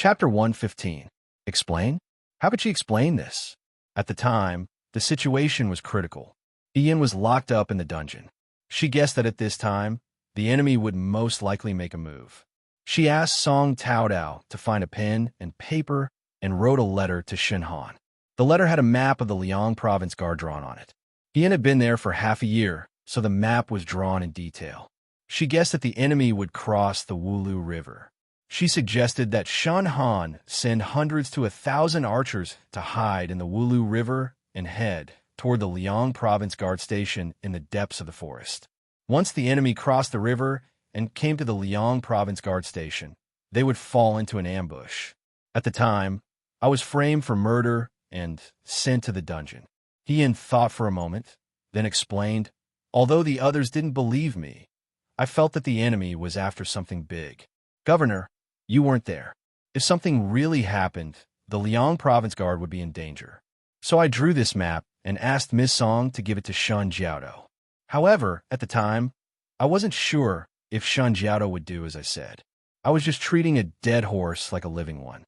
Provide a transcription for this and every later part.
Chapter 115. Explain? How could she explain this? At the time, the situation was critical. Ian was locked up in the dungeon. She guessed that at this time, the enemy would most likely make a move. She asked Song Taodao to find a pen and paper and wrote a letter to Shinhan. The letter had a map of the Liang province guard drawn on it. Ian had been there for half a year, so the map was drawn in detail. She guessed that the enemy would cross the Wulu River. She suggested that Shinhan send hundreds to 1,000 archers to hide in the Wulu River and head toward the Liang province guard station in the depths of the forest. Once the enemy crossed the river and came to the Liang province guard station, they would fall into an ambush. At the time, I was framed for murder and sent to the dungeon. Ian thought for a moment, then explained, although the others didn't believe me, I felt that the enemy was after something big. Governor, you weren't there. If something really happened, the Liang province guard would be in danger. So I drew this map and asked Miss Song to give it to Shen Jiaodou. However, at the time, I wasn't sure if Shen Jiaodou would do as I said. I was just treating a dead horse like a living one.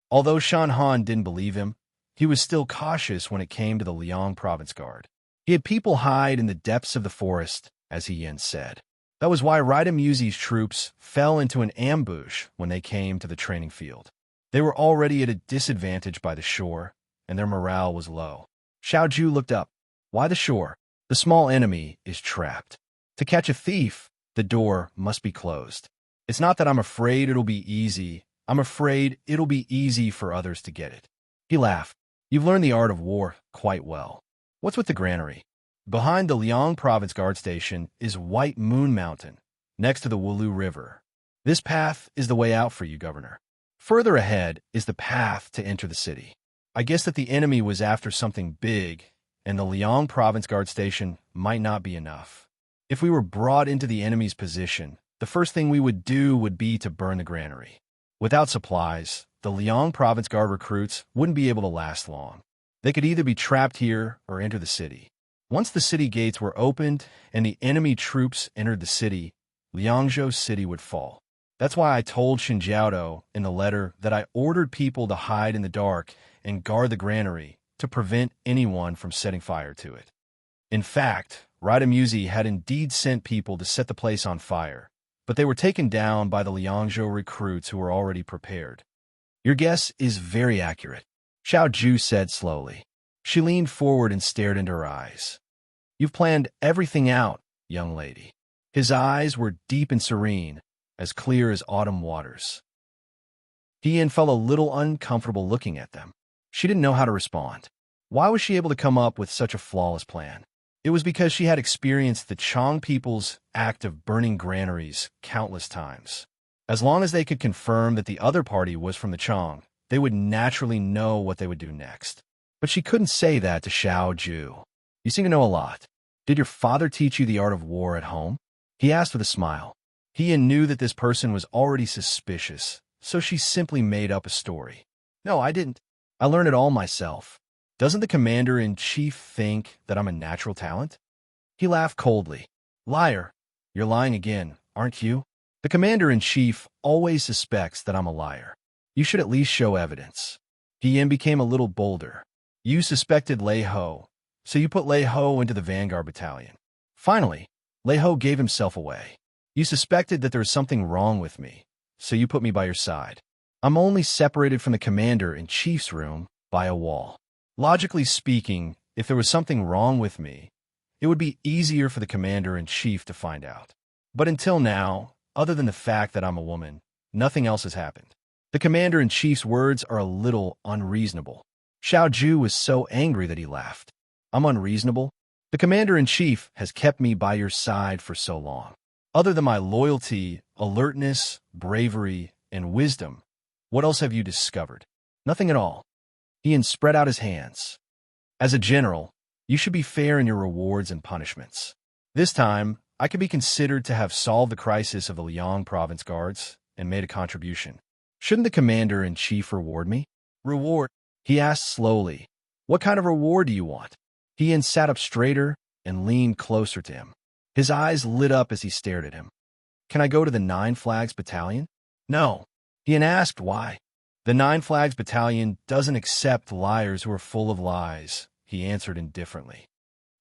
Although Shan Han didn't believe him, he was still cautious when it came to the Liang province guard. He had people hide in the depths of the forest, as he Yin said. That was why Raida Muzi's troops fell into an ambush when they came to the training field. They were already at a disadvantage by the shore, and their morale was low. Xiao Ju looked up. Why the shore? The small enemy is trapped. To catch a thief, the door must be closed. It's not that I'm afraid it'll be easy. I'm afraid it'll be easy for others to get it. He laughed. You've learned the art of war quite well. What's with the granary? Behind the Liang province guard station is White Moon Mountain, next to the Wulu River. This path is the way out for you, Governor. Further ahead is the path to enter the city. I guess that the enemy was after something big, and the Liang province guard station might not be enough. If we were brought into the enemy's position, the first thing we would do would be to burn the granary. Without supplies, the Liang province guard recruits wouldn't be able to last long. They could either be trapped here or enter the city. Once the city gates were opened and the enemy troops entered the city, Liangzhou City would fall. That's why I told Shen Jiaodou in the letter that I ordered people to hide in the dark and guard the granary to prevent anyone from setting fire to it. In fact, Raida Muzi had indeed sent people to set the place on fire, but they were taken down by the Liangzhou recruits who were already prepared. Your guess is very accurate, Xiao Ju said slowly. She leaned forward and stared into her eyes. You've planned everything out, young lady. His eyes were deep and serene, as clear as autumn waters. Ian felt a little uncomfortable looking at them. She didn't know how to respond. Why was she able to come up with such a flawless plan? It was because she had experienced the Chong people's act of burning granaries countless times. As long as they could confirm that the other party was from the Chong, they would naturally know what they would do next. But she couldn't say that to Xiao Ju. You seem to know a lot. Did your father teach you the art of war at home? He asked with a smile. Ian knew that this person was already suspicious, so she simply made up a story. No, I didn't. I learned it all myself. Doesn't the commander-in-chief think that I'm a natural talent? He laughed coldly. Liar. You're lying again, aren't you? The commander-in-chief always suspects that I'm a liar. You should at least show evidence. Ian became a little bolder. You suspected Lei Ho, so you put Lei Ho into the Vanguard Battalion. Finally, Lei Ho gave himself away. You suspected that there was something wrong with me, so you put me by your side. I'm only separated from the commander-in-chief's room by a wall. Logically speaking, if there was something wrong with me, it would be easier for the commander-in-chief to find out. But until now, other than the fact that I'm a woman, nothing else has happened. The commander-in-chief's words are a little unreasonable. Xiao Ju was so angry that he laughed. I'm unreasonable? The commander-in-chief has kept me by your side for so long. Other than my loyalty, alertness, bravery, and wisdom, what else have you discovered? Nothing at all. Ian spread out his hands. As a general, you should be fair in your rewards and punishments. This time, I could be considered to have solved the crisis of the Liang province guards and made a contribution. Shouldn't the commander-in-chief reward me? Reward? He asked slowly. What kind of reward do you want? Ian sat up straighter and leaned closer to him. His eyes lit up as he stared at him. Can I go to the Nine Flags Battalion? No. Ian asked why. The Nine Flags Battalion doesn't accept liars who are full of lies, he answered indifferently.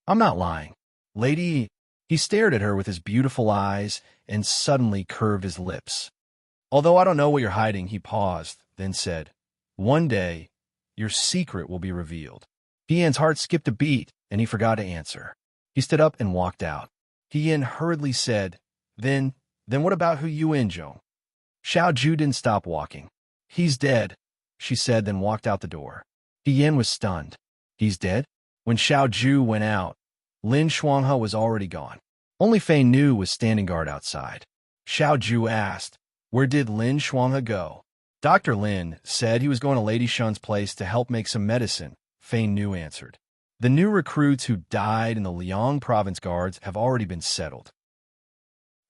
I'm not lying. Lady, he stared at her with his beautiful eyes and suddenly curved his lips. Although I don't know what you're hiding, he paused, then said, one day, your secret will be revealed. Hien's heart skipped a beat, and he forgot to answer. He stood up and walked out. Hien hurriedly said, Then what about Hu Yuanzhong? Xiao Ju didn't stop walking. He's dead, she said, then walked out the door. Hien was stunned. He's dead? When Xiao Ju went out, Lin Shuanghe was already gone. Only Fei Nu was standing guard outside. Xiao Ju asked, where did Lin Shuanghe go? Dr. Lin said he was going to Lady Shun's place to help make some medicine, Fei Nu answered. The new recruits who died in the Liang province guards have already been settled.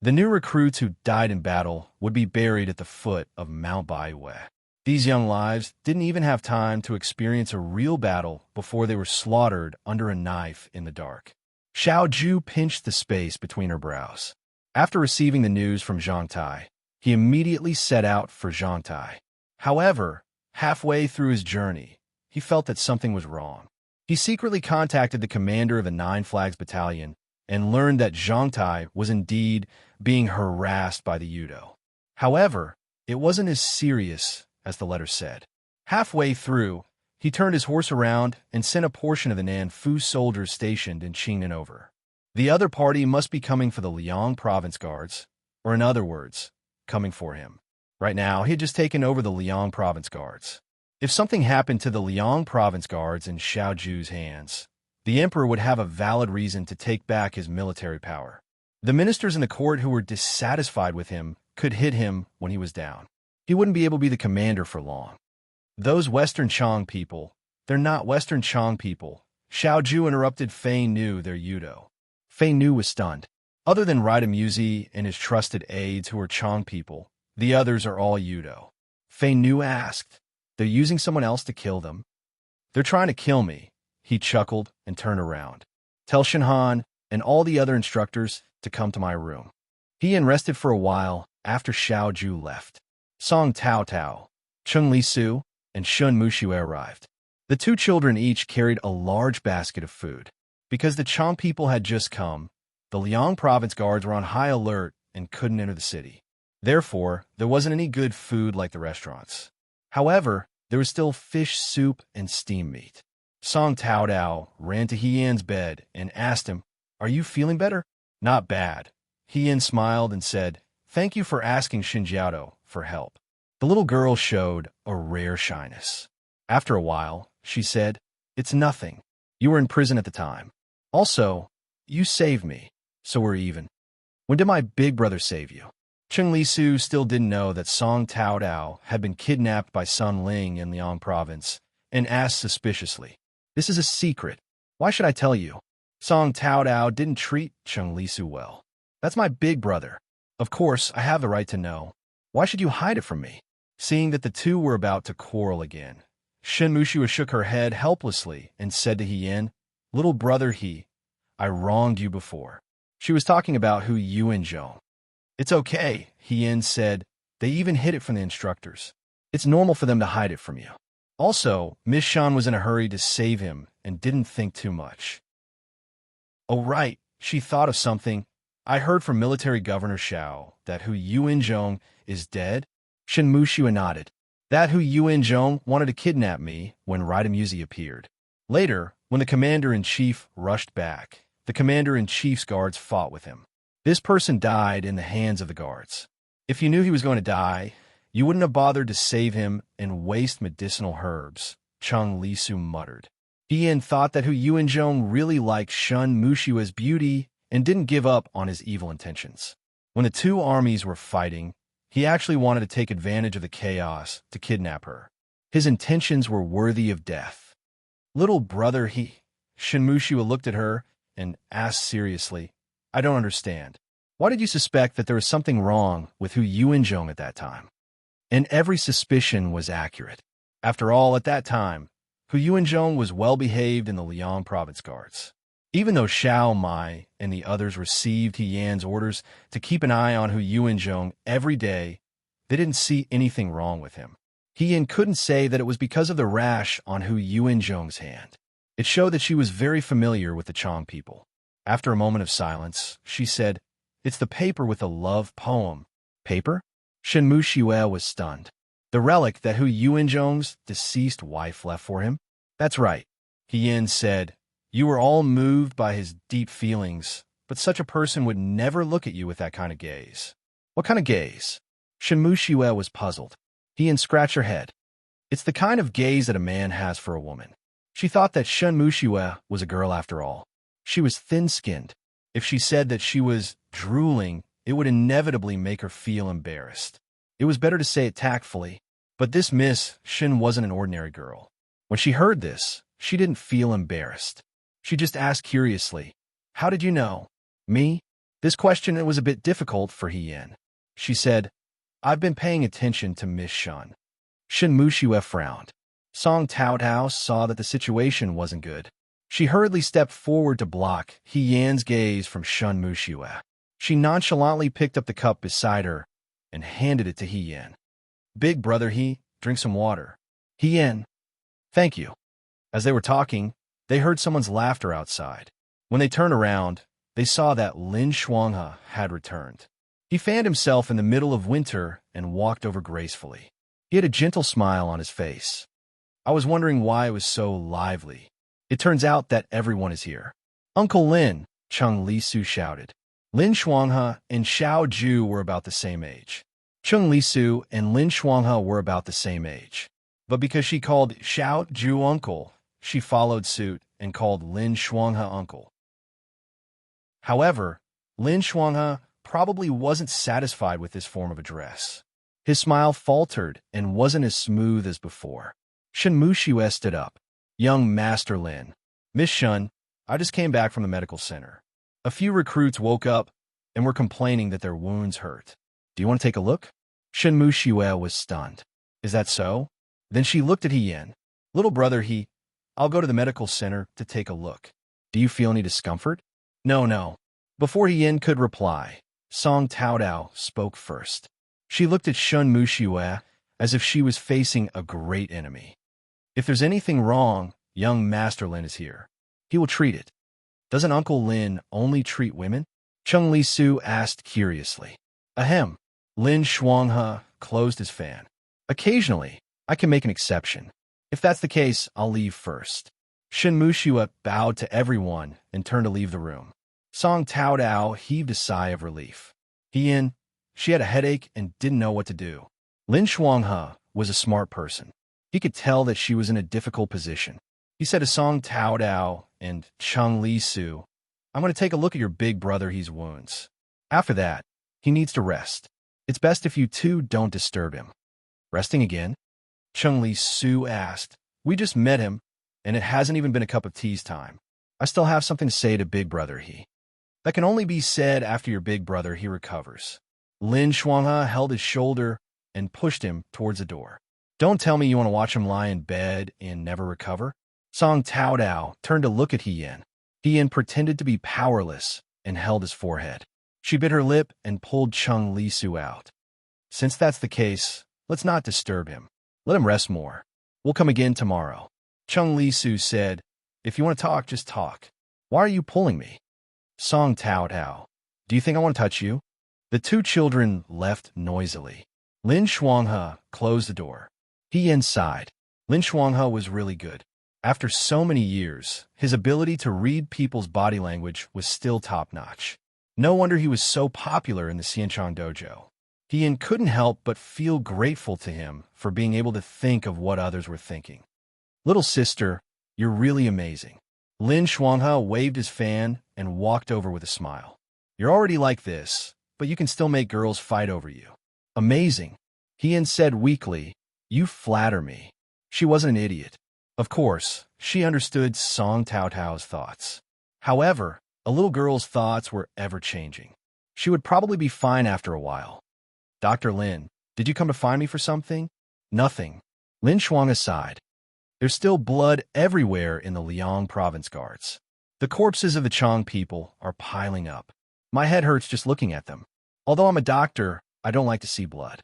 The new recruits who died in battle would be buried at the foot of Mount Baiwei. These young lives didn't even have time to experience a real battle before they were slaughtered under a knife in the dark. Xiao Ju pinched the space between her brows. After receiving the news from Zhang Tai, he immediately set out for Zhang Tai. However, halfway through his journey, he felt that something was wrong. He secretly contacted the commander of the Nine Flags Battalion and learned that Zhang Tai was indeed being harassed by the Yudo. However, it wasn't as serious as the letter said. Halfway through, he turned his horse around and sent a portion of the Nanfu soldiers stationed in Qingnan over. The other party must be coming for the Liang province guards, or in other words, coming for him. Right now, he had just taken over the Liang province guards. If something happened to the Liang province guards in Xiao Ju's hands, the emperor would have a valid reason to take back his military power. The ministers in the court who were dissatisfied with him could hit him when he was down. He wouldn't be able to be the commander for long. Those Western Chang people, they're not Western Chang people. Xiao Ju interrupted Fei Nu, their Yudo. Fei Nu was stunned. Other than Raidamuzi and his trusted aides who are Chang people, the others are all Yudo. Fei Nu asked, they're using someone else to kill them? They're trying to kill me. He chuckled and turned around. Tell Shenhan and all the other instructors to come to my room. He rested for a while after Xiao Ju left. Song Tao Tao, Chung Li Su, and Shun Muxue arrived. The two children each carried a large basket of food. Because the Chang people had just come, the Liang province guards were on high alert and couldn't enter the city. Therefore, there wasn't any good food like the restaurants. However, there was still fish soup and steamed meat. Song Tao Tao ran to Hien's bed and asked him, are you feeling better? Not bad. Hien smiled and said, thank you for asking Xinjiao for help. The little girl showed a rare shyness. After a while, she said, it's nothing. You were in prison at the time. Also, you saved me, so we're even. When did my big brother save you? Chung Li Su still didn't know that Song Tao Tao had been kidnapped by Sun Ling in Liang province and asked suspiciously, this is a secret. Why should I tell you? Song Tao Tao didn't treat Chung Li Su well. That's my big brother. Of course, I have the right to know. Why should you hide it from me? Seeing that the two were about to quarrel again, Shen Muxue shook her head helplessly and said to Hien, little brother I wronged you before. She was talking about Hu Yuanzhong. It's okay, Hien said. They even hid it from the instructors. It's normal for them to hide it from you. Also, Miss Shan was in a hurry to save him and didn't think too much. Oh right, she thought of something. I heard from military governor Xiao that Hu Yuanzhong is dead. Shen Muxue nodded. That Hu Yuanzhong wanted to kidnap me when Raidamuzi appeared. Later, when the commander-in-chief rushed back, the commander-in-chief's guards fought with him. This person died in the hands of the guards. If you knew he was going to die, you wouldn't have bothered to save him and waste medicinal herbs, Chung Li Su muttered. Hien thought that Hu Yuanzhong really liked Shun Muxue's beauty and didn't give up on his evil intentions. When the two armies were fighting, he actually wanted to take advantage of the chaos to kidnap her. His intentions were worthy of death. Little brother Shen Muxue looked at her and asked seriously, I don't understand. Why did you suspect that there was something wrong with Hu Yuanzhong at that time? And every suspicion was accurate. After all, at that time, Hu Yuanzhong was well-behaved in the Liang province guards. Even though Xiao Mai and the others received Hien's orders to keep an eye on Hu Yuanzhong every day, they didn't see anything wrong with him. Yin couldn't say that it was because of the rash on Hu Yuanzhong's hand. It showed that she was very familiar with the Chong people. After a moment of silence, she said, "It's the paper with the love poem." Paper? Shen Muxue was stunned. The relic that Hu Yuanzhong's deceased wife left for him? That's right. Yin said, "You were all moved by his deep feelings, but such a person would never look at you with that kind of gaze." What kind of gaze? Shen Muxue was puzzled. Yin scratched her head. It's the kind of gaze that a man has for a woman. She thought that Shen Muxue was a girl after all. She was thin-skinned. If she said that she was drooling, it would inevitably make her feel embarrassed. It was better to say it tactfully, but this Miss Shen wasn't an ordinary girl. When she heard this, she didn't feel embarrassed. She just asked curiously, "How did you know?" "Me?" This question was a bit difficult for Yin. She said, "I've been paying attention to Miss Shen." Shen Muxue frowned. Song Taotao saw that the situation wasn't good. She hurriedly stepped forward to block Yin's gaze from Shen Muxue. She nonchalantly picked up the cup beside her and handed it to Yin. "Big brother drink some water." "Yin, thank you." As they were talking, they heard someone's laughter outside. When they turned around, they saw that Lin Shuanghe had returned. He fanned himself in the middle of winter and walked over gracefully. He had a gentle smile on his face. "I was wondering why it was so lively. It turns out that everyone is here." "Uncle Lin," Chung Lisu shouted. Lin Shuanghe and Xiao Ju were about the same age. Chung Lisu and Lin Shuanghe were about the same age. But because she called Xiao Ju uncle, she followed suit and called Lin Shuanghe uncle. However, Lin Shuanghe probably wasn't satisfied with this form of address. His smile faltered and wasn't as smooth as before. Shen Muxue stood up. "Young Master Lin. Miss Shen, I just came back from the medical center. A few recruits woke up and were complaining that their wounds hurt. Do you want to take a look?" Shen Muxue was stunned. "Is that so?" Then she looked at Yin. "Little brother I'll go to the medical center to take a look. Do you feel any discomfort?" No. Before Yin could reply, Song Taotao spoke first. She looked at Shen Muxue as if she was facing a great enemy. "If there's anything wrong, young Master Lin is here. He will treat it." "Doesn't Uncle Lin only treat women?" Chung Lisu asked curiously. "Ahem." Lin Shuanghe closed his fan. "Occasionally, I can make an exception. If that's the case, I'll leave first." Shen Muxue bowed to everyone and turned to leave the room. Song Taotao heaved a sigh of relief. Yin, she had a headache and didn't know what to do. Lin Shuanghe was a smart person. He could tell that she was in a difficult position. He said to Song Taotao and Chung Lisu, "I'm going to take a look at your big brother's wounds. After that, he needs to rest. It's best if you two don't disturb him." "Resting again?" Chung Lisu asked. "We just met him, and it hasn't even been a cup of tea's time. I still have something to say to big brother That can only be said after your big brother recovers." Lin Shuanghe held his shoulder and pushed him towards the door. "Don't tell me you want to watch him lie in bed and never recover?" Song Taotao turned to look at Yin. Yin pretended to be powerless and held his forehead. She bit her lip and pulled Chung Lisu out. "Since that's the case, let's not disturb him. Let him rest more. We'll come again tomorrow." Chung Lisu said, "If you want to talk, just talk. Why are you pulling me?" Song Taotao, "Do you think I want to touch you?" The two children left noisily. Lin Shuanghe closed the door. Yin sighed. Lin Shuanghe was really good. After so many years, his ability to read people's body language was still top-notch. No wonder he was so popular in the Xianchang dojo. Yin couldn't help but feel grateful to him for being able to think of what others were thinking. "Little sister, you're really amazing." Lin Shuanghe waved his fan and walked over with a smile. "You're already like this, but you can still make girls fight over you." "Amazing." Yin said weakly, "You flatter me." She wasn't an idiot. Of course, she understood Song Taotao's thoughts. However, a little girl's thoughts were ever-changing. She would probably be fine after a while. "Dr. Lin, did you come to find me for something?" "Nothing." Lin Shuanghe sighed. "There's still blood everywhere in the Liang province guards. The corpses of the Chong people are piling up. My head hurts just looking at them. Although I'm a doctor, I don't like to see blood.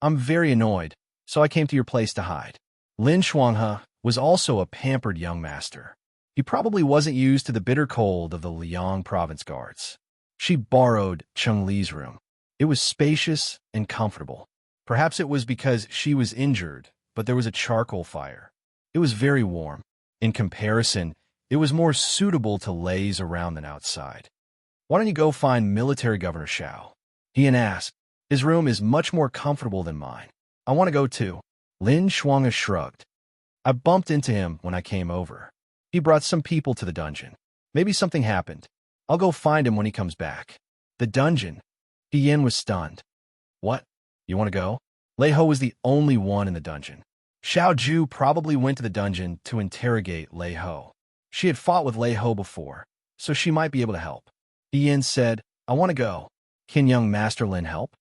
I'm very annoyed. so I came to your place to hide. Lin Shuanghe was also a pampered young master. He probably wasn't used to the bitter cold of the Liang province guards. She borrowed Cheng Li's room. It was spacious and comfortable. Perhaps it was because she was injured, but there was a charcoal fire. It was very warm. In comparison, it was more suitable to laze around than outside. Why don't you go find Military Governor Xiao? Ian asked. His room is much more comfortable than mine. I want to go too. Lin Shuanghe shrugged. I bumped into him when I came over. He brought some people to the dungeon. Maybe something happened. I'll go find him when he comes back. The dungeon? Ian was stunned. What? You want to go? Lei Ho was the only one in the dungeon. Xiao Ju probably went to the dungeon to interrogate Lei Ho. She had fought with Lei Ho before, so she might be able to help. Ian said, I want to go. Can young Master Lin help?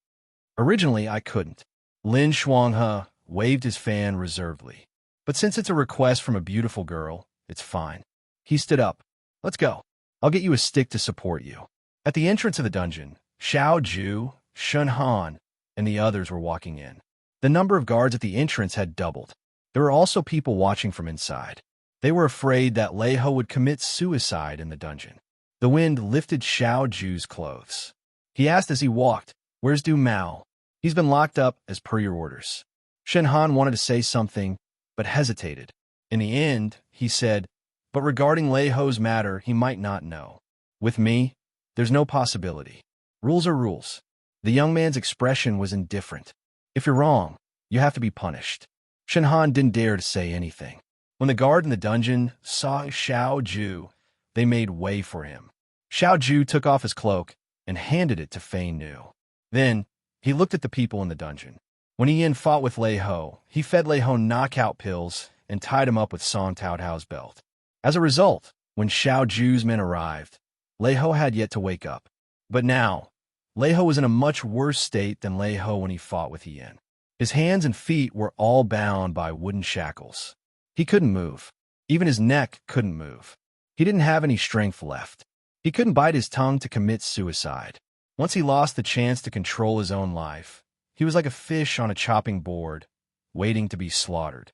Originally, I couldn't. Lin Shuanghe waved his fan reservedly. But since it's a request from a beautiful girl, it's fine. He stood up. Let's go. I'll get you a stick to support you. At the entrance of the dungeon, Xiao Ju, Shun Han, and the others were walking in. The number of guards at the entrance had doubled. There were also people watching from inside. They were afraid that Lei Ho would commit suicide in the dungeon. The wind lifted Xiao Ju's clothes. He asked as he walked, Where's Du Mao? He's been locked up as per your orders. Shen Han wanted to say something, but hesitated. In the end, he said, But regarding Lei Ho's matter, he might not know. With me, there's no possibility. Rules are rules. The young man's expression was indifferent. If you're wrong, you have to be punished. Shen Han didn't dare to say anything. When the guard in the dungeon saw Xiao Ju, they made way for him. Xiao Ju took off his cloak and handed it to Fei Nu. Then, he looked at the people in the dungeon. When Ian fought with Lei Ho, he fed Lei Ho knockout pills and tied him up with Song Tao Tao's belt. As a result, when Xiao Ju's men arrived, Lei Ho had yet to wake up. But now, Lei Ho was in a much worse state than Lei Ho when he fought with Ian. His hands and feet were all bound by wooden shackles. He couldn't move. Even his neck couldn't move. He didn't have any strength left. He couldn't bite his tongue to commit suicide. Once he lost the chance to control his own life, he was like a fish on a chopping board, waiting to be slaughtered.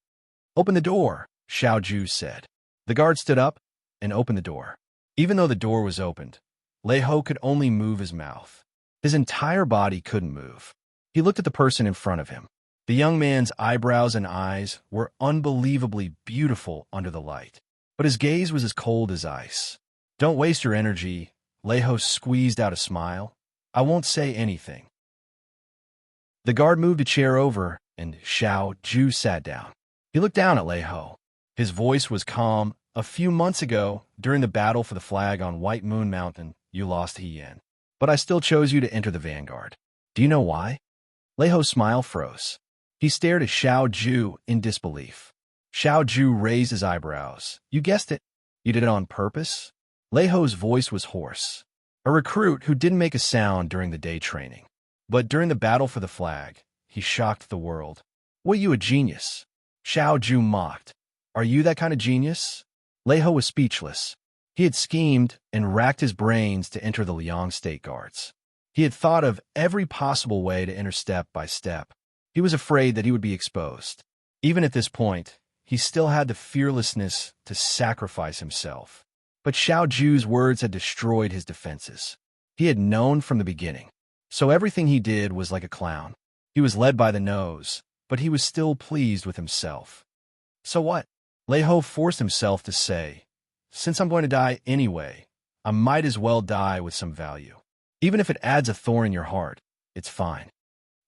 Open the door, Xiao Ju said. The guard stood up and opened the door. Even though the door was opened, Lei Ho could only move his mouth. His entire body couldn't move. He looked at the person in front of him. The young man's eyebrows and eyes were unbelievably beautiful under the light, but his gaze was as cold as ice. Don't waste your energy, Lei Ho squeezed out a smile. I won't say anything. The guard moved a chair over, and Xiao Ju sat down. He looked down at Lei Ho. His voice was calm. A few months ago, during the battle for the flag on White Moon Mountain, you lost He Yan. But I still chose you to enter the vanguard. Do you know why? Lei Ho's smile froze. He stared at Xiao Ju in disbelief. Xiao Ju raised his eyebrows. You guessed it. You did it on purpose? Lei Ho's voice was hoarse. A recruit who didn't make a sound during the day training. But during the battle for the flag, he shocked the world. Were you a genius? Xiao Ju mocked. Are you that kind of genius? Lei Ho was speechless. He had schemed and racked his brains to enter the Liang State Guards. He had thought of every possible way to enter step by step. He was afraid that he would be exposed. Even at this point, he still had the fearlessness to sacrifice himself. But Xiao Ju's words had destroyed his defenses. He had known from the beginning. So everything he did was like a clown. He was led by the nose, but he was still pleased with himself. So what? Lei Ho forced himself to say, Since I'm going to die anyway, I might as well die with some value. Even if it adds a thorn in your heart, it's fine.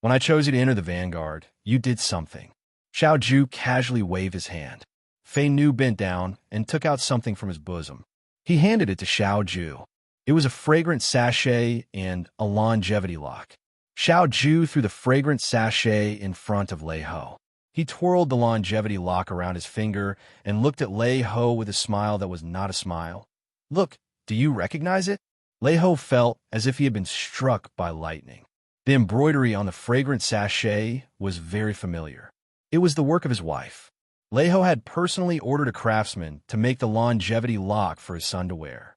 When I chose you to enter the vanguard, you did something. Xiao Ju casually waved his hand. Fei Nu bent down and took out something from his bosom. He handed it to Xiao Ju. It was a fragrant sachet and a longevity lock. Xiao Ju threw the fragrant sachet in front of Lei Ho. He twirled the longevity lock around his finger and looked at Lei Ho with a smile that was not a smile. Look, do you recognize it? Lei Ho felt as if he had been struck by lightning. The embroidery on the fragrant sachet was very familiar. It was the work of his wife. Lei Ho had personally ordered a craftsman to make the longevity lock for his son to wear.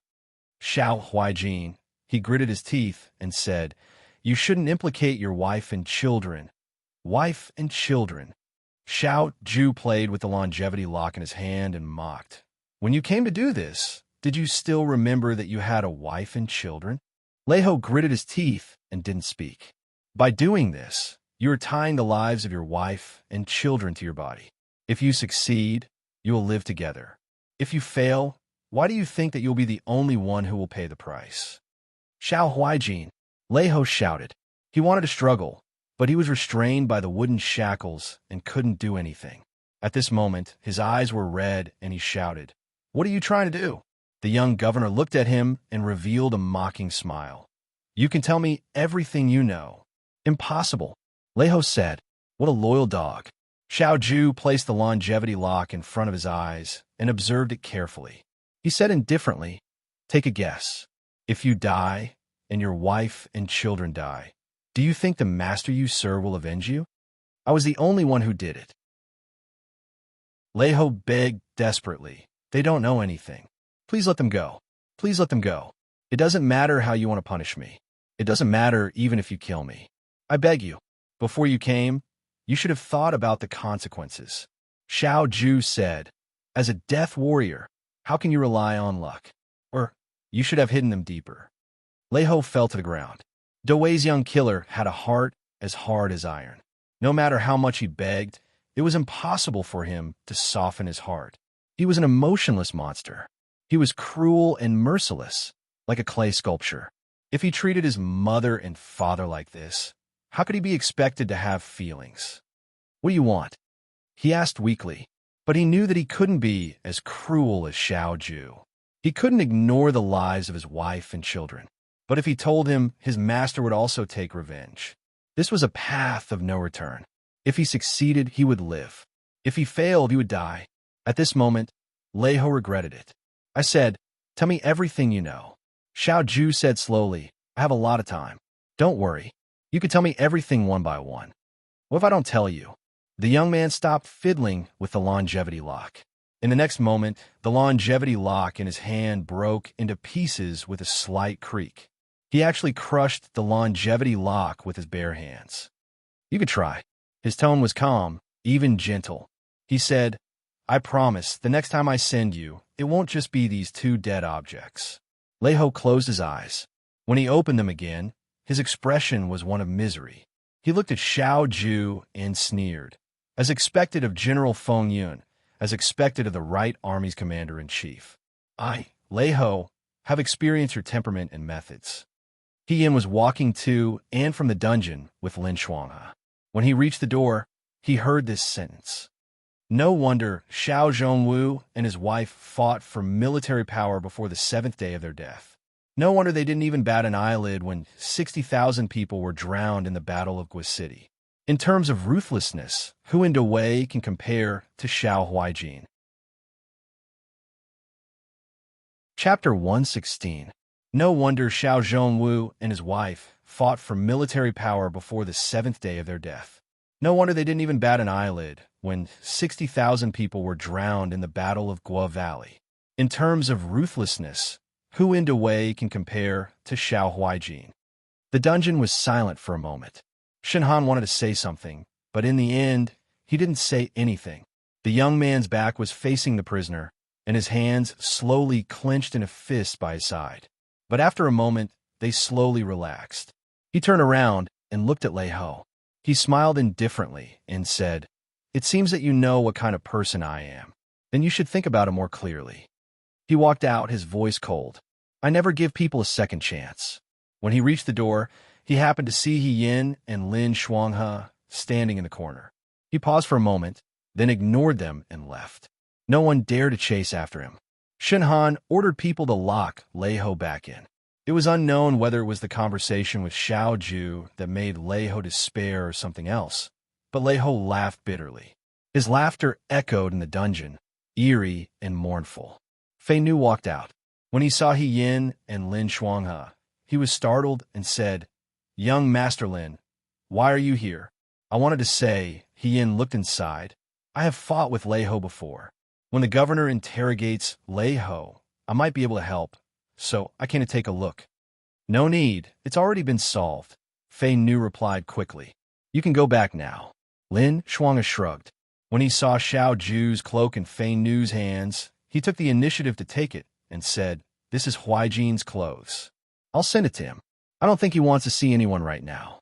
Xiao Huaijin, he gritted his teeth and said, You shouldn't implicate your wife and children. Wife and children. Xiao Ju played with the longevity lock in his hand and mocked. When you came to do this, did you still remember that you had a wife and children? Leiho gritted his teeth and didn't speak. By doing this, you are tying the lives of your wife and children to your body. If you succeed, you will live together. If you fail, why do you think that you'll be the only one who will pay the price? Xiao Huaijin, Leiho shouted. He wanted to struggle, but he was restrained by the wooden shackles and couldn't do anything. At this moment, his eyes were red and he shouted, "What are you trying to do?" The young governor looked at him and revealed a mocking smile. "You can tell me everything you know." "Impossible," Leiho said. "What a loyal dog." Xiao Ju placed the longevity lock in front of his eyes and observed it carefully. He said indifferently, "Take a guess. If you die, and your wife and children die, do you think the master you serve will avenge you?" "I was the only one who did it." Leiho begged desperately. "They don't know anything. Please let them go. Please let them go. It doesn't matter how you want to punish me. It doesn't matter even if you kill me. I beg you. Before you came, you should have thought about the consequences." Xiao Ju said, "As a death warrior, how can you rely on luck? Or, you should have hidden them deeper." Leiho fell to the ground. Douai's young killer had a heart as hard as iron. No matter how much he begged, it was impossible for him to soften his heart. He was an emotionless monster. He was cruel and merciless, like a clay sculpture. If he treated his mother and father like this, how could he be expected to have feelings? "What do you want?" he asked weakly, but he knew that he couldn't be as cruel as Xiao Ju. He couldn't ignore the lives of his wife and children. But if he told him, his master would also take revenge. This was a path of no return. If he succeeded, he would live. If he failed, he would die. At this moment, Leiho regretted it. "I said, tell me everything you know." Xiao Ju said slowly, "I have a lot of time. Don't worry. You can tell me everything one by one." "What if I don't tell you?" The young man stopped fiddling with the longevity lock. In the next moment, the longevity lock in his hand broke into pieces with a slight creak. He actually crushed the longevity lock with his bare hands. "You could try." His tone was calm, even gentle. He said, "I promise, the next time I send you, it won't just be these two dead objects." Leiho closed his eyes. When he opened them again, his expression was one of misery. He looked at Xiao Ju and sneered. As expected of General Feng Yun, as expected of the right army's commander-in-chief. "I, Leiho, have experienced your temperament and methods." He Yin was walking to and from the dungeon with Lin Shuanghe. When he reached the door, he heard this sentence. No wonder Xiao Zhongwu and his wife fought for military power before the 7th day of their death. No wonder they didn't even bat an eyelid when 60,000 people were drowned in the Battle of Guo City. In terms of ruthlessness, who in Douai can compare to Xiao Huaijin? Chapter 116. No wonder Xiao Zhongwu and his wife fought for military power before the 7th day of their death. No wonder they didn't even bat an eyelid when 60,000 people were drowned in the Battle of Guo Valley. In terms of ruthlessness, who in Douai can compare to Xiao Huaijin? The dungeon was silent for a moment. Shenhan wanted to say something, but in the end, he didn't say anything. The young man's back was facing the prisoner, and his hands slowly clenched in a fist by his side. But after a moment, they slowly relaxed. He turned around and looked at Leiho. He smiled indifferently and said, "It seems that you know what kind of person I am. Then you should think about it more clearly." He walked out, his voice cold. "I never give people a second chance." When he reached the door, he happened to see He Yin and Lin Shuanghe standing in the corner. He paused for a moment, then ignored them and left. No one dared to chase after him. Shenhan ordered people to lock Leiho back in. It was unknown whether it was the conversation with Xiao Ju that made Leiho despair or something else, but Leiho laughed bitterly. His laughter echoed in the dungeon, eerie and mournful. Fei Nu walked out. When he saw He Yin and Lin Shuanghe, he was startled and said, "Young Master Lin, why are you here?" "I wanted to say," He Yin looked inside, "I have fought with Leiho before. When the governor interrogates Leiho, I might be able to help, so I came to take a look." "No need, it's already been solved," Fei Nu replied quickly. "You can go back now." Lin Shuanghe shrugged. When he saw Xiao Ju's cloak in Fei Nu's hands, he took the initiative to take it and said, "This is Huijin's clothes. I'll send it to him. I don't think he wants to see anyone right now."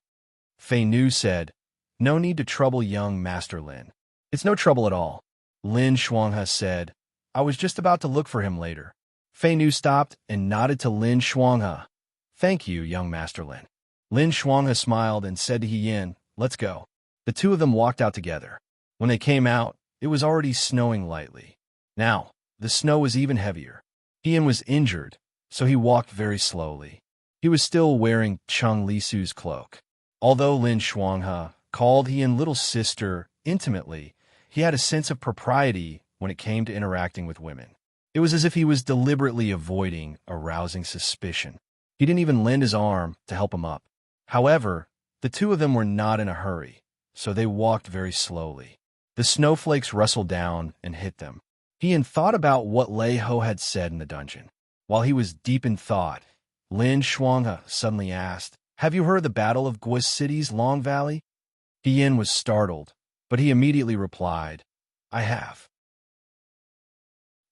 Fei Nu said, "No need to trouble young Master Lin. It's no trouble at all." Lin Shuanghe said, "I was just about to look for him later." Fei Nu stopped and nodded to Lin Shuanghe. "Thank you, young Master Lin." Lin Shuanghe smiled and said to He Yin, "Let's go." The two of them walked out together. When they came out, it was already snowing lightly. Now, the snow was even heavier. He Yin was injured, so he walked very slowly. He was still wearing Chung Lisu's cloak. Although Lin Shuanghe called He Yin little sister intimately, he had a sense of propriety when it came to interacting with women. It was as if he was deliberately avoiding arousing suspicion. He didn't even lend his arm to help him up. However, the two of them were not in a hurry, so they walked very slowly. The snowflakes rustled down and hit them. He Yin thought about what Lei Ho had said in the dungeon. While he was deep in thought, Lin Shuanghe suddenly asked, "Have you heard the Battle of Guo City's Long Valley?" He Yin was startled, but he immediately replied, "I have."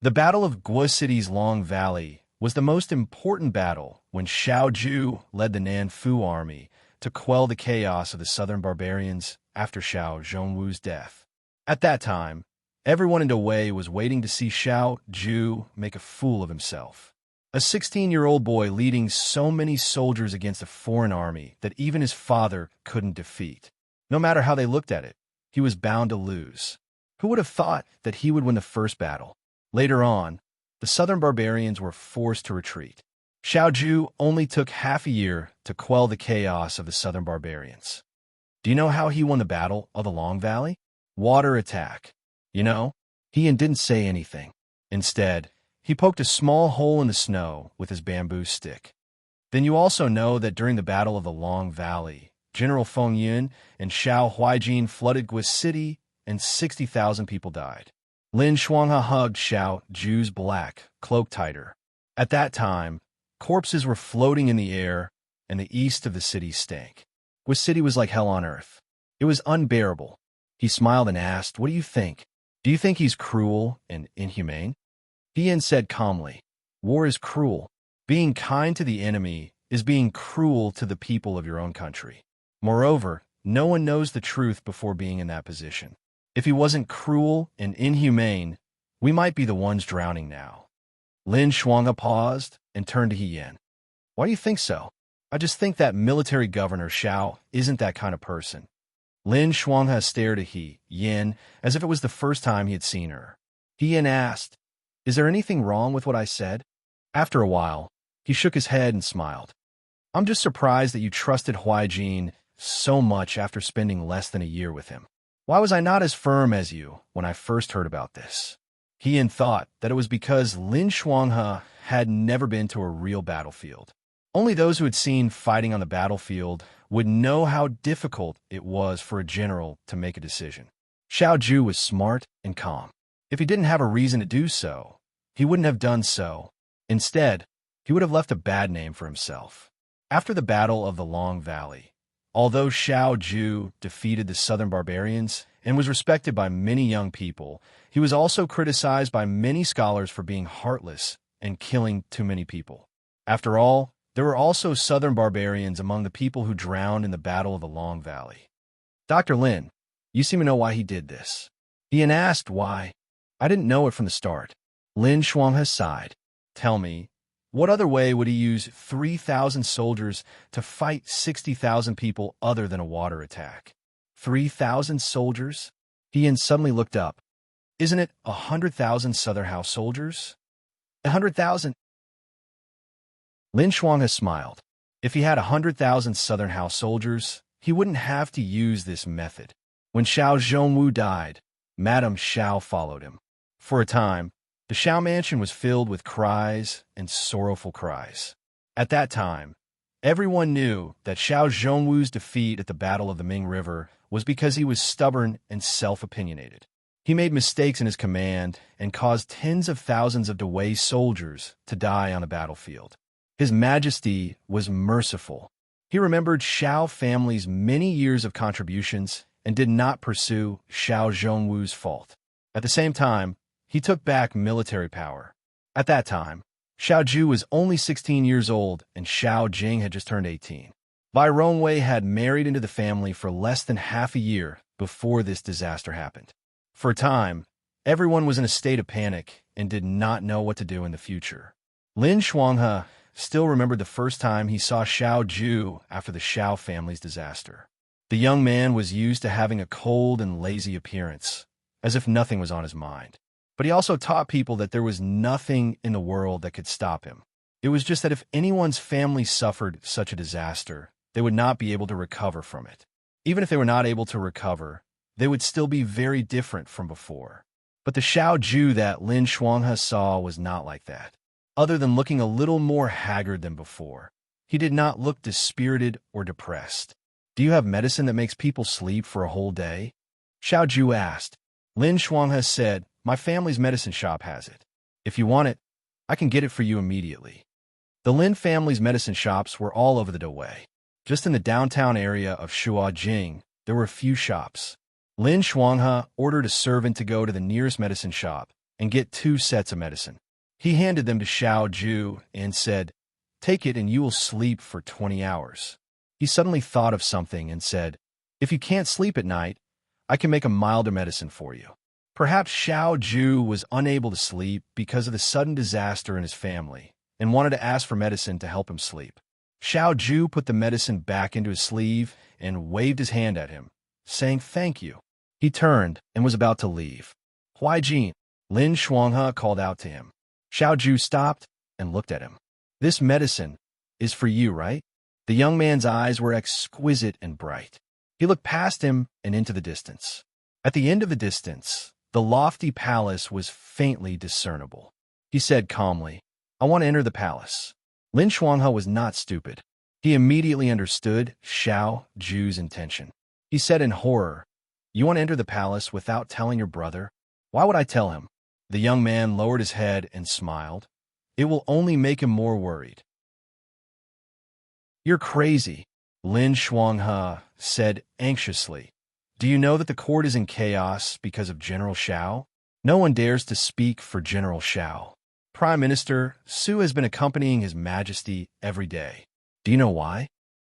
The Battle of Guo City's Long Valley was the most important battle when Xiao Ju led the Nanfu army to quell the chaos of the southern barbarians after Xiao Zhongwu's death. At that time, everyone in Wei was waiting to see Xiao Ju make a fool of himself. A 16-year-old boy leading so many soldiers against a foreign army that even his father couldn't defeat. No matter how they looked at it, he was bound to lose. Who would have thought that he would win the first battle? Later on, the southern barbarians were forced to retreat. Xiao Ju only took half a year to quell the chaos of the southern barbarians. Do you know how he won the Battle of the Long Valley? Water attack. You know, He Yin didn't say anything. Instead, he poked a small hole in the snow with his bamboo stick. Then you also know that during the Battle of the Long Valley, General Feng Yun and Xiao Huijin flooded Guo City and 60,000 people died. Lin Shuanghe hugged Xiao Ju's black cloak tighter. At that time, corpses were floating in the air, and the east of the city stank. Guo City was like hell on earth. It was unbearable. He smiled and asked, "What do you think? Do you think he's cruel and inhumane?" He Yin said calmly, "War is cruel. Being kind to the enemy is being cruel to the people of your own country. Moreover, no one knows the truth before being in that position. If he wasn't cruel and inhumane, we might be the ones drowning now." Lin Shuanghe paused and turned to He Yin. "Why do you think so?" "I just think that military governor Xiao isn't that kind of person." Lin Shuanghe stared at He Yin as if it was the first time he had seen her. He Yin asked, "Is there anything wrong with what I said?" After a while, he shook his head and smiled. "I'm just surprised that you trusted Huijin so much after spending less than a year with him. Why was I not as firm as you when I first heard about this?" He Yin thought that it was because Lin Shuanghe had never been to a real battlefield. Only those who had seen fighting on the battlefield would know how difficult it was for a general to make a decision. Xiao Ju was smart and calm. If he didn't have a reason to do so, he wouldn't have done so. Instead, he would have left a bad name for himself. After the Battle of the Long Valley, although Xiao Ju defeated the southern barbarians and was respected by many young people, he was also criticized by many scholars for being heartless and killing too many people. After all, there were also southern barbarians among the people who drowned in the Battle of the Long Valley. "Dr. Lin, you seem to know why he did this." He Yin asked why. "I didn't know it from the start." Lin Shuanghe sighed. "Tell me, what other way would he use 3,000 soldiers to fight 60,000 people other than a water attack?" 3,000 soldiers? He Yin suddenly looked up. "Isn't it 100,000 Southern House soldiers?" 100,000? Lin Shuanghe smiled. If he had 100,000 Southern House soldiers, he wouldn't have to use this method. When Xiao Zhongwu died, Madame Xiao followed him. For a time, the Xiao mansion was filled with cries and sorrowful cries. At that time, everyone knew that Xiao Zhongwu's defeat at the Battle of the Ming River was because he was stubborn and self-opinionated. He made mistakes in his command and caused tens of thousands of Wei soldiers to die on the battlefield. His Majesty was merciful. He remembered Xiao family's many years of contributions and did not pursue Xiao Zhongwu's fault. At the same time, he took back military power. At that time, Xiao Zhu was only 16 years old and Xiao Jing had just turned 18. Bai Rongwei had married into the family for less than half a year before this disaster happened. For a time, everyone was in a state of panic and did not know what to do in the future. Lin Shuanghe still remembered the first time he saw Xiao Zhu after the Xiao family's disaster. The young man was used to having a cold and lazy appearance, as if nothing was on his mind. But he also taught people that there was nothing in the world that could stop him. It was just that if anyone's family suffered such a disaster, they would not be able to recover from it. Even if they were not able to recover, they would still be very different from before. But the Xiao Zhu that Lin Shuanghe saw was not like that. Other than looking a little more haggard than before, he did not look dispirited or depressed. "Do you have medicine that makes people sleep for a whole day?" Xiao Zhu asked. Lin Shuanghe said, "My family's medicine shop has it. If you want it, I can get it for you immediately." The Lin family's medicine shops were all over the Dawei. Just in the downtown area of Shuajing, there were a few shops. Lin Shuanghe ordered a servant to go to the nearest medicine shop and get 2 sets of medicine. He handed them to Xiao Zhu and said, "Take it and you will sleep for 20 hours. He suddenly thought of something and said, "If you can't sleep at night, I can make a milder medicine for you." Perhaps Xiao Zhu was unable to sleep because of the sudden disaster in his family and wanted to ask for medicine to help him sleep. Xiao Zhu put the medicine back into his sleeve and waved his hand at him, saying thank you. He turned and was about to leave. "Huaijin," Lin Shuanghe called out to him. Xiao Zhu stopped and looked at him. "This medicine is for you, right?" The young man's eyes were exquisite and bright. He looked past him and into the distance. At the end of the distance, the lofty palace was faintly discernible. He said calmly, "I want to enter the palace." Lin Shuanghe was not stupid. He immediately understood Xiao Zhu's intention. He said in horror, "You want to enter the palace without telling your brother? Why would I tell him?" The young man lowered his head and smiled. "It will only make him more worried." "You're crazy," Lin Shuanghe said anxiously. "Do you know that the court is in chaos because of General Xiao? No one dares to speak for General Xiao. Prime Minister Su has been accompanying His Majesty every day. Do you know why?"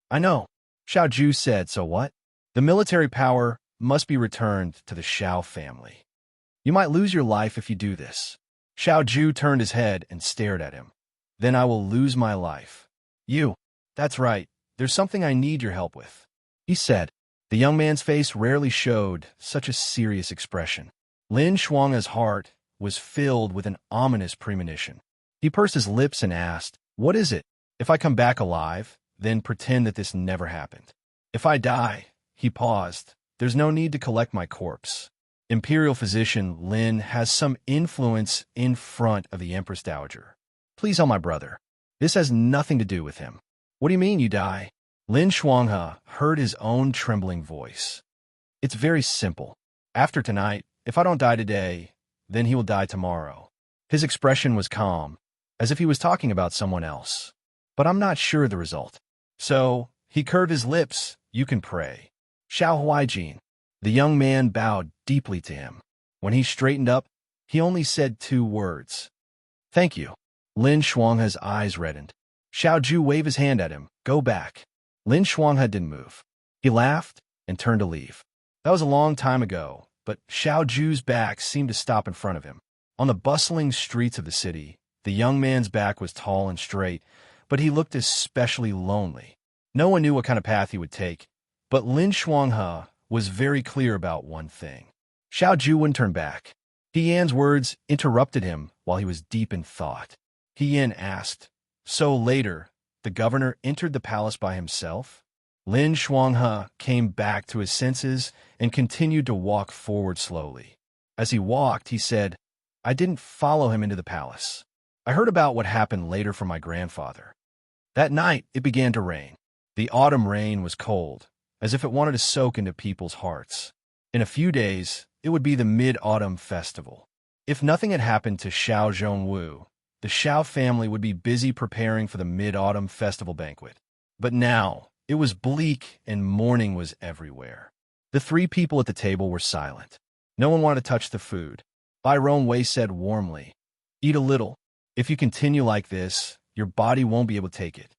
"I know," Xiao Zhu said. "So what?" "The military power must be returned to the Xiao family. You might lose your life if you do this." Xiao Zhu turned his head and stared at him. "Then I will lose my life." "You? That's right. There's something I need your help with," he said. The young man's face rarely showed such a serious expression. Lin Shuanghe's heart was filled with an ominous premonition. He pursed his lips and asked, "What is it? If I come back alive, then pretend that this never happened. If I die," he paused, "there's no need to collect my corpse. Imperial physician Lin has some influence in front of the Empress Dowager. Please tell my brother. This has nothing to do with him." "What do you mean you die?" Lin Shuanghe heard his own trembling voice. "It's very simple. After tonight, if I don't die today, then he will die tomorrow." His expression was calm, as if he was talking about someone else. "But I'm not sure of the result." So, he curved his lips. "You can pray." "Xiao Huaijin." The young man bowed deeply to him. When he straightened up, he only said 2 words. "Thank you." Lin Shuanghe's eyes reddened. Xiao Zhu waved his hand at him. "Go back." Lin Shuanghe didn't move. He laughed and turned to leave. That was a long time ago, but Xiao Zhu's back seemed to stop in front of him. On the bustling streets of the city, the young man's back was tall and straight, but he looked especially lonely. No one knew what kind of path he would take, but Lin Shuanghe was very clear about one thing. Xiao Zhu wouldn't turn back. He Yan's words interrupted him while he was deep in thought. He Yan asked, "So later, the governor entered the palace by himself?" Lin Shuanghe came back to his senses and continued to walk forward slowly. As he walked, he said, "I didn't follow him into the palace. I heard about what happened later from my grandfather." That night, it began to rain. The autumn rain was cold, as if it wanted to soak into people's hearts. In a few days, it would be the Mid-Autumn Festival. If nothing had happened to Xiao Zhongwu, the Xiao family would be busy preparing for the Mid-Autumn Festival banquet. But now, it was bleak and mourning was everywhere. The three people at the table were silent. No one wanted to touch the food. Bai Wei said warmly, "Eat a little. If you continue like this, your body won't be able to take it."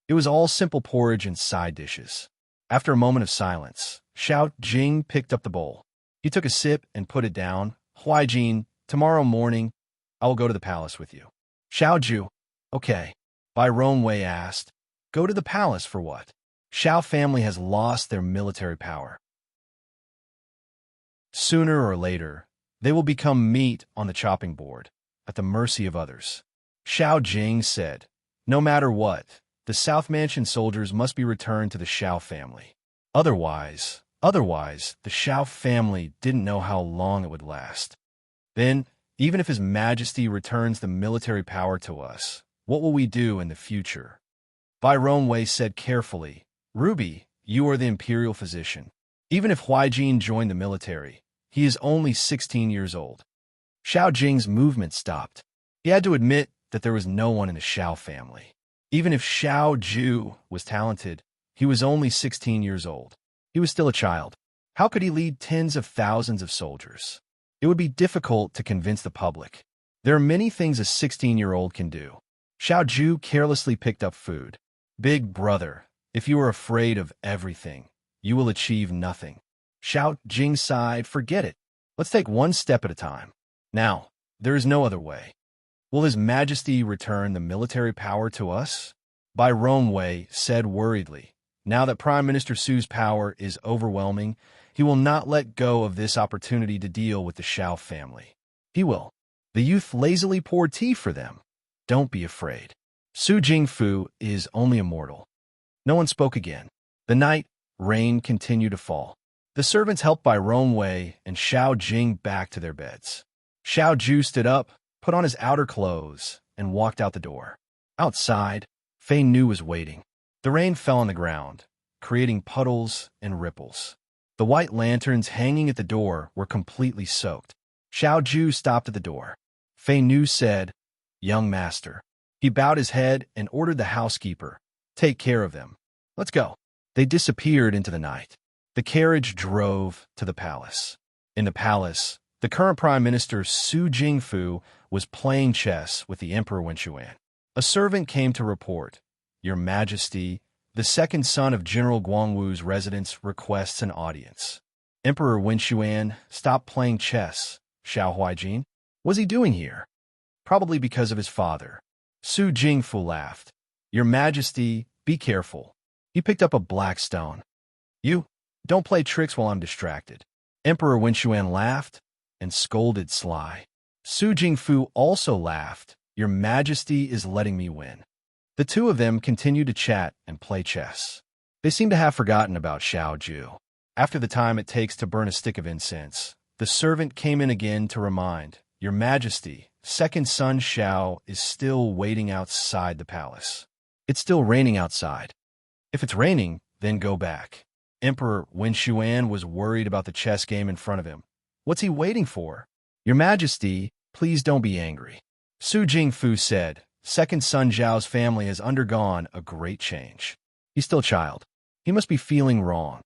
It was all simple porridge and side dishes. After a moment of silence, Xiao Jing picked up the bowl. He took a sip and put it down. "Huaijin, tomorrow morning, I will go to the palace with you." Xiao Ju, "Okay." Bai Wei asked, "Go to the palace for what?" "Xiao family has lost their military power. Sooner or later, they will become meat on the chopping board, at the mercy of others." Xiao Jing said, "No matter what, the South Mansion soldiers must be returned to the Xiao family. Otherwise, the Xiao family didn't know how long it would last. Then, even if His Majesty returns the military power to us, what will we do in the future?" Bai Wei said carefully, "Ruby, you are the imperial physician. Even if Huaijin joined the military, he is only 16 years old." Xiao Jing's movement stopped. He had to admit that there was no one in the Xiao family. Even if Xiao Ju was talented, he was only 16 years old. He was still a child. How could he lead tens of thousands of soldiers? It would be difficult to convince the public. There are many things a 16-year-old can do. Xiao Ju carelessly picked up food. "Big brother, if you are afraid of everything, you will achieve nothing." Xiao Jing sighed, "Forget it. Let's take one step at a time. Now, there is no other way. Will His Majesty return the military power to us?" Bai Wei said worriedly, "Now that Prime Minister Su's power is overwhelming, he will not let go of this opportunity to deal with the Xiao family. He will." The youth lazily poured tea for them. "Don't be afraid. Su Jingfu is only a mortal." No one spoke again. The night, rain continued to fall. The servants helped Bai Wei and Xiao Jing back to their beds. Xiao Ju stood up, put on his outer clothes, and walked out the door. Outside, Fei Nu was waiting. The rain fell on the ground, creating puddles and ripples. The white lanterns hanging at the door were completely soaked. Xiao Ju stopped at the door. Fei Nu said, "Young master." He bowed his head and ordered the housekeeper, "Take care of them. Let's go." They disappeared into the night. The carriage drove to the palace. In the palace, the current Prime Minister Su Jingfu was playing chess with the Emperor Wenxuan. A servant came to report, "Your Majesty, the second son of General Guangwu's residence requests an audience." Emperor Wenxuan stopped playing chess. Xiao Huaijin? Was he doing here? Probably because of his father. Su Jingfu laughed. "Your Majesty, be careful." He picked up a black stone. "You, don't play tricks while I'm distracted." Emperor Wenxuan laughed and scolded sly. Su Jingfu also laughed. "Your Majesty is letting me win." The two of them continued to chat and play chess. They seemed to have forgotten about Xiao Ju. After the time it takes to burn a stick of incense, the servant came in again to remind, "Your Majesty, second son Xiao is still waiting outside the palace. It's still raining outside. If it's raining, then go back." Emperor Wenxuan was worried about the chess game in front of him. What's he waiting for? "Your Majesty, please don't be angry." Su Jingfu said, "Second son Zhao's family has undergone a great change. He's still a child. He must be feeling wrong.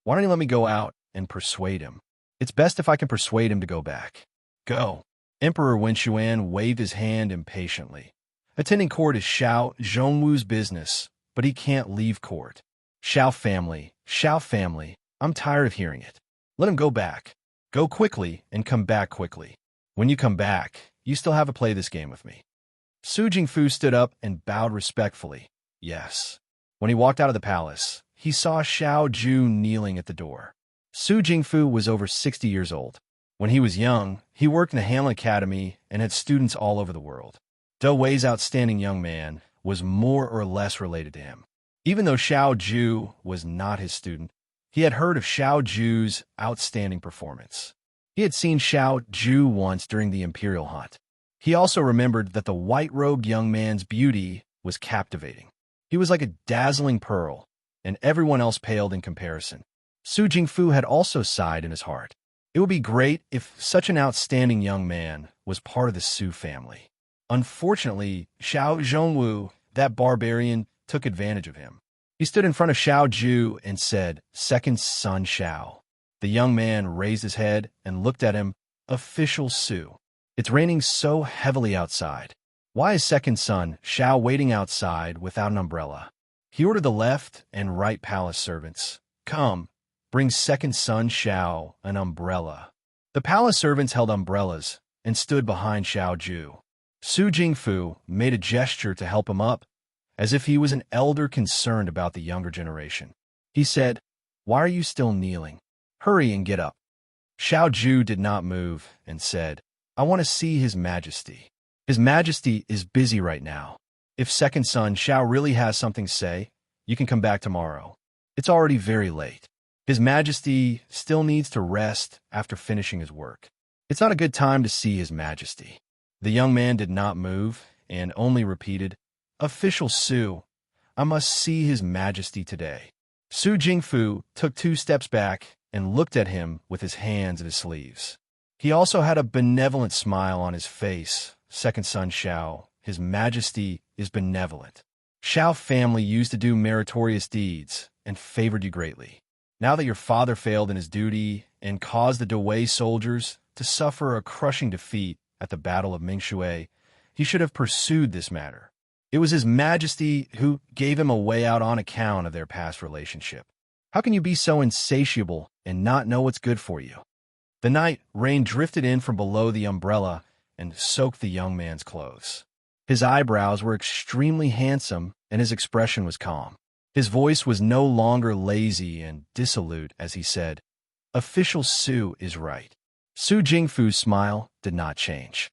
Why don't you let me go out and persuade him? It's best if I can persuade him to go back." "Go." Emperor Wenxuan waved his hand impatiently. Attending court is Xiao Zhongwu's business, but he can't leave court. Xiao family, I'm tired of hearing it. Let him go back. Go quickly and come back quickly. When you come back, you still have to play this game with me." Su Jingfu stood up and bowed respectfully. "Yes." When he walked out of the palace, he saw Xiao Ju kneeling at the door. Su Jingfu was over 60 years old. When he was young, he worked in the Hamlin Academy and had students all over the world. Dou Wei's outstanding young man was more or less related to him. Even though Xiao Ju was not his student, he had heard of Xiao Ju's outstanding performance. He had seen Xiao Ju once during the imperial hunt. He also remembered that the white-robed young man's beauty was captivating. He was like a dazzling pearl, and everyone else paled in comparison. Su Jingfu had also sighed in his heart. It would be great if such an outstanding young man was part of the Su family. Unfortunately, Xiao Zhongwu, that barbarian, took advantage of him. He stood in front of Xiao Ju and said, "Second son Xiao." The young man raised his head and looked at him. "Official Su. It's raining so heavily outside. Why is second son Xiao waiting outside without an umbrella?" He ordered the left and right palace servants, "Come, bring second son Xiao an umbrella." The palace servants held umbrellas and stood behind Xiao Ju. Su Jingfu made a gesture to help him up, as if he was an elder concerned about the younger generation. He said, "Why are you still kneeling? Hurry and get up." Xiao Ju did not move and said, "I want to see His Majesty. His Majesty is busy right now. If second son Xiao really has something to say, you can come back tomorrow. It's already very late. His Majesty still needs to rest after finishing his work. It's not a good time to see His Majesty." The young man did not move and only repeated, "Official Su, I must see His Majesty today." Su Jingfu took 2 steps back and looked at him with his hands in his sleeves. He also had a benevolent smile on his face. "Second son Xiao, His Majesty is benevolent. Xiao family used to do meritorious deeds and favored you greatly. Now that your father failed in his duty and caused the Dawei soldiers to suffer a crushing defeat at the Battle of Mingshui, he should have pursued this matter. It was His Majesty who gave him a way out on account of their past relationship. How can you be so insatiable and not know what's good for you?" The night rain drifted in from below the umbrella and soaked the young man's clothes. His eyebrows were extremely handsome and his expression was calm. His voice was no longer lazy and dissolute as he said, "Official Su is right." Su Jingfu's smile did not change.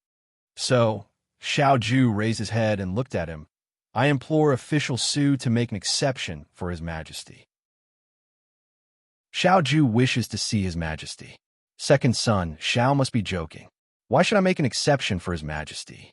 "So," Xiao Ju raised his head and looked at him, "I implore Official Su to make an exception for His Majesty." Xiao Ju wishes to see His Majesty. Second son Xiao must be joking. "Why should I make an exception for His Majesty?"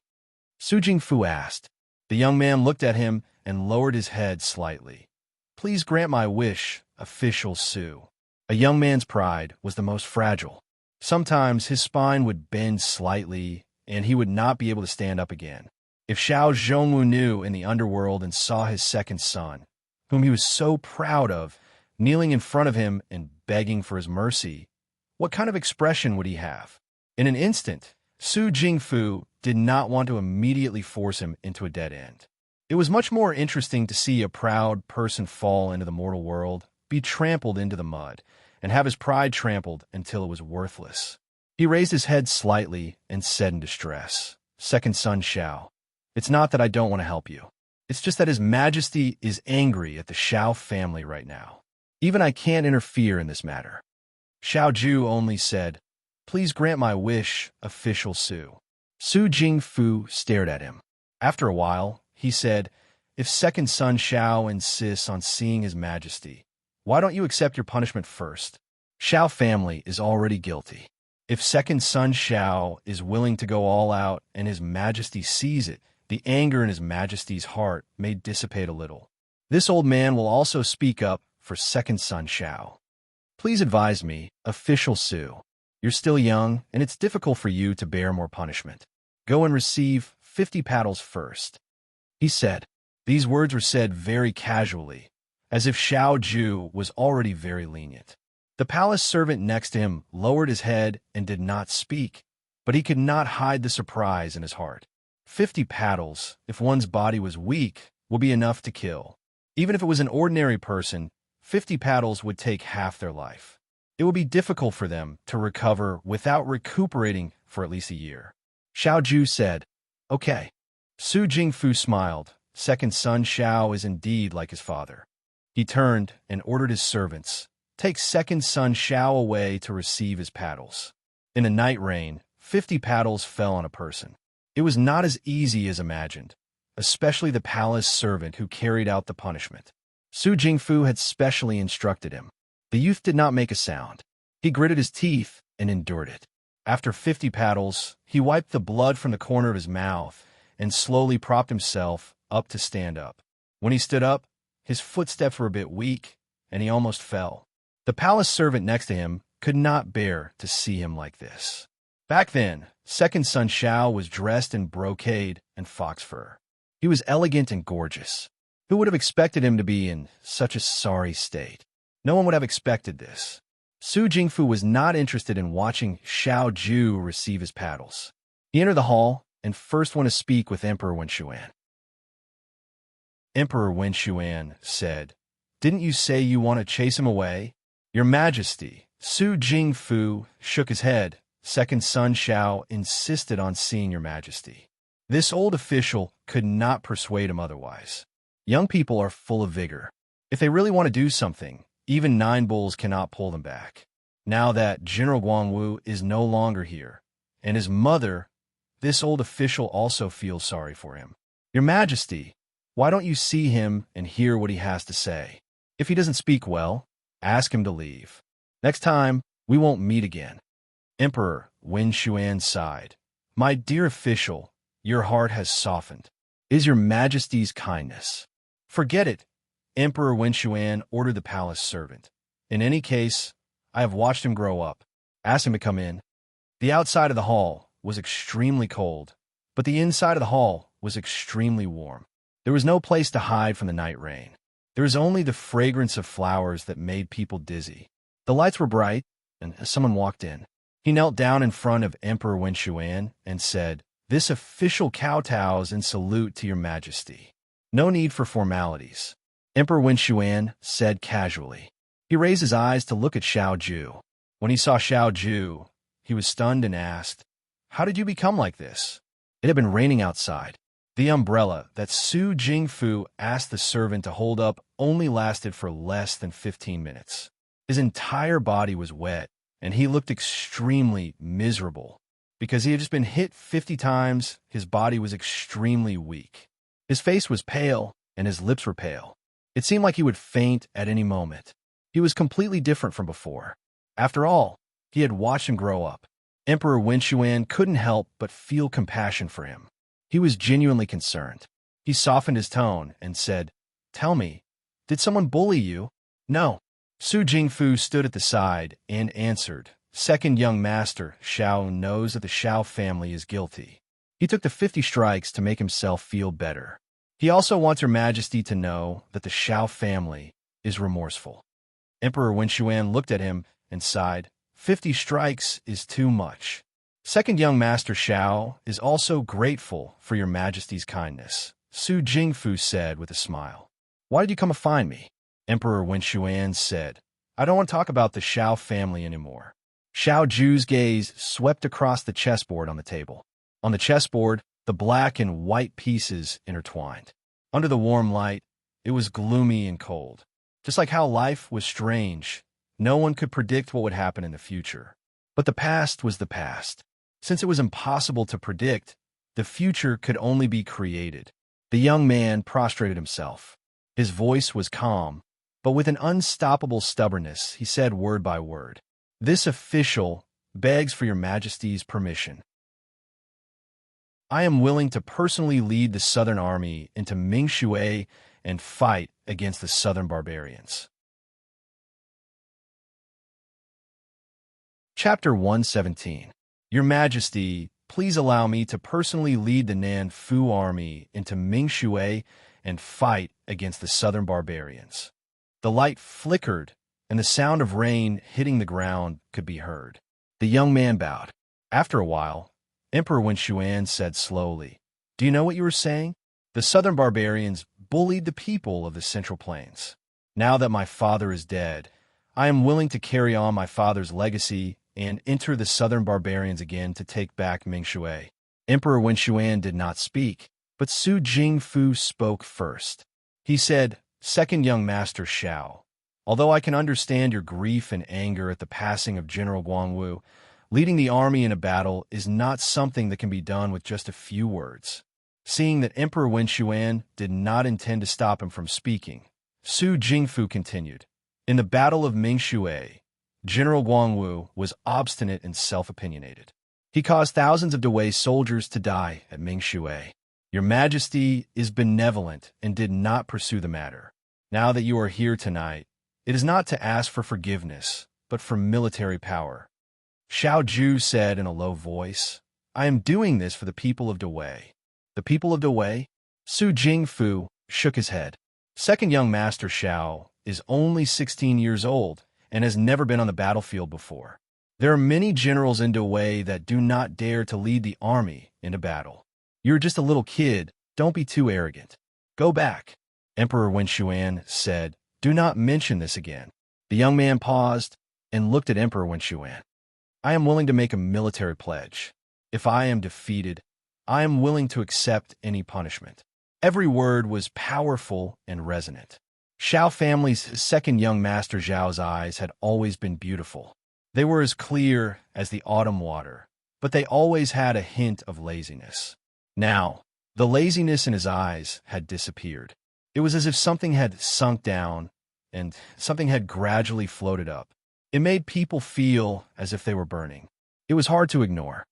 Su Jingfu asked. The young man looked at him and lowered his head slightly. "Please grant my wish, Official Su." A young man's pride was the most fragile. Sometimes his spine would bend slightly, and he would not be able to stand up again. If Xiao Zhongwu knew in the underworld and saw his second son, whom he was so proud of, kneeling in front of him and begging for his mercy, what kind of expression would he have? In an instant, Su Jingfu did not want to immediately force him into a dead end. It was much more interesting to see a proud person fall into the mortal world, be trampled into the mud, and have his pride trampled until it was worthless. He raised his head slightly and said in distress, "Second son Xiao, it's not that I don't want to help you. It's just that His Majesty is angry at the Xiao family right now. Even I can't interfere in this matter." Xiao Ju only said, "Please grant my wish, Official Su." Su Jingfu stared at him. After a while, he said, "If second son Xiao insists on seeing His Majesty, why don't you accept your punishment first? Xiao family is already guilty. If second son Xiao is willing to go all out and His Majesty sees it, the anger in His Majesty's heart may dissipate a little. This old man will also speak up for second son Xiao. Please advise me, Official Su. You're still young, and it's difficult for you to bear more punishment. Go and receive 50 paddles first." He said. These words were said very casually, as if Xiao Ju was already very lenient. The palace servant next to him lowered his head and did not speak, but he could not hide the surprise in his heart. 50 paddles, if one's body was weak, would be enough to kill. Even if it was an ordinary person, 50 paddles would take half their life. It would be difficult for them to recover without recuperating for at least a year. Xiao Ju said, "Okay." Su Jingfu smiled. Second son Xiao is indeed like his father. He turned and ordered his servants, "Take second son Xiao away to receive his paddles." In a night rain, 50 paddles fell on a person. It was not as easy as imagined, especially the palace servant who carried out the punishment. Su Jingfu had specially instructed him. The youth did not make a sound. He gritted his teeth and endured it. After 50 paddles, he wiped the blood from the corner of his mouth and slowly propped himself up to stand up. When he stood up, his footsteps were a bit weak, and he almost fell. The palace servant next to him could not bear to see him like this. Back then, second son Xiao was dressed in brocade and fox fur. He was elegant and gorgeous. Who would have expected him to be in such a sorry state? No one would have expected this. Su Jingfu was not interested in watching Xiao Ju receive his paddles. He entered the hall and first went to speak with Emperor Wenshuan. Emperor Wenshuan said, "Didn't you say you want to chase him away?" "Your Majesty." Su Jingfu shook his head. Second son Xiao insisted on seeing your Majesty. This old official could not persuade him otherwise. Young people are full of vigor. If they really want to do something, even 9 bulls cannot pull them back. Now that General Guangwu is no longer here, and his mother, this old official also feels sorry for him. Your Majesty, why don't you see him and hear what he has to say? If he doesn't speak well, ask him to leave. Next time, we won't meet again. Emperor Wenshuan sighed. My dear official, your heart has softened. Is your Majesty's kindness? Forget it. Emperor Wenshuan ordered the palace servant. In any case, I have watched him grow up. Ask him to come in. The outside of the hall was extremely cold, but the inside of the hall was extremely warm. There was no place to hide from the night rain. There was only the fragrance of flowers that made people dizzy. The lights were bright, and as someone walked in, he knelt down in front of Emperor Wenshuan and said, "This official kowtows in salute to your Majesty. No need for formalities." Emperor Wenshuan said casually. He raised his eyes to look at Xiao Ju. When he saw Xiao Ju, he was stunned and asked, "How did you become like this?" It had been raining outside. The umbrella that Su Jingfu asked the servant to hold up only lasted for less than 15 minutes. His entire body was wet, and he looked extremely miserable. Because he had just been hit 50 times, his body was extremely weak. His face was pale, and his lips were pale. It seemed like he would faint at any moment. He was completely different from before. After all, he had watched him grow up. Emperor Wenshuan couldn't help but feel compassion for him. He was genuinely concerned. He softened his tone and said, "Tell me, did someone bully you?" "No." Su Jingfu stood at the side and answered, "Second young master Xiao knows that the Xiao family is guilty. He took the 50 strikes to make himself feel better. He also wants your Majesty to know that the Xiao family is remorseful." Emperor Wenshuan looked at him and sighed, 50 strikes is too much. Second young master Xiao is also grateful for your Majesty's kindness, Su Jingfu said with a smile. "Why did you come to find me?" Emperor Wenshuan said, "I don't want to talk about the Xiao family anymore." Xiao Ju's gaze swept across the chessboard on the table. On the chessboard, the black and white pieces intertwined. Under the warm light, it was gloomy and cold. Just like how life was strange, no one could predict what would happen in the future. But the past was the past. Since it was impossible to predict, the future could only be created. The young man prostrated himself. His voice was calm, but with an unstoppable stubbornness, he said word by word, "This official begs for your Majesty's permission. I am willing to personally lead the Southern Army into Mingshui and fight against the Southern barbarians." Chapter 117. Your Majesty, please allow me to personally lead the Nanfu Army into Mingshui and fight against the Southern barbarians. The light flickered, and the sound of rain hitting the ground could be heard. The young man bowed. After a while, Emperor Wenshuan said slowly, "Do you know what you were saying? The Southern barbarians bullied the people of the Central Plains. Now that my father is dead, I am willing to carry on my father's legacy and enter the Southern barbarians again to take back Mingshui." Emperor Wenshuan did not speak, but Su Jingfu spoke first. He said, "Second young master Xiao, although I can understand your grief and anger at the passing of General Guangwu, leading the army in a battle is not something that can be done with just a few words." Seeing that Emperor Wenshuan did not intend to stop him from speaking, Su Jingfu continued, "In the Battle of Mingshui, General Guangwu was obstinate and self-opinionated. He caused thousands of Dawei soldiers to die at Mingshui. Your Majesty is benevolent and did not pursue the matter. Now that you are here tonight, it is not to ask for forgiveness, but for military power." Xiao Ju said in a low voice, "I am doing this for the people of Dawei." "The people of Dawei?" Su Jingfu shook his head. Second young master Xiao is only 16 years old and has never been on the battlefield before. There are many generals in Wei that do not dare to lead the army into battle. You're just a little kid, don't be too arrogant. Go back. Emperor Wen Xuan said, do not mention this again. The young man paused and looked at Emperor Wen Xuan. I am willing to make a military pledge. If I am defeated, I am willing to accept any punishment. Every word was powerful and resonant. Xiao family's second young master Zhao's eyes had always been beautiful. They were as clear as the autumn water, but they always had a hint of laziness. Now, the laziness in his eyes had disappeared. It was as if something had sunk down and something had gradually floated up. It made people feel as if they were burning. It was hard to ignore.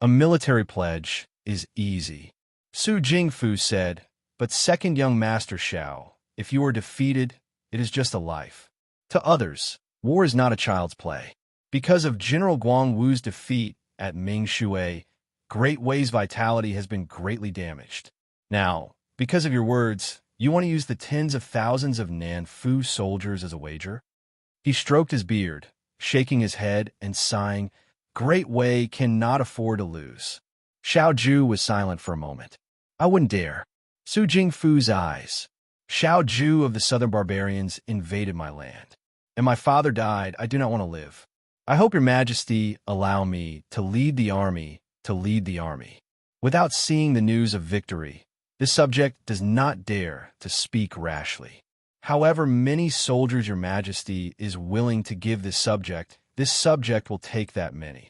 A military pledge is easy. Su Jingfu said, but second young master Xiao, if you are defeated, it is just a life. To others, war is not a child's play. Because of General Guangwu's defeat at Mingshui, Great Wei's vitality has been greatly damaged. Now, because of your words, you want to use the tens of thousands of Nanfu soldiers as a wager? He stroked his beard, shaking his head and sighing, Great Wei cannot afford to lose. Xiao Ju was silent for a moment. I wouldn't dare. Su Jingfu's eyes. Xiao Ju of the southern barbarians invaded my land. And my father died. I do not want to live. I hope your majesty allow me to lead the army, Without seeing the news of victory, this subject does not dare to speak rashly. However many soldiers your majesty is willing to give this subject will take that many.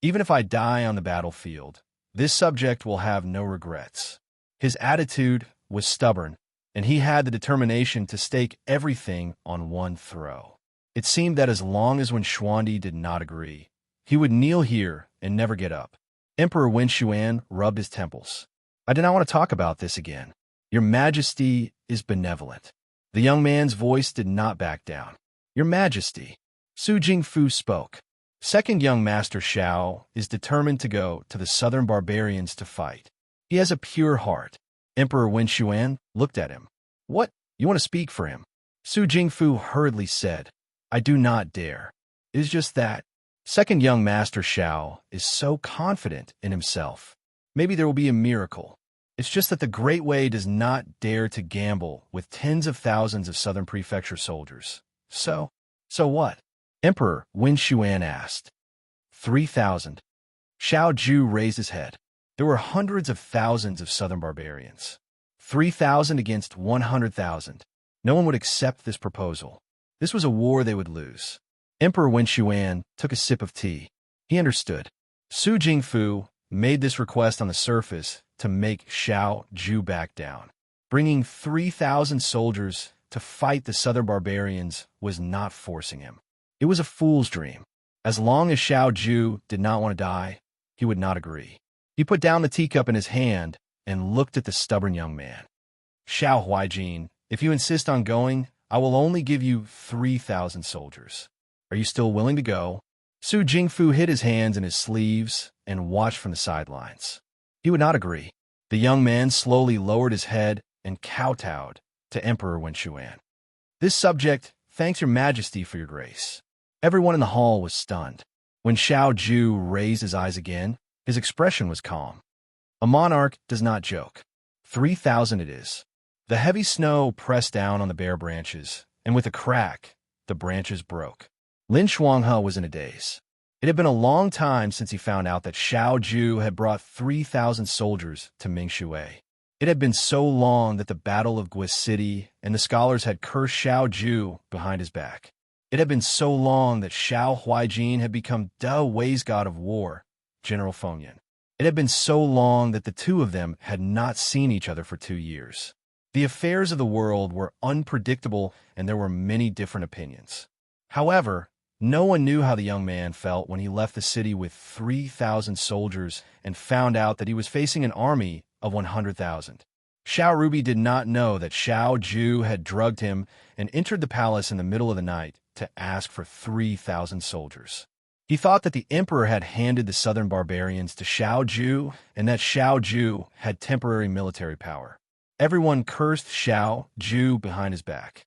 Even if I die on the battlefield, this subject will have no regrets. His attitude was stubborn, and he had the determination to stake everything on one throw. It seemed that as long as Wen Xuandi did not agree, he would kneel here and never get up. Emperor Wen Xuan rubbed his temples. I do not want to talk about this again. Your majesty is benevolent. The young man's voice did not back down. Your majesty. Su Jingfu spoke. Second young master Xiao is determined to go to the southern barbarians to fight. He has a pure heart. Emperor Wen Xuan looked at him. What? You want to speak for him? Su Jingfu hurriedly said, I do not dare. It is just that. Second young master Xiao is so confident in himself. Maybe there will be a miracle. It's just that the Great Wei does not dare to gamble with tens of thousands of southern prefecture soldiers. So what? Emperor Wen Xuan asked. 3,000. Xiao Ju raised his head. There were hundreds of thousands of southern barbarians. 3,000 against 100,000. No one would accept this proposal. This was a war they would lose. Emperor Wen Xuan took a sip of tea. He understood. Su Jingfu made this request on the surface to make Xiao Ju back down. Bringing 3,000 soldiers to fight the southern barbarians was not forcing him. It was a fool's dream. As long as Xiao Ju did not want to die, he would not agree. He put down the teacup in his hand and looked at the stubborn young man. Xiao Huaijin, if you insist on going, I will only give you 3,000 soldiers. Are you still willing to go? Su Jingfu hid his hands in his sleeves and watched from the sidelines. He would not agree. The young man slowly lowered his head and kowtowed to Emperor Wen Xuan. This subject thanks your majesty for your grace. Everyone in the hall was stunned. When Xiao Ju raised his eyes again, his expression was calm. A monarch does not joke. 3,000 it is. The heavy snow pressed down on the bare branches, and with a crack, the branches broke. Lin Shuanghe was in a daze. It had been a long time since he found out that Xiao Ju had brought 3,000 soldiers to Mingshui. It had been so long that the Battle of Guis City and the scholars had cursed Xiao Ju behind his back. It had been so long that Xiao Huaijin had become Da Wei's god of war, General Fengyan. It had been so long that the two of them had not seen each other for 2 years. The affairs of the world were unpredictable and there were many different opinions. However, no one knew how the young man felt when he left the city with 3,000 soldiers and found out that he was facing an army of 100,000. Xiao Rubi did not know that Xiao Ju had drugged him and entered the palace in the middle of the night to ask for 3,000 soldiers. He thought that the emperor had handed the southern barbarians to Xiao Ju and that Xiao Ju had temporary military power. Everyone cursed Xiao Ju behind his back.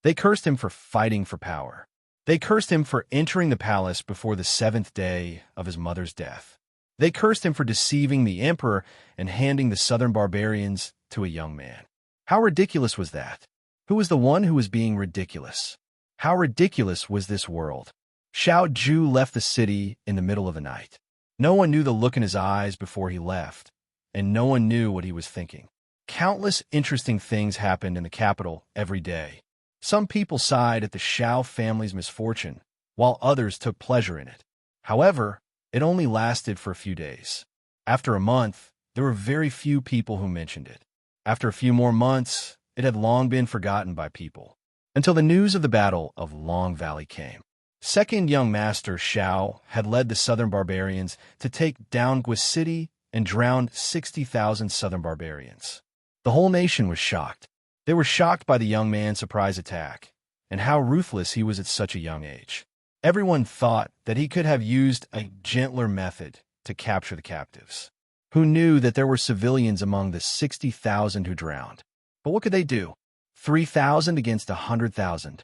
They cursed him for fighting for power. They cursed him for entering the palace before the 7th day of his mother's death. They cursed him for deceiving the emperor and handing the southern barbarians to a young man. How ridiculous was that? Who was the one who was being ridiculous? How ridiculous was this world? Xiao Ju left the city in the middle of the night. No one knew the look in his eyes before he left, and no one knew what he was thinking. Countless interesting things happened in the capital every day. Some people sighed at the Xiao family's misfortune, while others took pleasure in it. However, it only lasted for a few days. After a month, there were very few people who mentioned it. After a few more months, it had long been forgotten by people, until the news of the Battle of Long Valley came. Second young master Xiao had led the southern barbarians to take down Guis City and drown 60,000 southern barbarians. The whole nation was shocked. They were shocked by the young man's surprise attack, and how ruthless he was at such a young age. Everyone thought that he could have used a gentler method to capture the captives. Who knew that there were civilians among the 60,000 who drowned? But what could they do? 3,000 against 100,000.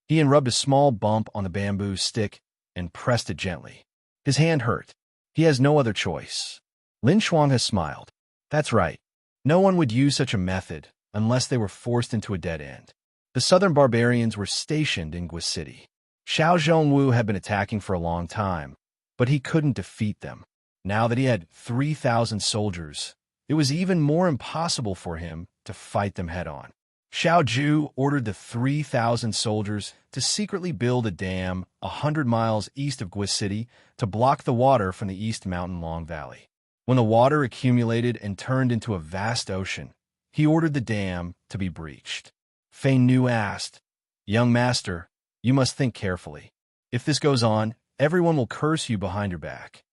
Ian rubbed a small bump on the bamboo stick and pressed it gently. His hand hurt. He has no other choice. Lin Shuang has smiled. That's right. No one would use such a method unless they were forced into a dead end. The southern barbarians were stationed in Guis City. Xiao Zhongwu had been attacking for a long time, but he couldn't defeat them. Now that he had 3,000 soldiers, it was even more impossible for him to fight them head-on. Xiao Ju ordered the 3,000 soldiers to secretly build a dam 100 miles east of Guis City to block the water from the East Mountain Long Valley. When the water accumulated and turned into a vast ocean, he ordered the dam to be breached. Fei Nu asked, "Young master, you must think carefully. If this goes on, everyone will curse you behind your back.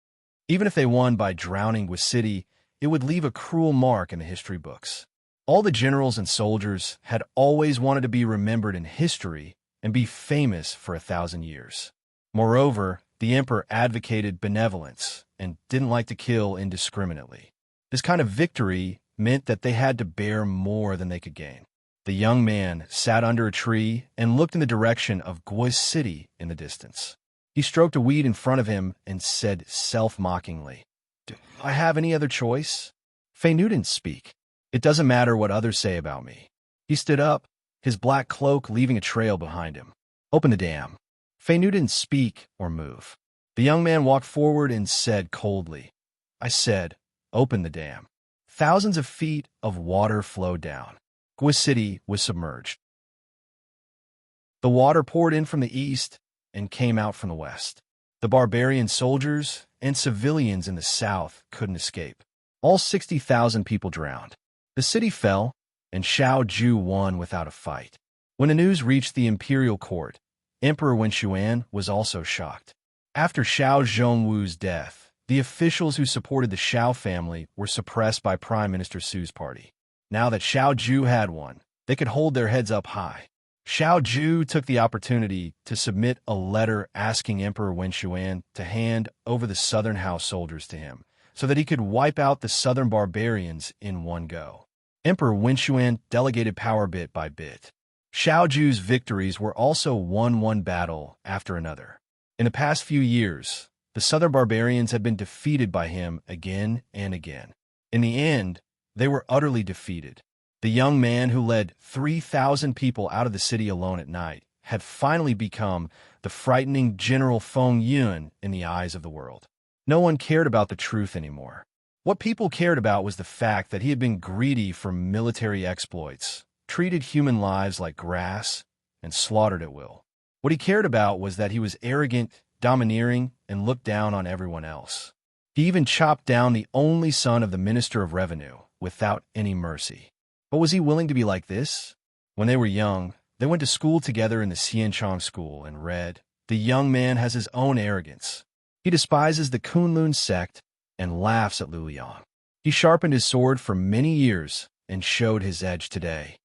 Even if they won by drowning Guis City, it would leave a cruel mark in the history books." All the generals and soldiers had always wanted to be remembered in history and be famous for 1,000 years. Moreover, the emperor advocated benevolence and didn't like to kill indiscriminately. This kind of victory meant that they had to bear more than they could gain. The young man sat under a tree and looked in the direction of Guis City in the distance. He stroked a weed in front of him and said self-mockingly, "Do I have any other choice?" Fei Nu didn't speak. "It doesn't matter what others say about me." He stood up, his black cloak leaving a trail behind him. "Open the dam." Fei Nu didn't speak or move. The young man walked forward and said coldly, "I said, open the dam." Thousands of feet of water flowed down. Guis City was submerged. The water poured in from the east and came out from the west. The barbarian soldiers and civilians in the south couldn't escape. All 60,000 people drowned. The city fell, and Xiao Ju won without a fight. When the news reached the imperial court, Emperor Wen Xuan was also shocked. After Xiao Zhongwu's death, the officials who supported the Xiao family were suppressed by Prime Minister Su's party. Now that Xiao Ju had won, they could hold their heads up high. Xiao Ju took the opportunity to submit a letter asking Emperor Wen Xuan to hand over the southern house soldiers to him, so that he could wipe out the southern barbarians in one go. Emperor Wen Xuan delegated power bit by bit. Xiao Ju's victories were also won one battle after another. In the past few years, the southern barbarians had been defeated by him again and again. In the end, they were utterly defeated. The young man who led 3,000 people out of the city alone at night had finally become the frightening General Feng Yun in the eyes of the world. No one cared about the truth anymore. What people cared about was the fact that he had been greedy for military exploits, treated human lives like grass, and slaughtered at will. What he cared about was that he was arrogant, domineering, and looked down on everyone else. He even chopped down the only son of the Minister of Revenue without any mercy. But was he willing to be like this? When they were young, they went to school together in the Xianchang school and read, "The young man has his own arrogance. He despises the Kunlun sect and laughs at Luliang. He sharpened his sword for many years and showed his edge today."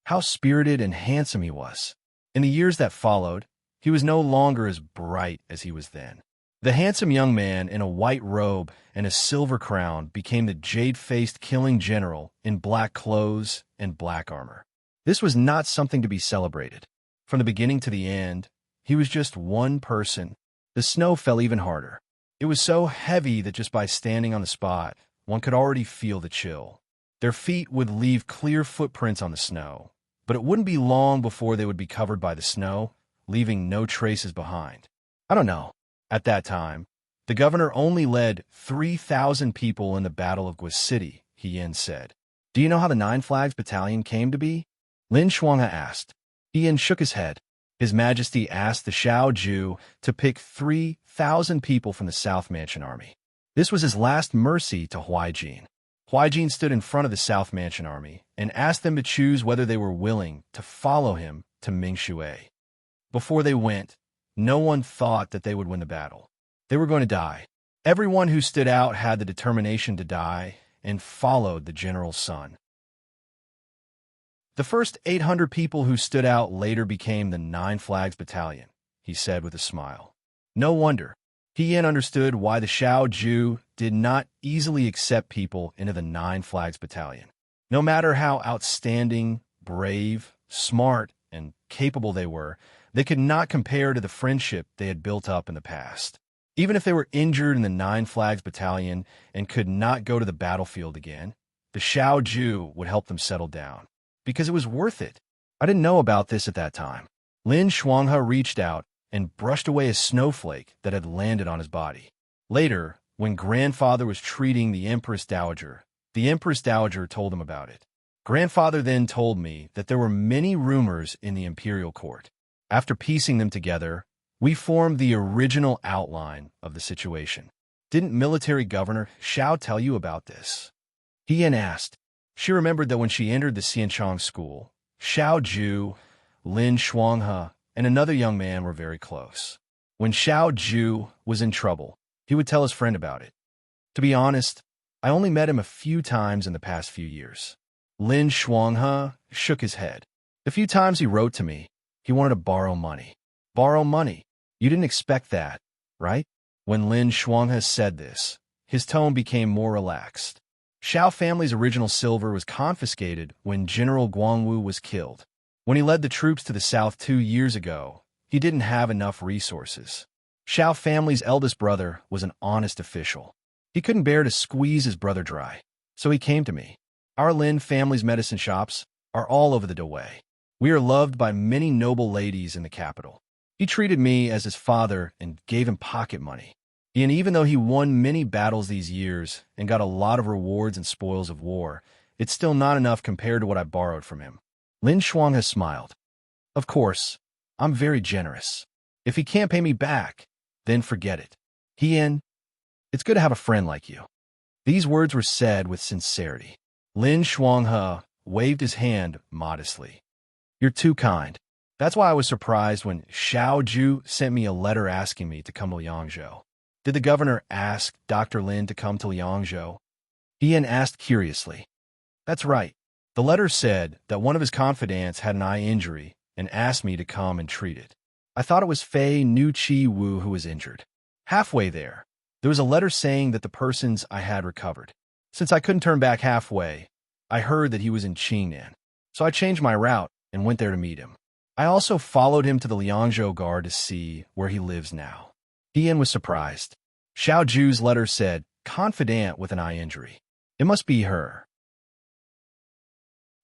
How spirited and handsome he was. In the years that followed, he was no longer as bright as he was then. The handsome young man in a white robe and a silver crown became the jade-faced killing general in black clothes and black armor. This was not something to be celebrated. From the beginning to the end, he was just one person. The snow fell even harder. It was so heavy that just by standing on the spot, one could already feel the chill. Their feet would leave clear footprints on the snow, but it wouldn't be long before they would be covered by the snow, leaving no traces behind. I don't know. At that time, the governor only led 3,000 people in the Battle of Guas City, Hien said. Do you know how the Nine Flags Battalion came to be? Lin Shuanghe asked. Hien shook his head. His Majesty asked the Shao Ju to pick 3,000 people from the South Mansion Army. This was his last mercy to Huaijin. Huaijin stood in front of the South Mansion Army and asked them to choose whether they were willing to follow him to Mingshui. Before they went, no one thought that they would win the battle. They were going to die. Everyone who stood out had the determination to die and followed the general's son. The first 800 people who stood out later became the Nine Flags Battalion, he said with a smile. No wonder. Hien understood why the Shao Ju did not easily accept people into the Nine Flags Battalion. No matter how outstanding, brave, smart, and capable they were, they could not compare to the friendship they had built up in the past. Even if they were injured in the Nine Flags Battalion and could not go to the battlefield again, the Shao Ju would help them settle down, because it was worth it. I didn't know about this at that time. Lin Shuanghe reached out and brushed away a snowflake that had landed on his body. Later, when Grandfather was treating the Empress Dowager told him about it. Grandfather then told me that there were many rumors in the imperial court. After piecing them together, we formed the original outline of the situation. Didn't military governor Shao tell you about this? Hien asked. She remembered that when she entered the Xianchang school, Shao Ju, Lin Shuanghe, and another young man were very close. When Shao Ju was in trouble, he would tell his friend about it. To be honest, I only met him a few times in the past few years. Lin Shuanghe shook his head. The few times he wrote to me, he wanted to borrow money. Borrow money? You didn't expect that, right? When Lin Shuanghe said this, his tone became more relaxed. Shao family's original silver was confiscated when General Guangwu was killed. When he led the troops to the south 2 years ago, he didn't have enough resources. Shao family's eldest brother was an honest official. He couldn't bear to squeeze his brother dry, so he came to me. Our Lin family's medicine shops are all over the Dawei. We are loved by many noble ladies in the capital. He treated me as his father and gave him pocket money. And even though he won many battles these years and got a lot of rewards and spoils of war, it's still not enough compared to what I borrowed from him. Lin Shuanghe smiled. Of course, I'm very generous. If he can't pay me back, then forget it. Hien, it's good to have a friend like you. These words were said with sincerity. Lin Shuanghe waved his hand modestly. You're too kind. That's why I was surprised when Shao Ju sent me a letter asking me to come to Liangzhou. Did the governor ask Dr. Lin to come to Liangzhou? Hien asked curiously. That's right. The letter said that one of his confidants had an eye injury and asked me to come and treat it. I thought it was Fei Nu Chi Wu who was injured. Halfway there was a letter saying that the persons I had recovered. Since I couldn't turn back halfway, I heard that he was in Qingnan. So I changed my route and went there to meet him. I also followed him to the Liangzhou Guard to see where he lives now. Hien was surprised. Shao Ju's letter said, confidant with an eye injury. It must be her.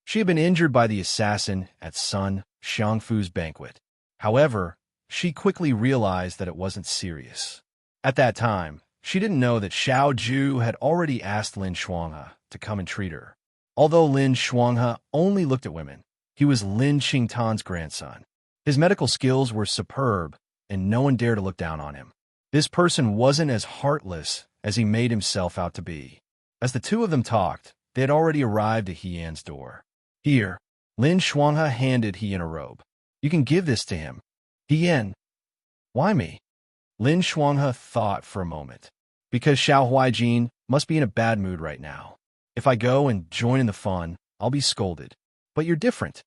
She had been injured by the assassin at Sun Xiangfu's banquet. However, she quickly realized that it wasn't serious. At that time, she didn't know that Shao Ju had already asked Lin Shuanghe to come and treat her. Although Lin Shuanghe only looked at women, he was Lin Qingtan's grandson. His medical skills were superb, and no one dared to look down on him. This person wasn't as heartless as he made himself out to be. As the two of them talked, they had already arrived at Hien's door. Here, Lin Shuanghe handed Hien a robe. You can give this to him. Hien. Why me? Lin Shuanghe thought for a moment. Because Shao Huaijin must be in a bad mood right now. If I go and join in the fun, I'll be scolded. But you're different.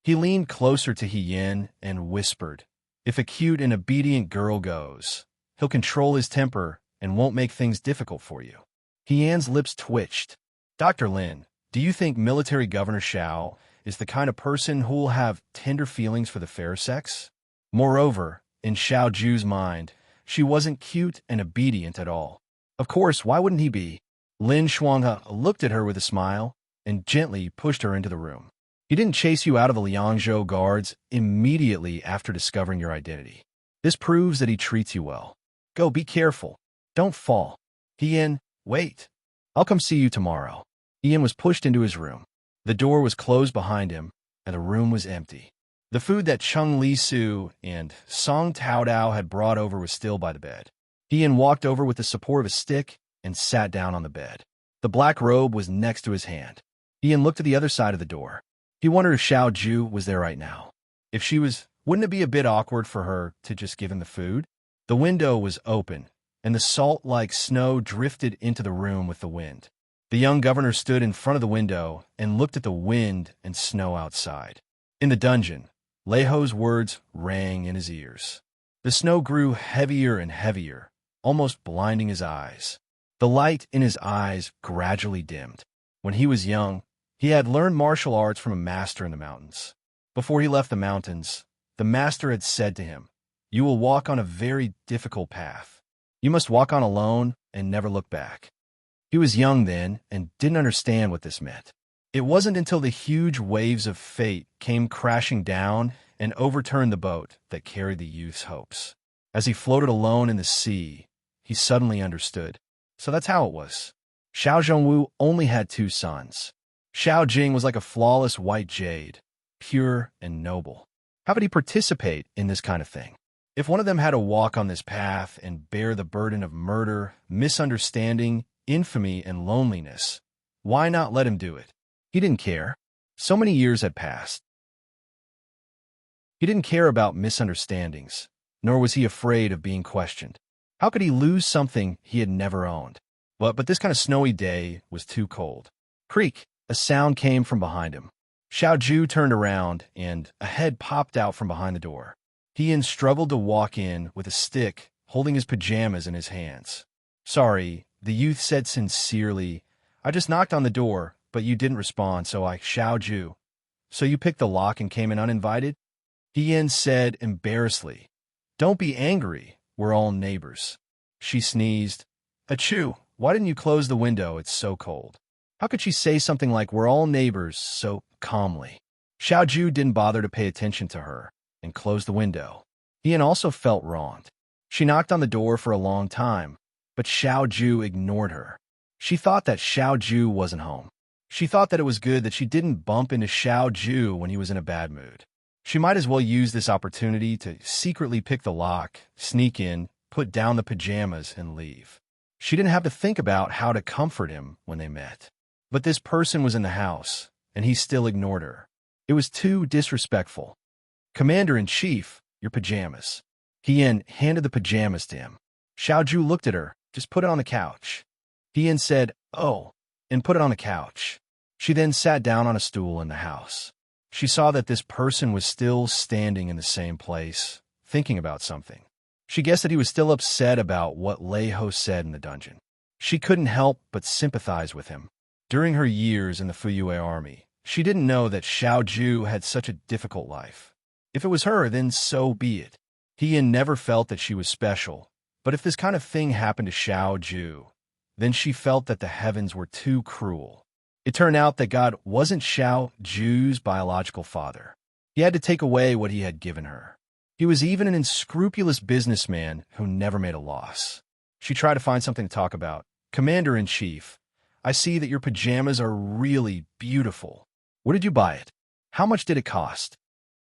He leaned closer to Hien and whispered, if a cute and obedient girl goes, He'll control his temper and won't make things difficult for you. Hian's lips twitched. Dr. Lin, do you think Military Governor Xiao is the kind of person who will have tender feelings for the fair sex? Moreover, in Xiao Ju's mind, she wasn't cute and obedient at all. Of course, why wouldn't he be? Lin Shuanghe looked at her with a smile and gently pushed her into the room. He didn't chase you out of the Liangzhou guards immediately after discovering your identity. This proves that he treats you well. Go, be careful. Don't fall. Hian, wait. I'll come see you tomorrow. Ian was pushed into his room. The door was closed behind him, and the room was empty. The food that Chung Li Su and Song Tao Dao had brought over was still by the bed. Ian walked over with the support of a stick and sat down on the bed. The black robe was next to his hand. Ian looked to the other side of the door. He wondered if Xiao Ju was there right now. If she was, wouldn't it be a bit awkward for her to just give him the food? The window was open, and the salt-like snow drifted into the room with the wind. The young governor stood in front of the window and looked at the wind and snow outside. In the dungeon, Lei Ho's words rang in his ears. The snow grew heavier and heavier, almost blinding his eyes. The light in his eyes gradually dimmed. When he was young, he had learned martial arts from a master in the mountains. Before he left the mountains, the master had said to him, "You will walk on a very difficult path. You must walk on alone and never look back." He was young then and didn't understand what this meant. It wasn't until the huge waves of fate came crashing down and overturned the boat that carried the youth's hopes. As he floated alone in the sea, he suddenly understood. So that's how it was. Xiao Zhongwu only had 2 sons. Xiao Jing was like a flawless white jade, pure and noble. How could he participate in this kind of thing? If one of them had to walk on this path and bear the burden of murder, misunderstanding, infamy, and loneliness, why not let him do it? He didn't care. So many years had passed. He didn't care about misunderstandings, nor was he afraid of being questioned. How could he lose something he had never owned? But this kind of snowy day was too cold. Creak! A sound came from behind him. Xiao Ju turned around, and a head popped out from behind the door. Ian struggled to walk in with a stick, holding his pajamas in his hands. "Sorry," the youth said sincerely. "I just knocked on the door, but you didn't respond, so I Xiao Ju. So you picked the lock and came in uninvited?" Ian said embarrassedly. "Don't be angry. We're all neighbors." She sneezed. "Achoo! Why didn't you close the window? It's so cold." How could she say something like "we're all neighbors" so calmly? Xiao Ju didn't bother to pay attention to her and closed the window. Ian also felt wronged. She knocked on the door for a long time, but Xiao Ju ignored her. She thought that Xiao Ju wasn't home. She thought that it was good that she didn't bump into Xiao Ju when he was in a bad mood. She might as well use this opportunity to secretly pick the lock, sneak in, put down the pajamas, and leave. She didn't have to think about how to comfort him when they met. But this person was in the house, and he still ignored her. It was too disrespectful. "Commander-in-Chief, your pajamas." Ian handed the pajamas to him. Xiao Ju looked at her. "Just put it on the couch." Ian said, "Oh," and put it on the couch. She then sat down on a stool in the house. She saw that this person was still standing in the same place, thinking about something. She guessed that he was still upset about what Lei Ho said in the dungeon. She couldn't help but sympathize with him. During her years in the Fuyue army, she didn't know that Xiao Ju had such a difficult life. If it was her, then so be it. Ian never felt that she was special, but if this kind of thing happened to Xiao Ju, then she felt that the heavens were too cruel. It turned out that God wasn't Xiao Ju's biological father. He had to take away what he had given her. He was even an unscrupulous businessman who never made a loss. She tried to find something to talk about. "Commander-in-Chief, I see that your pajamas are really beautiful. Where did you buy it? How much did it cost?"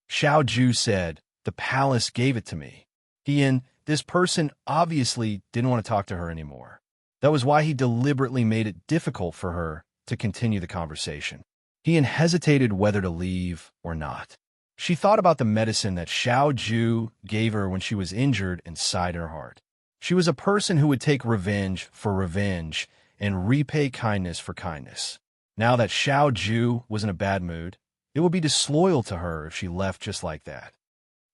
Xiao Ju said, "The palace gave it to me." Ian, this person obviously didn't want to talk to her anymore. That was why he deliberately made it difficult for her to continue the conversation. Ian hesitated whether to leave or not. She thought about the medicine that Xiao Ju gave her when she was injured and sighed in her heart. She was a person who would take revenge for revenge and repay kindness for kindness. Now that Xiao Ju was in a bad mood, it would be disloyal to her if she left just like that.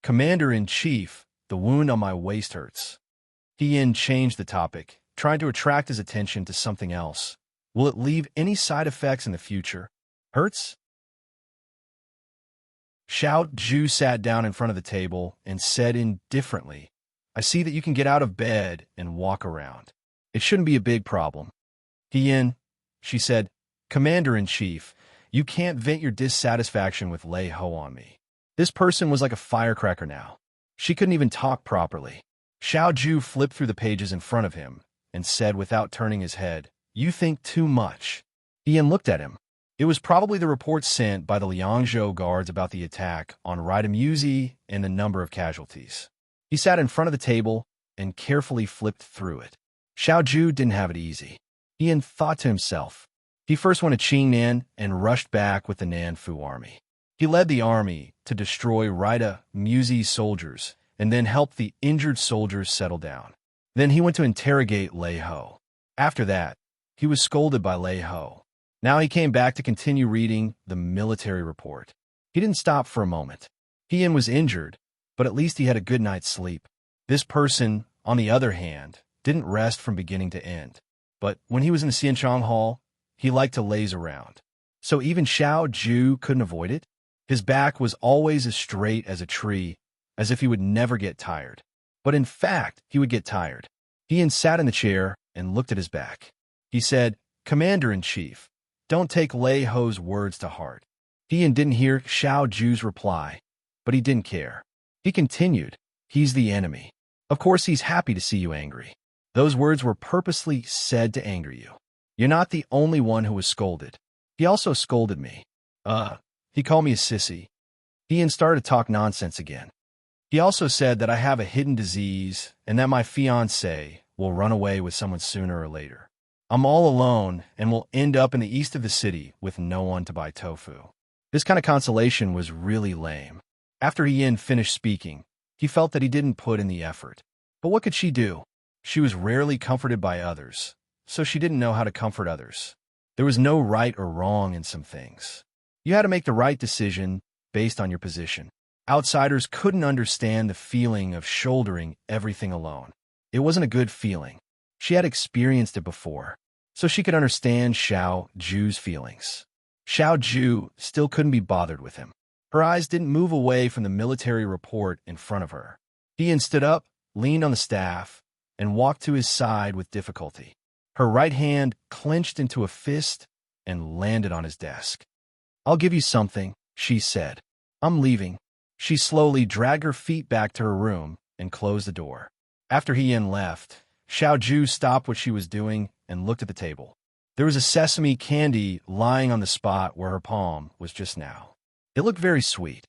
"Commander-in-Chief, the wound on my waist hurts." Ian changed the topic, trying to attract his attention to something else. Will it leave any side effects in the future? Hurts? Xiao Zhu sat down in front of the table and said indifferently, I see that you can get out of bed and walk around. It shouldn't be a big problem. Ian, she said, Commander-in-Chief, you can't vent your dissatisfaction with Lei Ho on me. This person was like a firecracker now. She couldn't even talk properly. Xiao Zhu flipped through the pages in front of him and said without turning his head, You think too much. Ian looked at him. It was probably the report sent by the Liangzhou guards about the attack on Raidamuzi and the number of casualties. He sat in front of the table and carefully flipped through it. Xiao Zhu didn't have it easy. Ian thought to himself. He first went to Qingnan and rushed back with the Nanfu army. He led the army to destroy Raidamuzi's soldiers and then helped the injured soldiers settle down. Then he went to interrogate Lei Ho. After that, he was scolded by Lei Ho. Now he came back to continue reading the military report. He didn't stop for a moment. Ian was injured, but at least he had a good night's sleep. This person, on the other hand, didn't rest from beginning to end. But when he was in the Xianchang Hall, he liked to laze around. So even Xiao Zhu couldn't avoid it. His back was always as straight as a tree, as if he would never get tired. But in fact, he would get tired. Ian sat in the chair and looked at his back. He said, Commander-in-Chief, don't take Lei Ho's words to heart. Ian didn't hear Xiao Zhu's reply, but he didn't care. He continued, He's the enemy. Of course he's happy to see you angry. Those words were purposely said to anger you. You're not the only one who was scolded. He also scolded me. He called me a sissy. Ian started to talk nonsense again. He also said that I have a hidden disease and that my fiancé will run away with someone sooner or later. I'm all alone and will end up in the east of the city with no one to buy tofu. This kind of consolation was really lame. After Ian finished speaking, he felt that he didn't put in the effort. But what could she do? She was rarely comforted by others, so she didn't know how to comfort others. There was no right or wrong in some things. You had to make the right decision based on your position. Outsiders couldn't understand the feeling of shouldering everything alone. It wasn't a good feeling. She had experienced it before, so she could understand Xiao Zhu's feelings. Xiao Zhu still couldn't be bothered with him. Her eyes didn't move away from the military report in front of her. Ian stood up, leaned on the staff, and walked to his side with difficulty. Her right hand clenched into a fist and landed on his desk. I'll give you something, she said. I'm leaving. She slowly dragged her feet back to her room and closed the door. After Ian left, Xiao Zhu stopped what she was doing and looked at the table. There was a sesame candy lying on the spot where her palm was just now. It looked very sweet.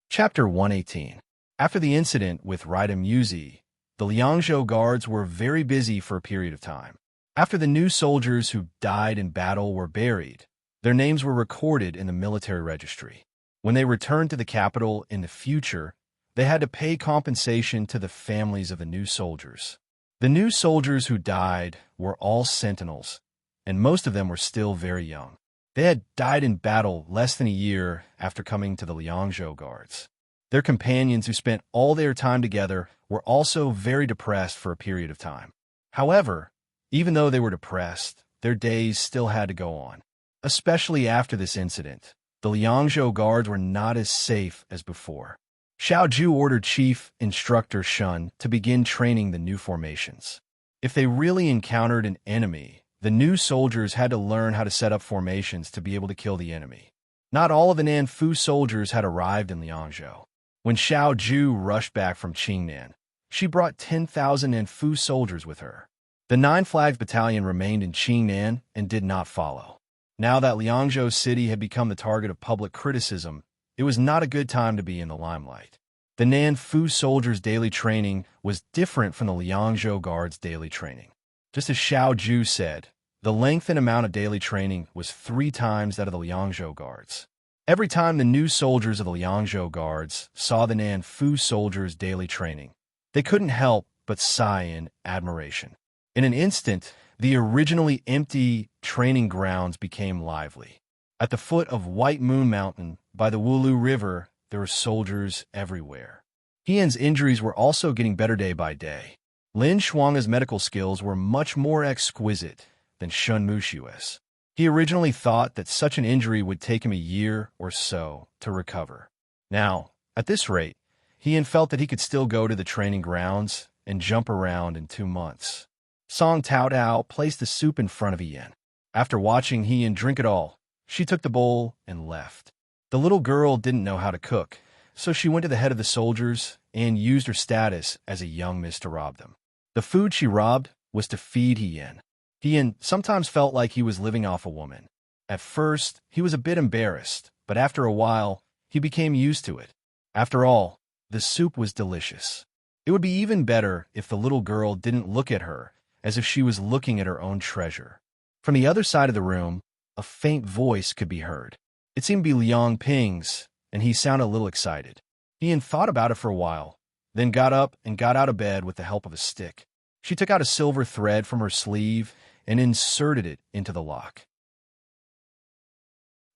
Chapter 118. After the incident with Raidamuzi, the Liangzhou guards were very busy for a period of time. After the new soldiers who died in battle were buried, their names were recorded in the military registry. When they returned to the capital in the future, they had to pay compensation to the families of the new soldiers. The new soldiers who died were all sentinels, and most of them were still very young. They had died in battle less than a year after coming to the Liangzhou guards. Their companions who spent all their time together were also very depressed for a period of time. However, even though they were depressed, their days still had to go on. Especially after this incident, the Liangzhou guards were not as safe as before. Xiao Zhu ordered Chief Instructor Shun to begin training the new formations. If they really encountered an enemy, the new soldiers had to learn how to set up formations to be able to kill the enemy. Not all of the Nanfu soldiers had arrived in Liangzhou. When Xiao Zhu rushed back from Qingnan, she brought 10,000 Nanfu soldiers with her. The 9 Flags Battalion remained in Qingnan and did not follow. Now that Liangzhou City had become the target of public criticism, it was not a good time to be in the limelight. The Nanfu soldiers' daily training was different from the Liangzhou guards' daily training. Just as Xiao Zhu said, the length and amount of daily training was 3 times that of the Liangzhou guards. Every time the new soldiers of the Liangzhou guards saw the Nanfu soldiers' daily training, they couldn't help but sigh in admiration. In an instant, the originally empty training grounds became lively. At the foot of White Moon Mountain, by the Wulu River, there were soldiers everywhere. Hian's injuries were also getting better day by day. Lin Shuang's medical skills were much more exquisite than Shun Mushui's. He originally thought that such an injury would take him a year or so to recover. Now, at this rate, Hian felt that he could still go to the training grounds and jump around in 2 months. Song Tao Tao placed the soup in front of Hian. After watching Hian drink it all, she took the bowl and left. The little girl didn't know how to cook, so she went to the head of the soldiers and used her status as a young miss to rob them. The food she robbed was to feed Hian. Hian sometimes felt like he was living off a woman. At first, he was a bit embarrassed, but after a while, he became used to it. After all, the soup was delicious. It would be even better if the little girl didn't look at her as if she was looking at her own treasure. From the other side of the room, a faint voice could be heard. It seemed to be Liang Ping's, and he sounded a little excited. Hian thought about it for a while, then got up and got out of bed with the help of a stick. She took out a silver thread from her sleeve and inserted it into the lock.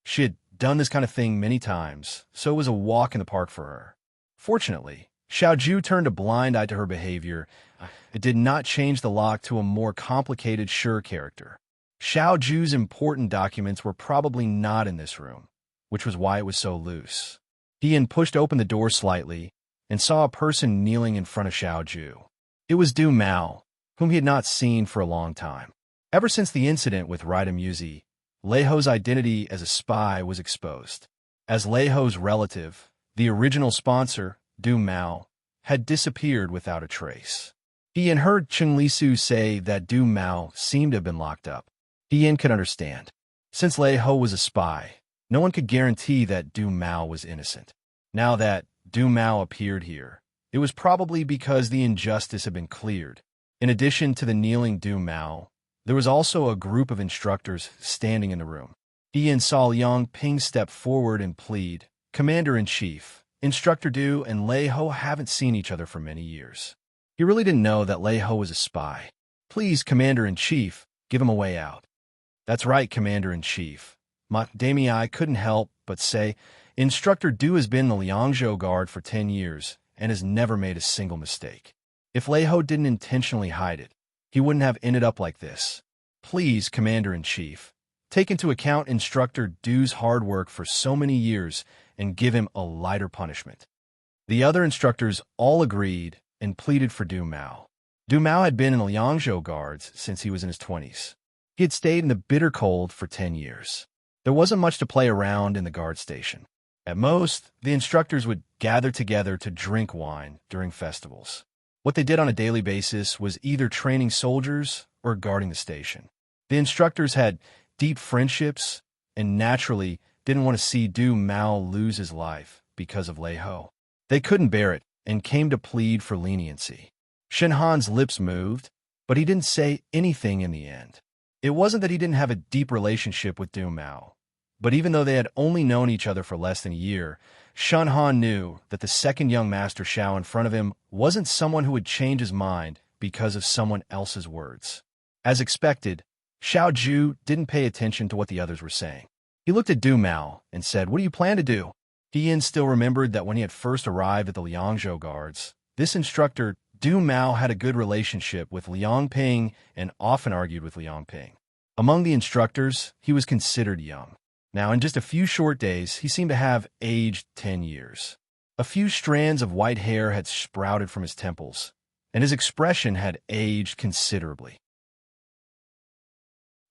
She had done this kind of thing many times, so it was a walk in the park for her. Fortunately, Xiaoju turned a blind eye to her behavior. It did not change the lock to a more complicated sure character. Xiaoju's important documents were probably not in this room, which was why it was so loose. Hian pushed open the door slightly and saw a person kneeling in front of Xiaoju. It was Du Mao, whom he had not seen for a long time. Ever since the incident with Rida Musi, Lei Ho's identity as a spy was exposed. As Lei Ho's relative, the original sponsor, Du Mao, had disappeared without a trace. Hian heard Cheng Lisu say that Du Mao seemed to have been locked up. Hian could understand. Since Lei Ho was a spy, no one could guarantee that Du Mao was innocent. Now that Du Mao appeared here, it was probably because the injustice had been cleared. In addition to the kneeling Du Mao, there was also a group of instructors standing in the room. Hian saw Liang Ping step forward and plead, "Commander-in-Chief, Instructor Du and Lei Ho haven't seen each other for many years." He really didn't know that Lei Ho was a spy. "Please, Commander-in-Chief, give him a way out." "That's right, Commander-in-Chief." Ma Damii couldn't help but say, "Instructor Du has been in the Liangzhou Guard for 10 years and has never made a single mistake. If Lei Ho didn't intentionally hide it, he wouldn't have ended up like this. Please, Commander-in-Chief, take into account Instructor Du's hard work for so many years and give him a lighter punishment." The other instructors all agreed and pleaded for Du Mao. Du Mao had been in the Liangzhou Guards since he was in his 20s. He had stayed in the bitter cold for 10 years. There wasn't much to play around in the guard station. At most, the instructors would gather together to drink wine during festivals. What they did on a daily basis was either training soldiers or guarding the station. The instructors had deep friendships and naturally didn't want to see Du Mao lose his life because of Lei Ho. They couldn't bear it and came to plead for leniency. Shen Han's lips moved, but he didn't say anything in the end. It wasn't that he didn't have a deep relationship with Du Mao, but even though they had only known each other for less than a year, Shen Han knew that the second young Master Xiao in front of him wasn't someone who would change his mind because of someone else's words. As expected, Xiao Ju didn't pay attention to what the others were saying. He looked at Du Mao and said, "What do you plan to do?" Hian still remembered that when he had first arrived at the Liangzhou Guards, this instructor, Du Mao, had a good relationship with Liang Ping and often argued with Liang Ping. Among the instructors, he was considered young. Now, in just a few short days, he seemed to have aged 10 years. A few strands of white hair had sprouted from his temples, and his expression had aged considerably.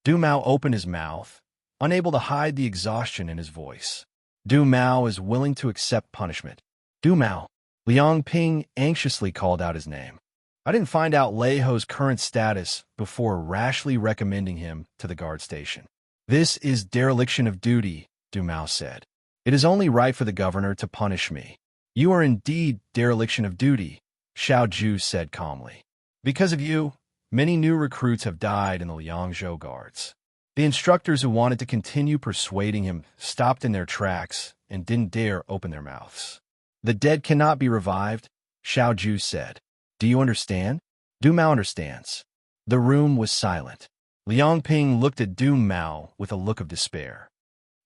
Du Mao opened his mouth, unable to hide the exhaustion in his voice. Du Mao is willing to accept punishment. Du Mao. Liang Ping anxiously called out his name. "I didn't find out Lei Ho's current status before rashly recommending him to the guard station." "This is dereliction of duty," Du Mao said. "It is only right for the governor to punish me." "You are indeed dereliction of duty," Xiao Ju said calmly. "Because of you, many new recruits have died in the Liangzhou Guards." The instructors who wanted to continue persuading him stopped in their tracks and didn't dare open their mouths. "The dead cannot be revived," Xiao Ju said. "Do you understand?" Du Mao understands. The room was silent. Liang Ping looked at Du Mao with a look of despair.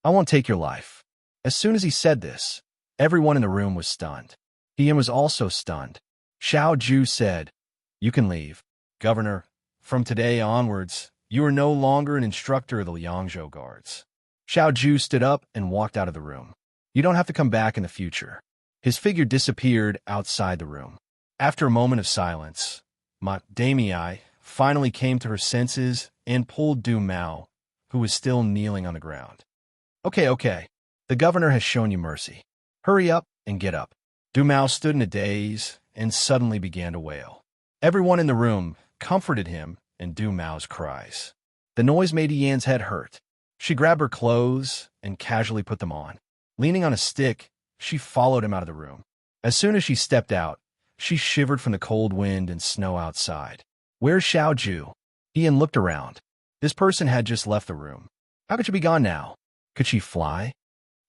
"I won't take your life." As soon as he said this, everyone in the room was stunned. Ian was also stunned. Xiao Ju said, "You can leave. Governor, from today onwards, you are no longer an instructor of the Liangzhou guards." Xiao Ju stood up and walked out of the room. "You don't have to come back in the future." His figure disappeared outside the room. After a moment of silence, Ma Damei finally came to her senses and pulled Du Mao, who was still kneeling on the ground. Okay. The governor has shown you mercy. Hurry up and get up." Du Mao stood in a daze and suddenly began to wail. Everyone in the room comforted him in Du Mao's cries. The noise made Yan's head hurt. She grabbed her clothes and casually put them on. Leaning on a stick, she followed him out of the room. As soon as she stepped out, she shivered from the cold wind and snow outside. "Where's Xiao Ju?" Ian looked around. This person had just left the room. How could she be gone now? Could she fly?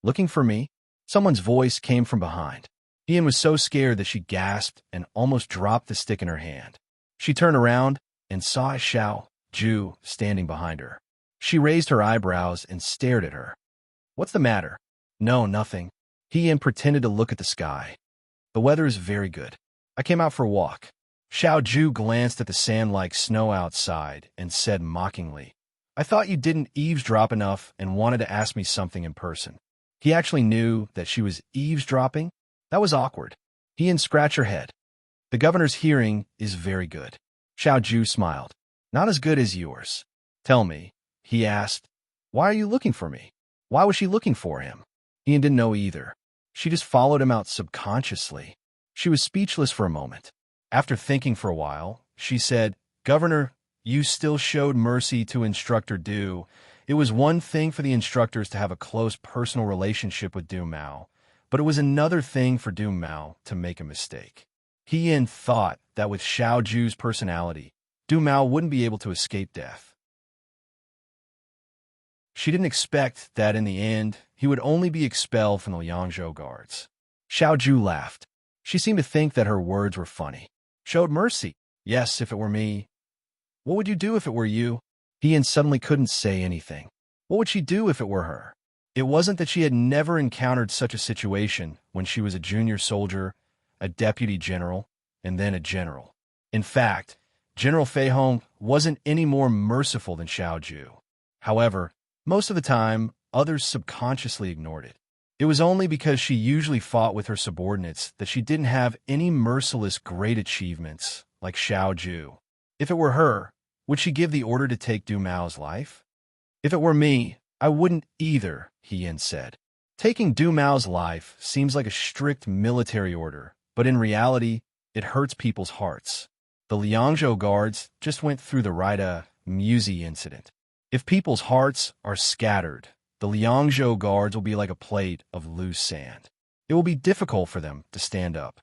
"Looking for me?" Someone's voice came from behind. Ian was so scared that she gasped and almost dropped the stick in her hand. She turned around and saw Xiao Ju standing behind her. She raised her eyebrows and stared at her. "What's the matter?" "No, nothing." Ian pretended to look at the sky. "The weather is very good. I came out for a walk." Xiao Ju glanced at the sand-like snow outside and said mockingly, "I thought you didn't eavesdrop enough and wanted to ask me something in person." He actually knew that she was eavesdropping? That was awkward. Ian scratched her head. "The governor's hearing is very good." Xiao Ju smiled. "Not as good as yours." "Tell me," he asked, "why are you looking for me?" Why was she looking for him? Ian didn't know either. She just followed him out subconsciously. She was speechless for a moment. After thinking for a while, she said, "Governor, you still showed mercy to Instructor Du. It was one thing for the instructors to have a close personal relationship with Du Mao, but it was another thing for Du Mao to make a mistake." Ian thought that with Xiao Ju's personality, Du Mao wouldn't be able to escape death. She didn't expect that in the end, he would only be expelled from the Liangzhou guards. Xiao Ju laughed. She seemed to think that her words were funny. "Showed mercy? Yes, if it were me." "What would you do if it were you?" Ian suddenly couldn't say anything. What would she do if it were her? It wasn't that she had never encountered such a situation when she was a junior soldier, a deputy general, and then a general. In fact, General Fei Hong wasn't any more merciful than Xiao Ju. However, most of the time, others subconsciously ignored it. It was only because she usually fought with her subordinates that she didn't have any merciless great achievements like Xiao Ju. If it were her, would she give the order to take Du Mao's life? "If it were me, I wouldn't either," Ian said. Taking Du Mao's life seems like a strict military order, but in reality, it hurts people's hearts. The Liangzhou guards just went through the Rida Musi incident. If people's hearts are scattered, the Liangzhou guards will be like a plate of loose sand. It will be difficult for them to stand up.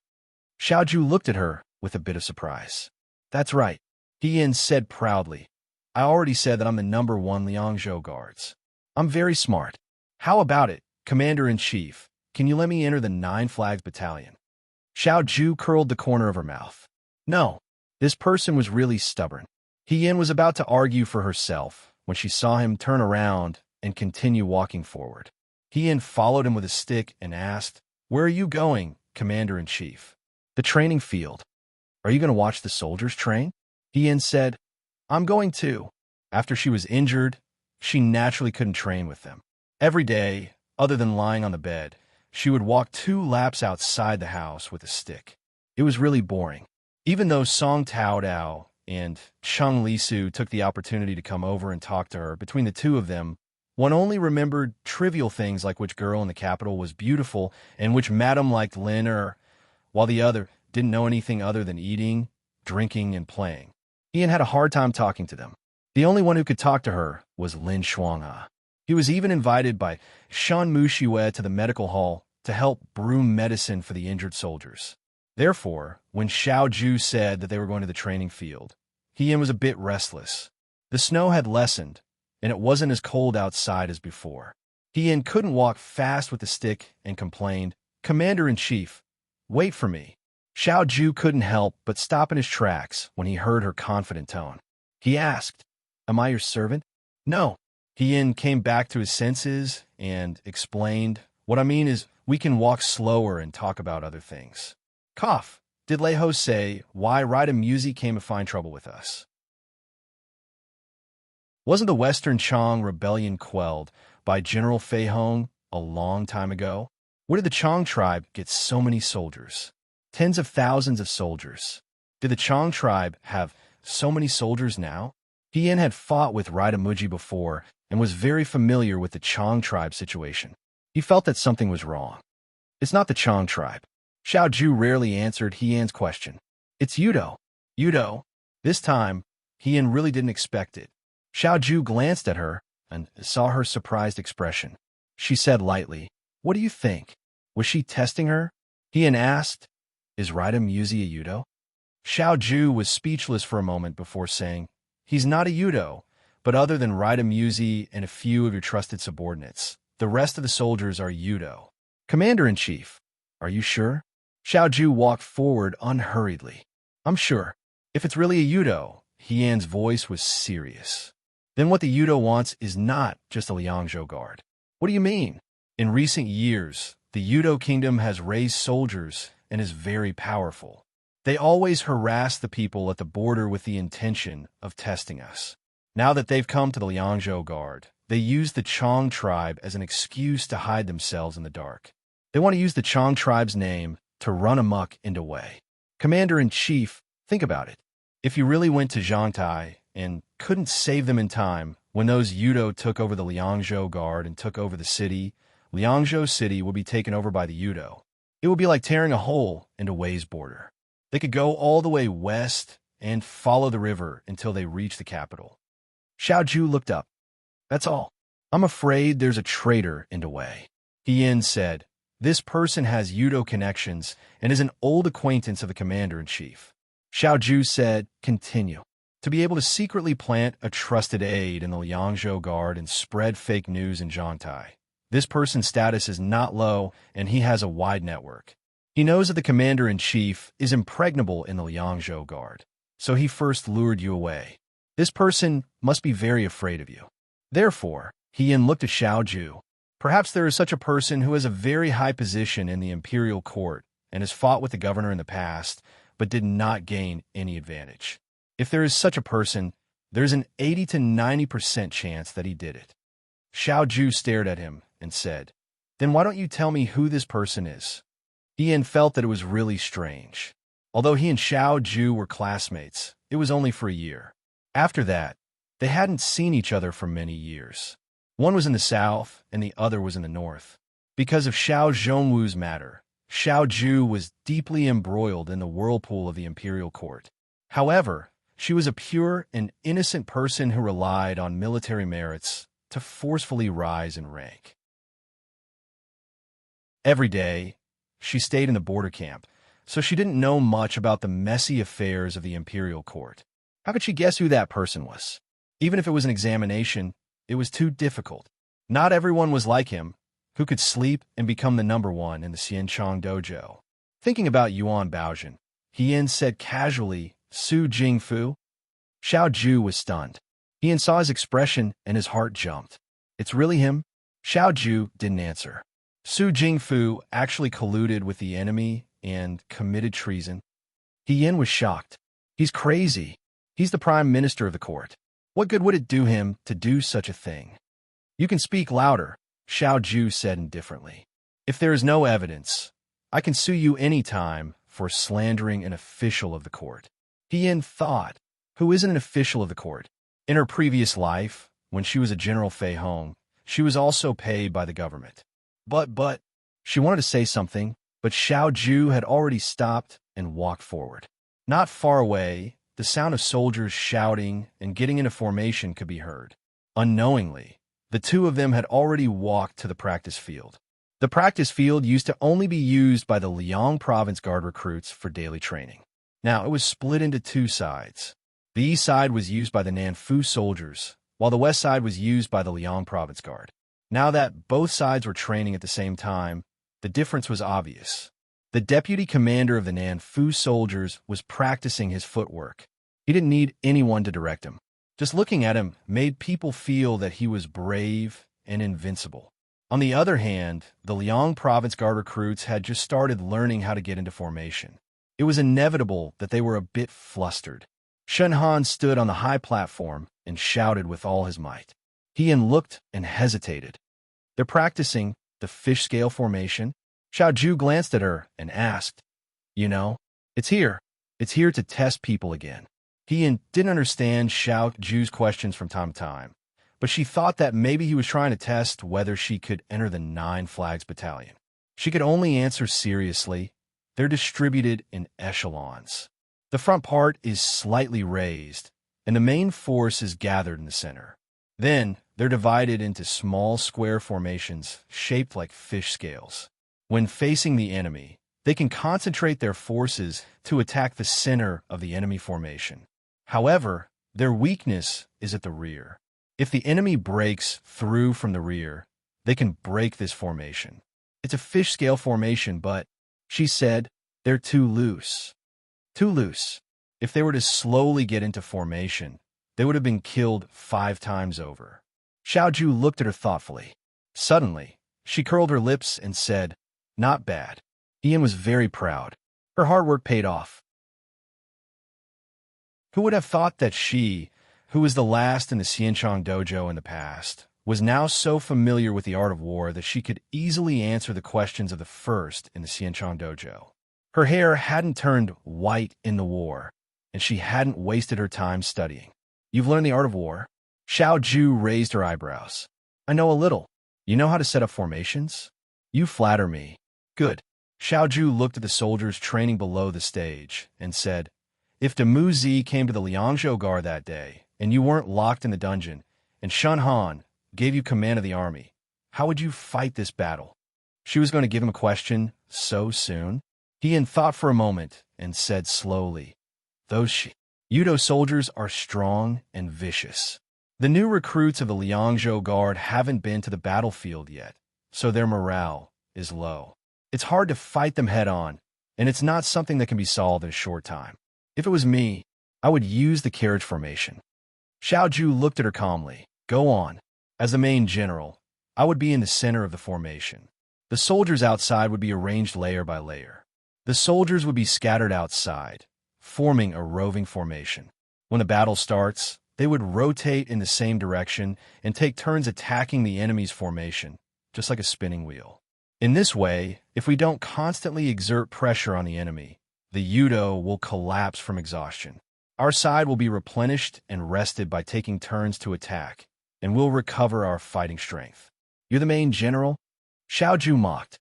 Xiao Ju looked at her with a bit of surprise. "That's right," Ian said proudly. "I already said that I'm the #1 Liangzhou guards. I'm very smart. How about it, Commander-in-Chief? Can you let me enter the 9 Flags Battalion?" Xiao Ju curled the corner of her mouth. No, this person was really stubborn. Ian was about to argue for herself when she saw him turn around and continue walking forward. Ian followed him with a stick and asked, "Where are you going, Commander-in-Chief?" "The training field." "Are you going to watch the soldiers train?" Ian said, "I'm going too." After she was injured, she naturally couldn't train with them. Every day, other than lying on the bed, she would walk 2 laps outside the house with a stick. It was really boring. Even though Song Tao Dao and Chung Lisu took the opportunity to come over and talk to her, between the two of them, one only remembered trivial things like which girl in the capital was beautiful and which madam liked Lin while the other didn't know anything other than eating, drinking, and playing. Ian had a hard time talking to them. The only one who could talk to her was Lin Shuang'e. He was even invited by Shan Muxiwe to the medical hall to help brew medicine for the injured soldiers. Therefore, when Xiao Ju said that they were going to the training field, Ian was a bit restless. The snow had lessened, and it wasn't as cold outside as before. Ian couldn't walk fast with the stick and complained, "Commander-in-Chief, wait for me." Xiao Ju couldn't help but stop in his tracks when he heard her confident tone. He asked, "Am I your servant?" "No." Ian came back to his senses and explained, "What I mean is, we can walk slower and talk about other things." Cough. Did Leho say why Rida Musi came to find trouble with us? Wasn't the Western Chong rebellion quelled by General Fei Hong a long time ago? Where did the Chong tribe get so many soldiers? Tens of thousands of soldiers. Did the Chong tribe have so many soldiers now? Hien had fought with Rida Muji before and was very familiar with the Chong tribe situation. He felt that something was wrong. It's not the Chong tribe. Xiao Ju rarely answered Hien's question. It's Yudo. Yudo. This time, Hien really didn't expect it. Xiao Ju glanced at her and saw her surprised expression. She said lightly, "What do you think? Was she testing her?" Hien asked, "Is Rida Musi a Yudo?" Xiao Ju was speechless for a moment before saying, "He's not a Yudo, but other than Rida Musi and a few of your trusted subordinates, the rest of the soldiers are Yudo." "Commander-in-Chief, are you sure?" Xiao Ju walked forward unhurriedly. "I'm sure. If it's really a Yudo," Hien's voice was serious. "Then what the Yudo wants is not just a Liangzhou guard." "What do you mean?" "In recent years, the Yudo kingdom has raised soldiers and is very powerful. They always harass the people at the border with the intention of testing us. Now that they've come to the Liangzhou guard, they use the Chong tribe as an excuse to hide themselves in the dark. They want to use the Chong tribe's name to run amok into Wei. Commander-in-Chief, think about it. If you really went to Zhangtai and couldn't save them in time, when those Yudo took over the Liangzhou guard and took over the city, Liangzhou city would be taken over by the Yudo. It would be like tearing a hole into Wei's border. They could go all the way west and follow the river until they reach the capital." Xiao Ju looked up. "That's all. I'm afraid there's a traitor into Wei." Hien said, "This person has Yudo connections and is an old acquaintance of the commander-in-chief." Xiao Ju said, "Continue. To be able to secretly plant a trusted aide in the Liangzhou guard and spread fake news in Zhangtai. This person's status is not low, and he has a wide network. He knows that the commander-in-chief is impregnable in the Liangzhou guard, so he first lured you away. This person must be very afraid of you." Therefore, Hien looked at Xiao Ju. "Perhaps there is such a person who has a very high position in the imperial court and has fought with the governor in the past, but did not gain any advantage. If there is such a person, there's an 80 to 90% chance that he did it." Xiao Ju stared at him and said, "Then why don't you tell me who this person is?" Hien felt that it was really strange. Although he and Xiao Ju were classmates, it was only for a year. After that, they hadn't seen each other for many years. One was in the south and the other was in the north. Because of Xiao Zhongwu's matter, Xiao Ju was deeply embroiled in the whirlpool of the imperial court. However, she was a pure and innocent person who relied on military merits to forcefully rise in rank. Every day, she stayed in the border camp, so she didn't know much about the messy affairs of the imperial court. How could she guess who that person was? Even if it was an examination, it was too difficult. Not everyone was like him, who could sleep and become the number one in the Xianchang dojo. Thinking about Yuan Baozhen, Hien said casually, "Su Jingfu?" Xiao Ju was stunned. Hien saw his expression and his heart jumped. "It's really him?" Xiao Ju didn't answer. Su Jingfu actually colluded with the enemy and committed treason. Hien was shocked. "He's crazy. He's the prime minister of the court. What good would it do him to do such a thing?" "You can speak louder," Xiao Ju said indifferently. "If there is no evidence, I can sue you any time for slandering an official of the court." Hien thought, who isn't an official of the court? In her previous life, when she was a General Fei Hong, she was also paid by the government. But, she wanted to say something, but Xiao Ju had already stopped and walked forward. Not far away, the sound of soldiers shouting and getting into formation could be heard. Unknowingly, the two of them had already walked to the practice field. The practice field used to only be used by the Liang Province Guard recruits for daily training. Now it was split into two sides. The east side was used by the Nanfu soldiers, while the west side was used by the Liang Province Guard. Now that both sides were training at the same time, the difference was obvious. The deputy commander of the Nanfu soldiers was practicing his footwork. He didn't need anyone to direct him. Just looking at him made people feel that he was brave and invincible. On the other hand, the Liang Province Guard recruits had just started learning how to get into formation. It was inevitable that they were a bit flustered. Shen Han stood on the high platform and shouted with all his might. Heian looked and hesitated. They're practicing the fish scale formation? Xiao Ju glanced at her and asked, You know, it's here. It's here to test people again. Heian didn't understand Xiao Ju's questions from time to time, but she thought that maybe he was trying to test whether she could enter the Nine Flags Battalion. She could only answer seriously. They're distributed in echelons. The front part is slightly raised, and the main force is gathered in the center. Then, they're divided into small square formations shaped like fish scales. When facing the enemy, they can concentrate their forces to attack the center of the enemy formation. However, their weakness is at the rear. If the enemy breaks through from the rear, they can break this formation. It's a fish scale formation, but, she said, they're too loose. Too loose. If they were to slowly get into formation, they would have been killed 5 times over. Xiao Ju looked at her thoughtfully. Suddenly, she curled her lips and said, Not bad. Heian was very proud. Her hard work paid off. Who would have thought that she, who was the last in the Xianchang dojo in the past, was now so familiar with the art of war that she could easily answer the questions of the first in the Xianchang dojo. Her hair hadn't turned white in the war, and she hadn't wasted her time studying. You've learned the art of war? Xiao Ju raised her eyebrows. I know a little. You know how to set up formations? You flatter me. Good. Xiao Ju looked at the soldiers training below the stage and said, If de Mu Zi came to the Liangzhou Guard that day, and you weren't locked in the dungeon, and Shen Han gave you command of the army, how would you fight this battle? She was going to give him a question so soon. Heian thought for a moment and said slowly, Those Yudo soldiers are strong and vicious. The new recruits of the Liangzhou Guard haven't been to the battlefield yet, so their morale is low. It's hard to fight them head-on, and it's not something that can be solved in a short time. If it was me, I would use the carriage formation. Xiao Ju looked at her calmly. Go on. As the main general, I would be in the center of the formation. The soldiers outside would be arranged layer by layer. The soldiers would be scattered outside, forming a roving formation. When the battle starts, they would rotate in the same direction and take turns attacking the enemy's formation, just like a spinning wheel. In this way, if we don't constantly exert pressure on the enemy, the Yudo will collapse from exhaustion. Our side will be replenished and rested by taking turns to attack, and we'll recover our fighting strength. You're the main general? Xiao Ju mocked.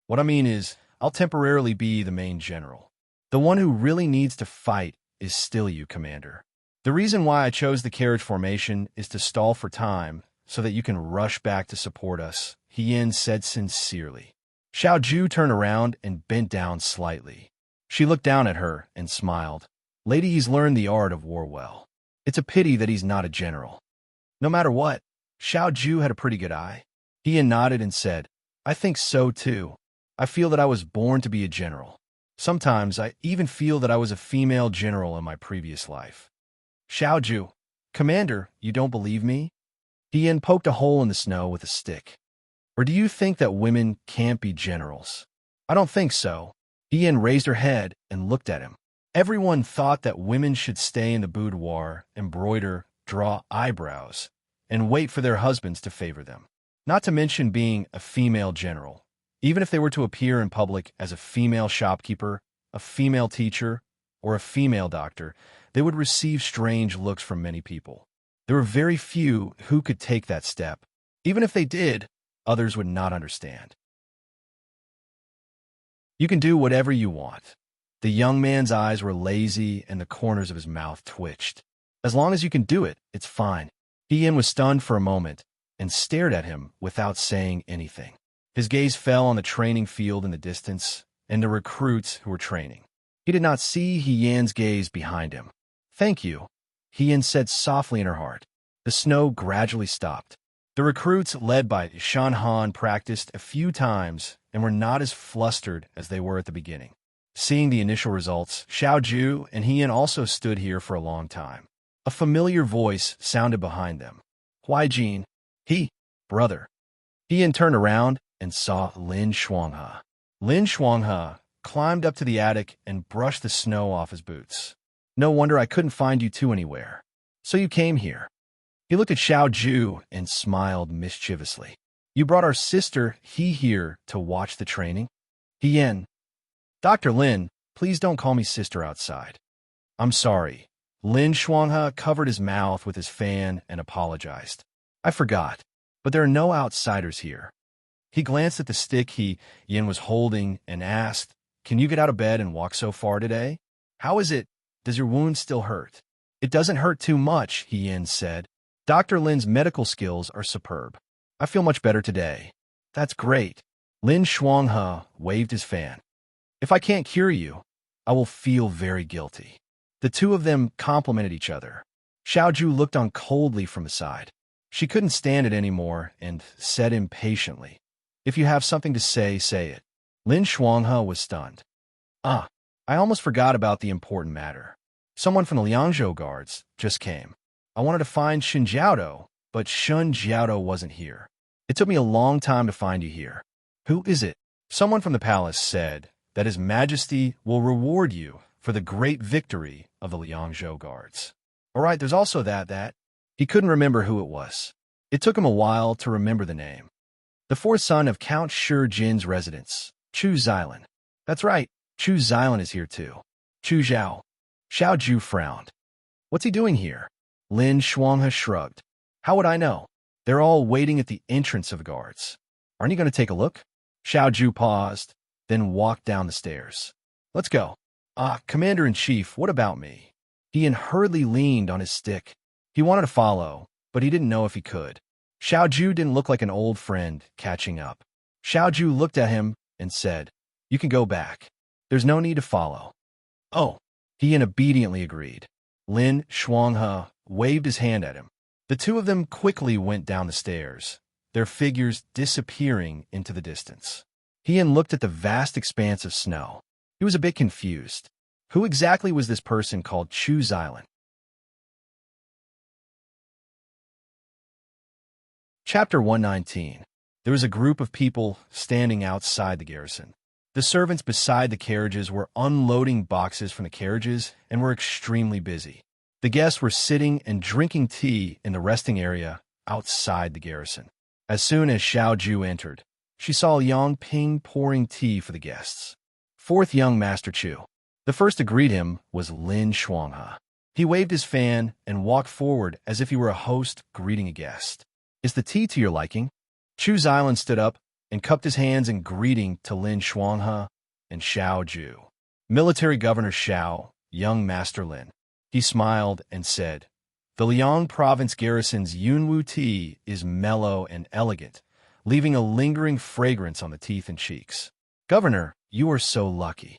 What I mean is, I'll temporarily be the main general. The one who really needs to fight is still you, Commander. The reason why I chose the carriage formation is to stall for time so that you can rush back to support us, Heian said sincerely. Xiao Ju turned around and bent down slightly. She looked down at her and smiled. Lady, he's learned the art of war well. It's a pity that he's not a general. No matter what, Xiao Ju had a pretty good eye. Heian nodded and said, I think so too. I feel that I was born to be a general. Sometimes I even feel that I was a female general in my previous life. Xiao Ju, Commander, you don't believe me? Heian poked a hole in the snow with a stick. Or do you think that women can't be generals? I don't think so. Heian raised her head and looked at him. Everyone thought that women should stay in the boudoir, embroider, draw eyebrows, and wait for their husbands to favor them. Not to mention being a female general. Even if they were to appear in public as a female shopkeeper, a female teacher, or a female doctor, they would receive strange looks from many people. There were very few who could take that step. Even if they did, others would not understand. You can do whatever you want. The young man's eyes were lazy and the corners of his mouth twitched. As long as you can do it, it's fine. Heian was stunned for a moment and stared at him without saying anything. His gaze fell on the training field in the distance and the recruits who were training. He did not see Heian's gaze behind him. Thank you, Heian said softly in her heart. The snow gradually stopped. The recruits, led by Shen Han, practiced a few times and were not as flustered as they were at the beginning. Seeing the initial results, Xiao Ju and Heian also stood here for a long time. A familiar voice sounded behind them. Huai Jin, he, brother. Ian turned around and saw Lin Shuanghe. Lin Shuanghe climbed up to the attic and brushed the snow off his boots. No wonder I couldn't find you two anywhere. So you came here. He looked at Xiao Ju and smiled mischievously. You brought our sister He here to watch the training? Ian. Dr. Lin, please don't call me sister outside. I'm sorry. Lin Shuanghe covered his mouth with his fan and apologized. I forgot, but there are no outsiders here. He glanced at the stick Ian was holding and asked, Can you get out of bed and walk so far today? How is it? Does your wound still hurt? It doesn't hurt too much, Ian said. Dr. Lin's medical skills are superb. I feel much better today. That's great. Lin Shuanghe waved his fan. If I can't cure you, I will feel very guilty. The two of them complimented each other. Xiao Ju looked on coldly from the side. She couldn't stand it anymore and said impatiently, If you have something to say, say it. Lin Shuanghe was stunned. I almost forgot about the important matter. Someone from the Liangzhou guards just came. I wanted to find Shun Jiaodo, but Shun Jiaodo wasn't here. It took me a long time to find you here. Who is it? Someone from the palace said that His Majesty will reward you for the great victory of the Liangzhou guards. All right, there's also that. He couldn't remember who it was. It took him a while to remember the name. The fourth son of Count Shi Jin's residence, Chu Xilan. That's right, Chu Xilan is here too. Chu Zhao. Xiao Ju frowned. What's he doing here? Lin Shuanghe shrugged. How would I know? They're all waiting at the entrance of the guards. Aren't you going to take a look? Xiao Ju paused, then walked down the stairs. Let's go. Commander-in-Chief, what about me? Ian hurriedly leaned on his stick. He wanted to follow, but he didn't know if he could. Xiao Ju didn't look like an old friend catching up. Xiao Ju looked at him and said, You can go back. There's no need to follow. Oh. Ian obediently agreed. Lin Shuanghe waved his hand at him. The two of them quickly went down the stairs, their figures disappearing into the distance. Ian looked at the vast expanse of snow. He was a bit confused. Who exactly was this person called Chu Xilan? Chapter 119. There was a group of people standing outside the garrison. The servants beside the carriages were unloading boxes from the carriages and were extremely busy. The guests were sitting and drinking tea in the resting area outside the garrison. As soon as Xiao Ju entered, she saw Yang Ping pouring tea for the guests. Fourth young Master Chu. The first to greet him was Lin Shuanghe. He waved his fan and walked forward as if he were a host greeting a guest. Is the tea to your liking? Chu Xilan stood up and cupped his hands in greeting to Lin Shuanghe and Xiao Ju. Military Governor Xiao, young Master Lin. He smiled and said, The Liang Province Garrison's Yunwu tea is mellow and elegant, leaving a lingering fragrance on the teeth and cheeks. Governor, you are so lucky.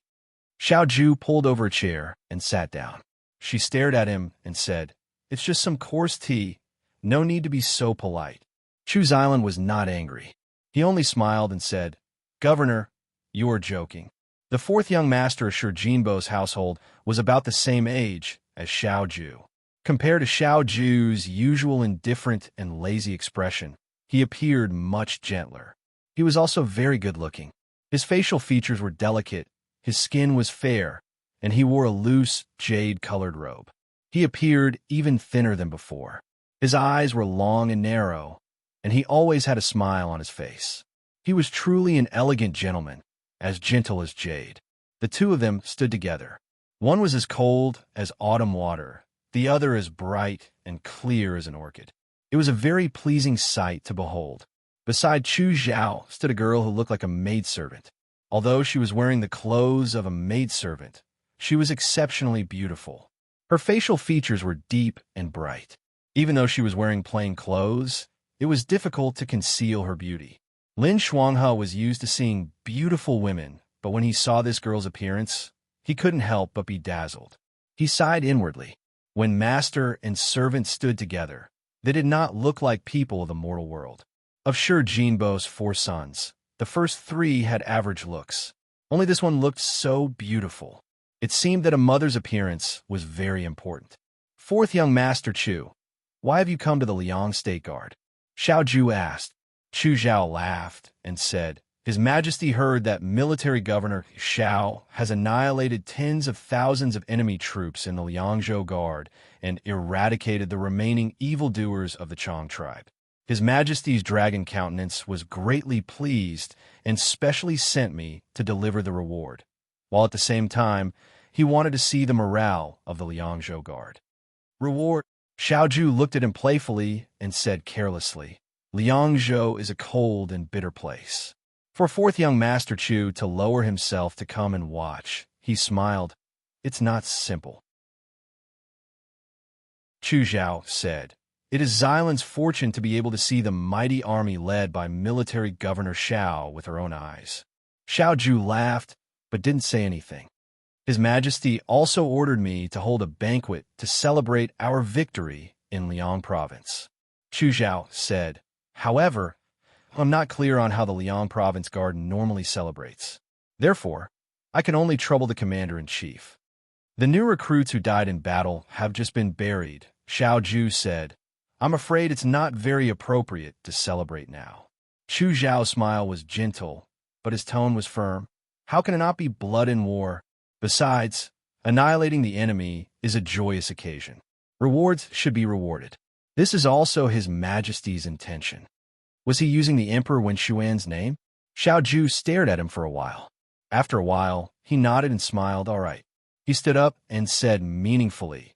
Xiao Ju pulled over a chair and sat down. She stared at him and said, It's just some coarse tea. No need to be so polite. Chu Xilan was not angry. He only smiled and said, Governor, you are joking. The fourth young master of Shi Jinbo's household was about the same age as Xiao Ju. Compared to Xiao Ju's usual indifferent and lazy expression, he appeared much gentler. He was also very good-looking. His facial features were delicate, his skin was fair, and he wore a loose, jade-colored robe. He appeared even thinner than before. His eyes were long and narrow, and he always had a smile on his face. He was truly an elegant gentleman, as gentle as jade. The two of them stood together. One was as cold as autumn water, the other as bright and clear as an orchid. It was a very pleasing sight to behold. Beside Chu Zhao stood a girl who looked like a maidservant. Although she was wearing the clothes of a maidservant, she was exceptionally beautiful. Her facial features were deep and bright. Even though she was wearing plain clothes, it was difficult to conceal her beauty. Lin Shuanghe was used to seeing beautiful women, but when he saw this girl's appearance, he couldn't help but be dazzled. He sighed inwardly. When master and servant stood together, they did not look like people of the mortal world. Of Shi Jinbo's 4 sons, the first 3 had average looks. Only this one looked so beautiful. It seemed that a mother's appearance was very important. Fourth young Master Chu, why have you come to the Liang State Guard? Xiao Ju asked. Chu Zhao laughed and said, His Majesty heard that military governor Xiao has annihilated tens of thousands of enemy troops in the Liangzhou Guard and eradicated the remaining evildoers of the Chong tribe. His Majesty's dragon countenance was greatly pleased and specially sent me to deliver the reward, while at the same time he wanted to see the morale of the Liangzhou Guard. Reward? Xiaoju looked at him playfully and said carelessly, Liangzhou is a cold and bitter place. For a fourth young Master Chu to lower himself to come and watch, he smiled. It's not simple. Chu Zhao said, It is Xylan's fortune to be able to see the mighty army led by military governor Xiao with her own eyes. Xiaoju laughed, but didn't say anything. His Majesty also ordered me to hold a banquet to celebrate our victory in Liang province. Chu Zhao said, However, I'm not clear on how the Liang province guard normally celebrates. Therefore, I can only trouble the commander-in-chief. The new recruits who died in battle have just been buried, Xiaoju said. I'm afraid it's not very appropriate to celebrate now. Chu Zhao's smile was gentle, but his tone was firm. How can it not be blood and war? Besides, annihilating the enemy is a joyous occasion. Rewards should be rewarded. This is also His Majesty's intention. Was he using the Emperor Wen Xuan's name? Xiaoju stared at him for a while. After a while, he nodded and smiled. All right. He stood up and said meaningfully,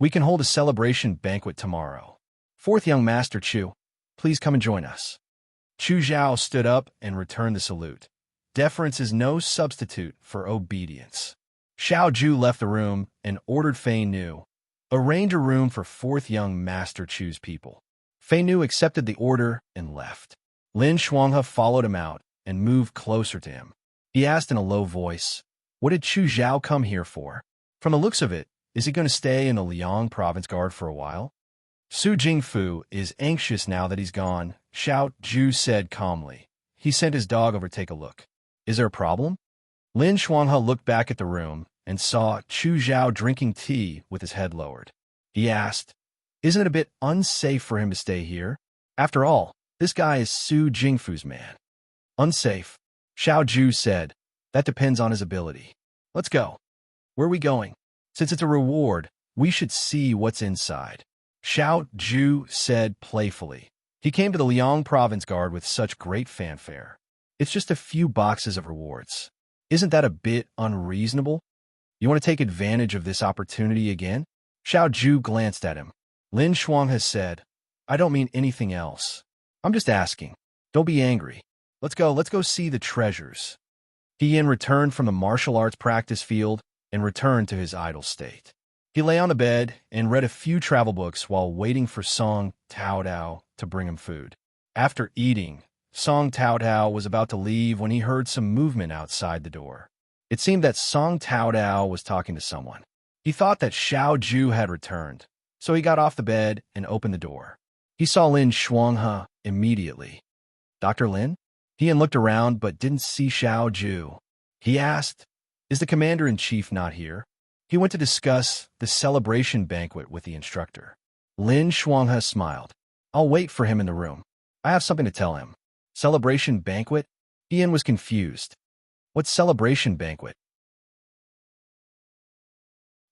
We can hold a celebration banquet tomorrow. Fourth young Master Chu, please come and join us. Chu Zhao stood up and returned the salute. Deference is no substitute for obedience. Xiaoju left the room and ordered Fei Nu, arrange a room for fourth young Master Chu's people. Fei Nu accepted the order and left. Lin Shuanghe followed him out and moved closer to him. He asked in a low voice, What did Chu Zhao come here for? From the looks of it, is he going to stay in the Liang province guard for a while? Su Jingfu is anxious now that he's gone, Xiao Ju said calmly. He sent his dog over to take a look. Is there a problem? Lin Shuanghe looked back at the room and saw Chu Zhao drinking tea with his head lowered. He asked, Isn't it a bit unsafe for him to stay here? After all, this guy is Su Jingfu's man. Unsafe, Xiao Ju said. That depends on his ability. Let's go. Where are we going? Since it's a reward, we should see what's inside. Xiao Ju said playfully. He came to the Liang province guard with such great fanfare. It's just a few boxes of rewards. Isn't that a bit unreasonable? You want to take advantage of this opportunity again? Xiao Ju glanced at him. Lin Shuang has said, I don't mean anything else. I'm just asking. Don't be angry. Let's go see the treasures. He returned from the martial arts practice field and returned to his idle state. He lay on the bed and read a few travel books while waiting for Song Taodao to bring him food. After eating, Song Taodao was about to leave when he heard some movement outside the door. It seemed that Song Taodao was talking to someone. He thought that Xiao Ju had returned, so he got off the bed and opened the door. He saw Lin Shuanghe immediately. Dr. Lin? He looked around but didn't see Xiao Ju. He asked, Is the commander-in-chief not here? He went to discuss the celebration banquet with the instructor. Lin Shuanghe smiled. I'll wait for him in the room. I have something to tell him. Celebration banquet? Ian was confused. What celebration banquet?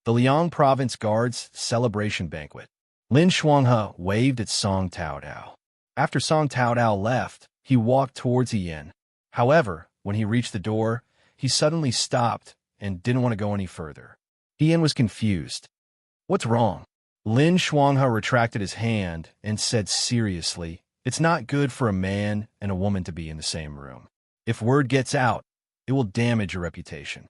The Liang Province Guard's celebration banquet. Lin Shuanghe waved at Song Taodao. After Song Taodao left, he walked towards Ian. However, when he reached the door, he suddenly stopped and didn't want to go any further. Ian was confused. What's wrong? Lin Shuanghe retracted his hand and said seriously, It's not good for a man and a woman to be in the same room. If word gets out, it will damage your reputation.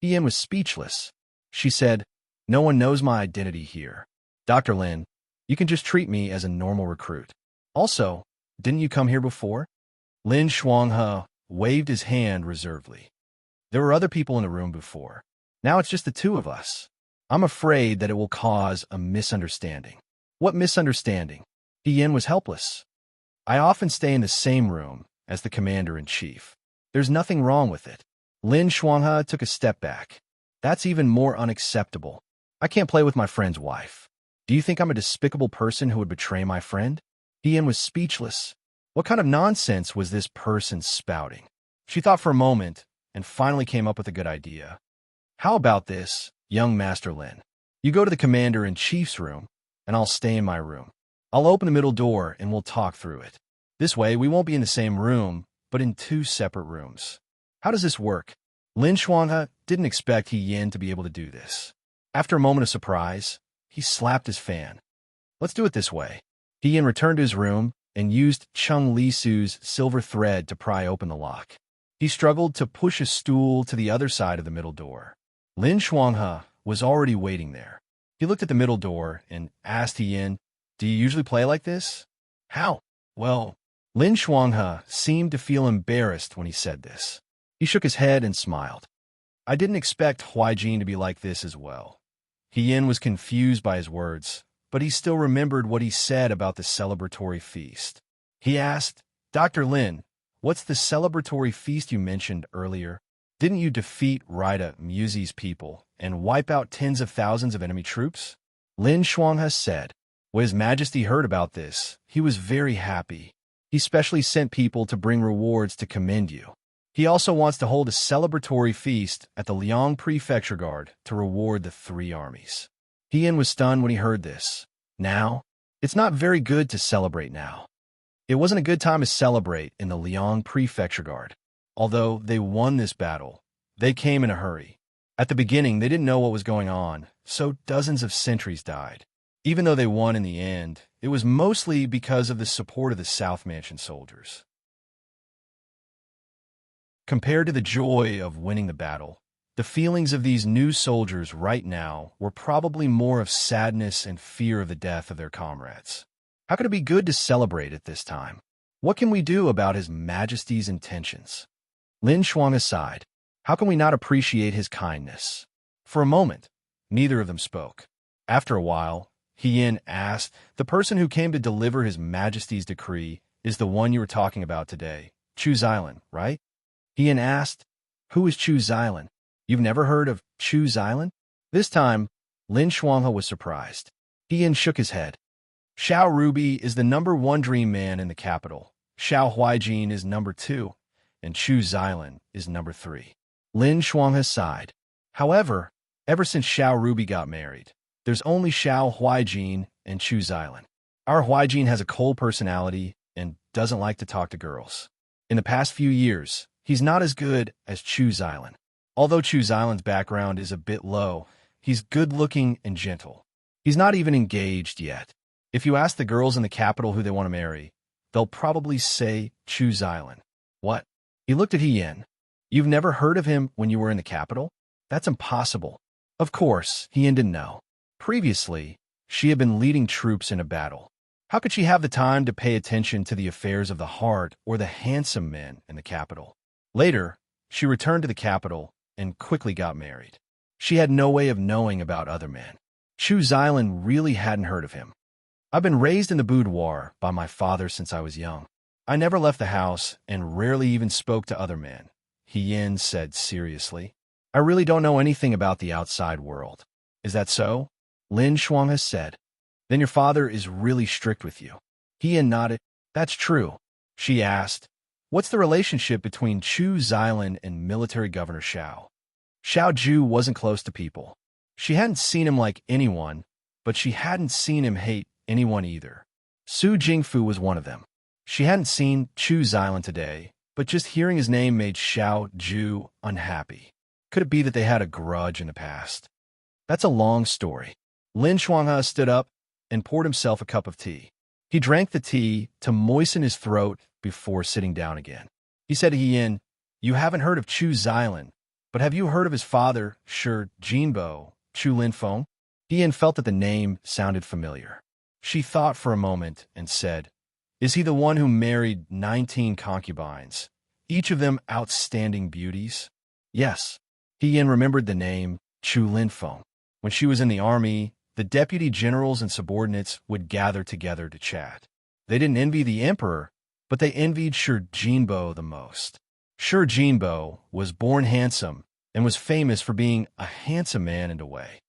Ian was speechless. She said, No one knows my identity here. Dr. Lin, you can just treat me as a normal recruit. Also, didn't you come here before? Lin Shuanghe waved his hand reservedly. There were other people in the room before. Now it's just the two of us. I'm afraid that it will cause a misunderstanding. What misunderstanding? Ian was helpless. I often stay in the same room as the commander-in-chief. There's nothing wrong with it. Lin Shuanghe took a step back. That's even more unacceptable. I can't play with my friend's wife. Do you think I'm a despicable person who would betray my friend? Ian was speechless. What kind of nonsense was this person spouting? She thought for a moment and finally came up with a good idea. How about this, young Master Lin? You go to the commander-in-chief's room, and I'll stay in my room. I'll open the middle door and we'll talk through it. This way, we won't be in the same room, but in two separate rooms. How does this work? Lin Xuanghe didn't expect He Yin to be able to do this. After a moment of surprise, he slapped his fan. Let's do it this way. He Yin returned to his room and used Chung Lisu's silver thread to pry open the lock. He struggled to push a stool to the other side of the middle door. Lin Xuanghe was already waiting there. He looked at the middle door and asked He Yin, "Do you usually play like this?" "How?" "Well," Lin Xuanghe seemed to feel embarrassed when he said this. He shook his head and smiled. "I didn't expect Huaijin to be like this as well." He Yin was confused by his words, but he still remembered what he said about the celebratory feast. He asked, "Dr. Lin, what's the celebratory feast you mentioned earlier? Didn't you defeat Rida Muzi's people and wipe out tens of thousands of enemy troops?" Lin Xuanghe said. When His Majesty heard about this, he was very happy. He specially sent people to bring rewards to commend you. He also wants to hold a celebratory feast at the Liang Prefecture Guard to reward the three armies. He Yin was stunned when he heard this. Now? It's not very good to celebrate now. It wasn't a good time to celebrate in the Liang Prefecture Guard. Although they won this battle, they came in a hurry. At the beginning, they didn't know what was going on, so dozens of sentries died. Even though they won in the end, it was mostly because of the support of the South Mansion soldiers. Compared to the joy of winning the battle, the feelings of these new soldiers right now were probably more of sadness and fear of the death of their comrades. How could it be good to celebrate at this time? What can we do about His Majesty's intentions? Lin Xuanghe sighed. How can we not appreciate his kindness? For a moment, neither of them spoke. After a while, He Yin asked, "The person who came to deliver His Majesty's decree is the one you were talking about today, Chu Xilan, right?" He Yin asked, "Who is Chu Xilan? You've never heard of Chu Xilan?" This time, Lin Xuanghe was surprised. He Yin shook his head. "Xiao Rubi is the #1 dream man in the capital. Xiao Huaijin is #2, and Chu Xilan is #3. Lin Xuanghe sighed. However, ever since Xiao Rubi got married, there's only Xiao Huaijin and Chu Xilan. Our Huaijin has a cold personality and doesn't like to talk to girls. In the past few years, he's not as good as Chu Xilan. Although Chu Xilan's background is a bit low, he's good-looking and gentle. He's not even engaged yet. If you ask the girls in the capital who they want to marry, they'll probably say Chu Xilan." "What?" He looked at He Yin. "You've never heard of him when you were in the capital? That's impossible." Of course, He Yin didn't know. Previously, she had been leading troops in a battle. How could she have the time to pay attention to the affairs of the heart or the handsome men in the capital? Later, she returned to the capital and quickly got married. She had no way of knowing about other men. Chu Xilan really hadn't heard of him. "I've been raised in the boudoir by my father since I was young. I never left the house and rarely even spoke to other men," He Yin said seriously. "I really don't know anything about the outside world." "Is that so?" Lin Xuanghe said. "Then your father is really strict with you." He Yin nodded. "That's true." She asked, "What's the relationship between Chu Xilan and military governor Xiao?" Xiao Ju wasn't close to people. She hadn't seen him like anyone, but she hadn't seen him hate anyone either. Su Jingfu was one of them. She hadn't seen Chu Xilan today, but just hearing his name made Xiao Ju unhappy. Could it be that they had a grudge in the past? That's a long story. Lin Xuanghe stood up and poured himself a cup of tea. He drank the tea to moisten his throat before sitting down again. He said to He Yin, "You haven't heard of Chu Xilan, but have you heard of his father, Shi Jinbo, Chu Linfeng?" He Yin felt that the name sounded familiar. She thought for a moment and said, "Is he the one who married 19 concubines, each of them outstanding beauties?" Yes. He Yin remembered the name Chu Linfeng. When she was in the army, the deputy generals and subordinates would gather together to chat. They didn't envy the emperor, but they envied Shi Jinbo the most. Shi Jinbo was born handsome and was famous for being a handsome man in a way.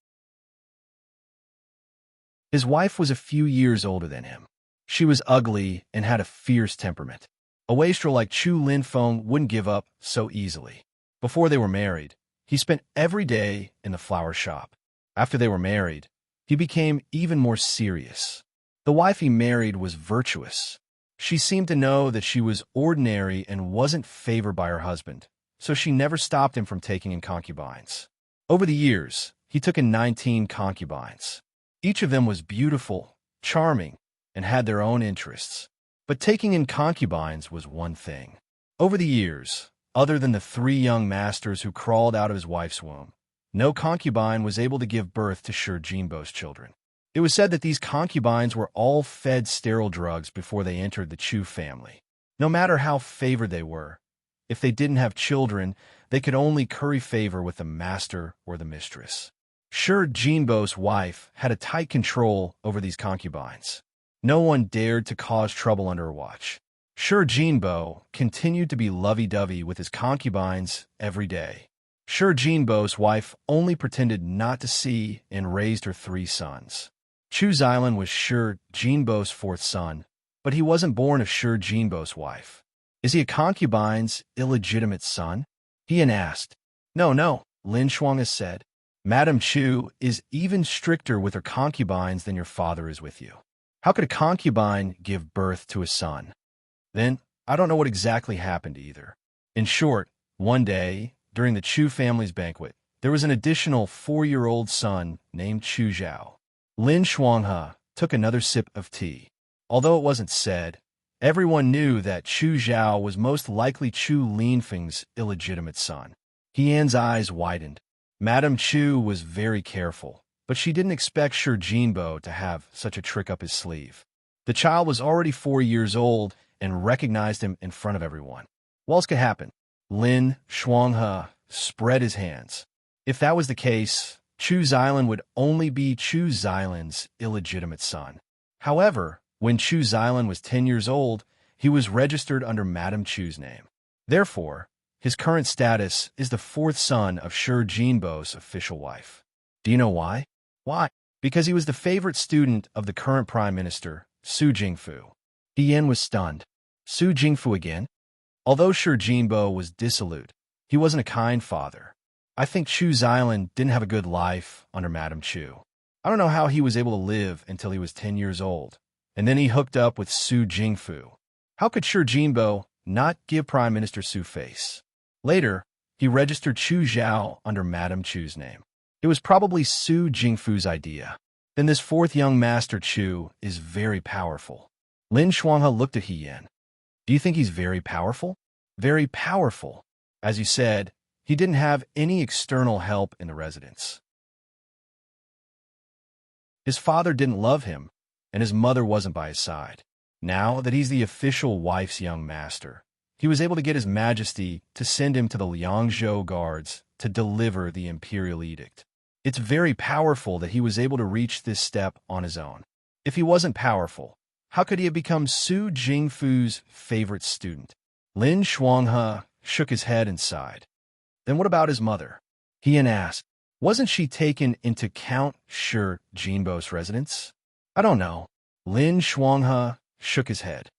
His wife was a few years older than him. She was ugly and had a fierce temperament. A wastrel like Chu Linfeng wouldn't give up so easily. Before they were married, he spent every day in the flower shop. After they were married, he became even more serious. The wife he married was virtuous. She seemed to know that she was ordinary and wasn't favored by her husband, so she never stopped him from taking in concubines. Over the years, he took in 19 concubines. Each of them was beautiful, charming, and had their own interests. But taking in concubines was one thing. Over the years, other than the 3 young masters who crawled out of his wife's womb, no concubine was able to give birth to Shi Jinbo's children. It was said that these concubines were all fed sterile drugs before they entered the Chu family. No matter how favored they were, if they didn't have children, they could only curry favor with the master or the mistress. Shi Jinbo's wife had a tight control over these concubines. No one dared to cause trouble under her watch. Shi Jinbo continued to be lovey-dovey with his concubines every day. Shi Jinbo's wife only pretended not to see and raised her 3 sons. Chu Xilan was Shi Jinbo's 4th son, but he wasn't born of Shi Jinbo's wife. Is he a concubine's illegitimate son? Hian asked. No, Lin Shuang has said. Madame Chu is even stricter with her concubines than your father is with you. How could a concubine give birth to a son? Then, I don't know what exactly happened either. In short, one day, during the Chu family's banquet, there was an additional 4-year-old son named Chu Zhao. Lin Shuanghe took another sip of tea. Although it wasn't said, everyone knew that Chu Zhao was most likely Chu Linfeng's illegitimate son. Hian's eyes widened. Madame Chu was very careful, but she didn't expect Shi Jinbo to have such a trick up his sleeve. The child was already 4 years old and recognized him in front of everyone. What else could happen? Lin Shuanghe spread his hands. If that was the case, Chu Xilan would only be Chu Xilan's illegitimate son. However, when Chu Xilan was 10 years old, he was registered under Madame Chu's name. Therefore, his current status is the 4th son of Shi Jinbo's official wife. Do you know why? Why? Because he was the favorite student of the current prime minister, Su Jingfu. Hian was stunned. Su Jingfu again? Although Shi Jinbo was dissolute, he wasn't a kind father. I think Chu Xilan didn't have a good life under Madame Chu. I don't know how he was able to live until he was 10 years old, and then he hooked up with Su Jingfu. How could Shi Jinbo not give Prime Minister Su face? Later, he registered Chu Zhao under Madame Chu's name. It was probably Su Jingfu's idea. Then this 4th young master Chu is very powerful. Lin Shuanghe looked at Hian. Do you think he's very powerful? Very powerful. As you said, he didn't have any external help in the residence. His father didn't love him, and his mother wasn't by his side. Now that he's the official wife's young master, he was able to get His Majesty to send him to the Liangzhou guards to deliver the imperial edict. It's very powerful that he was able to reach this step on his own. If he wasn't powerful, how could he have become Su Jingfu's favorite student? Lin Shuanghe shook his head and sighed. Then what about his mother? Hian asked. Wasn't she taken into Count Shi Jinbo's residence? I don't know. Lin Shuanghe shook his head.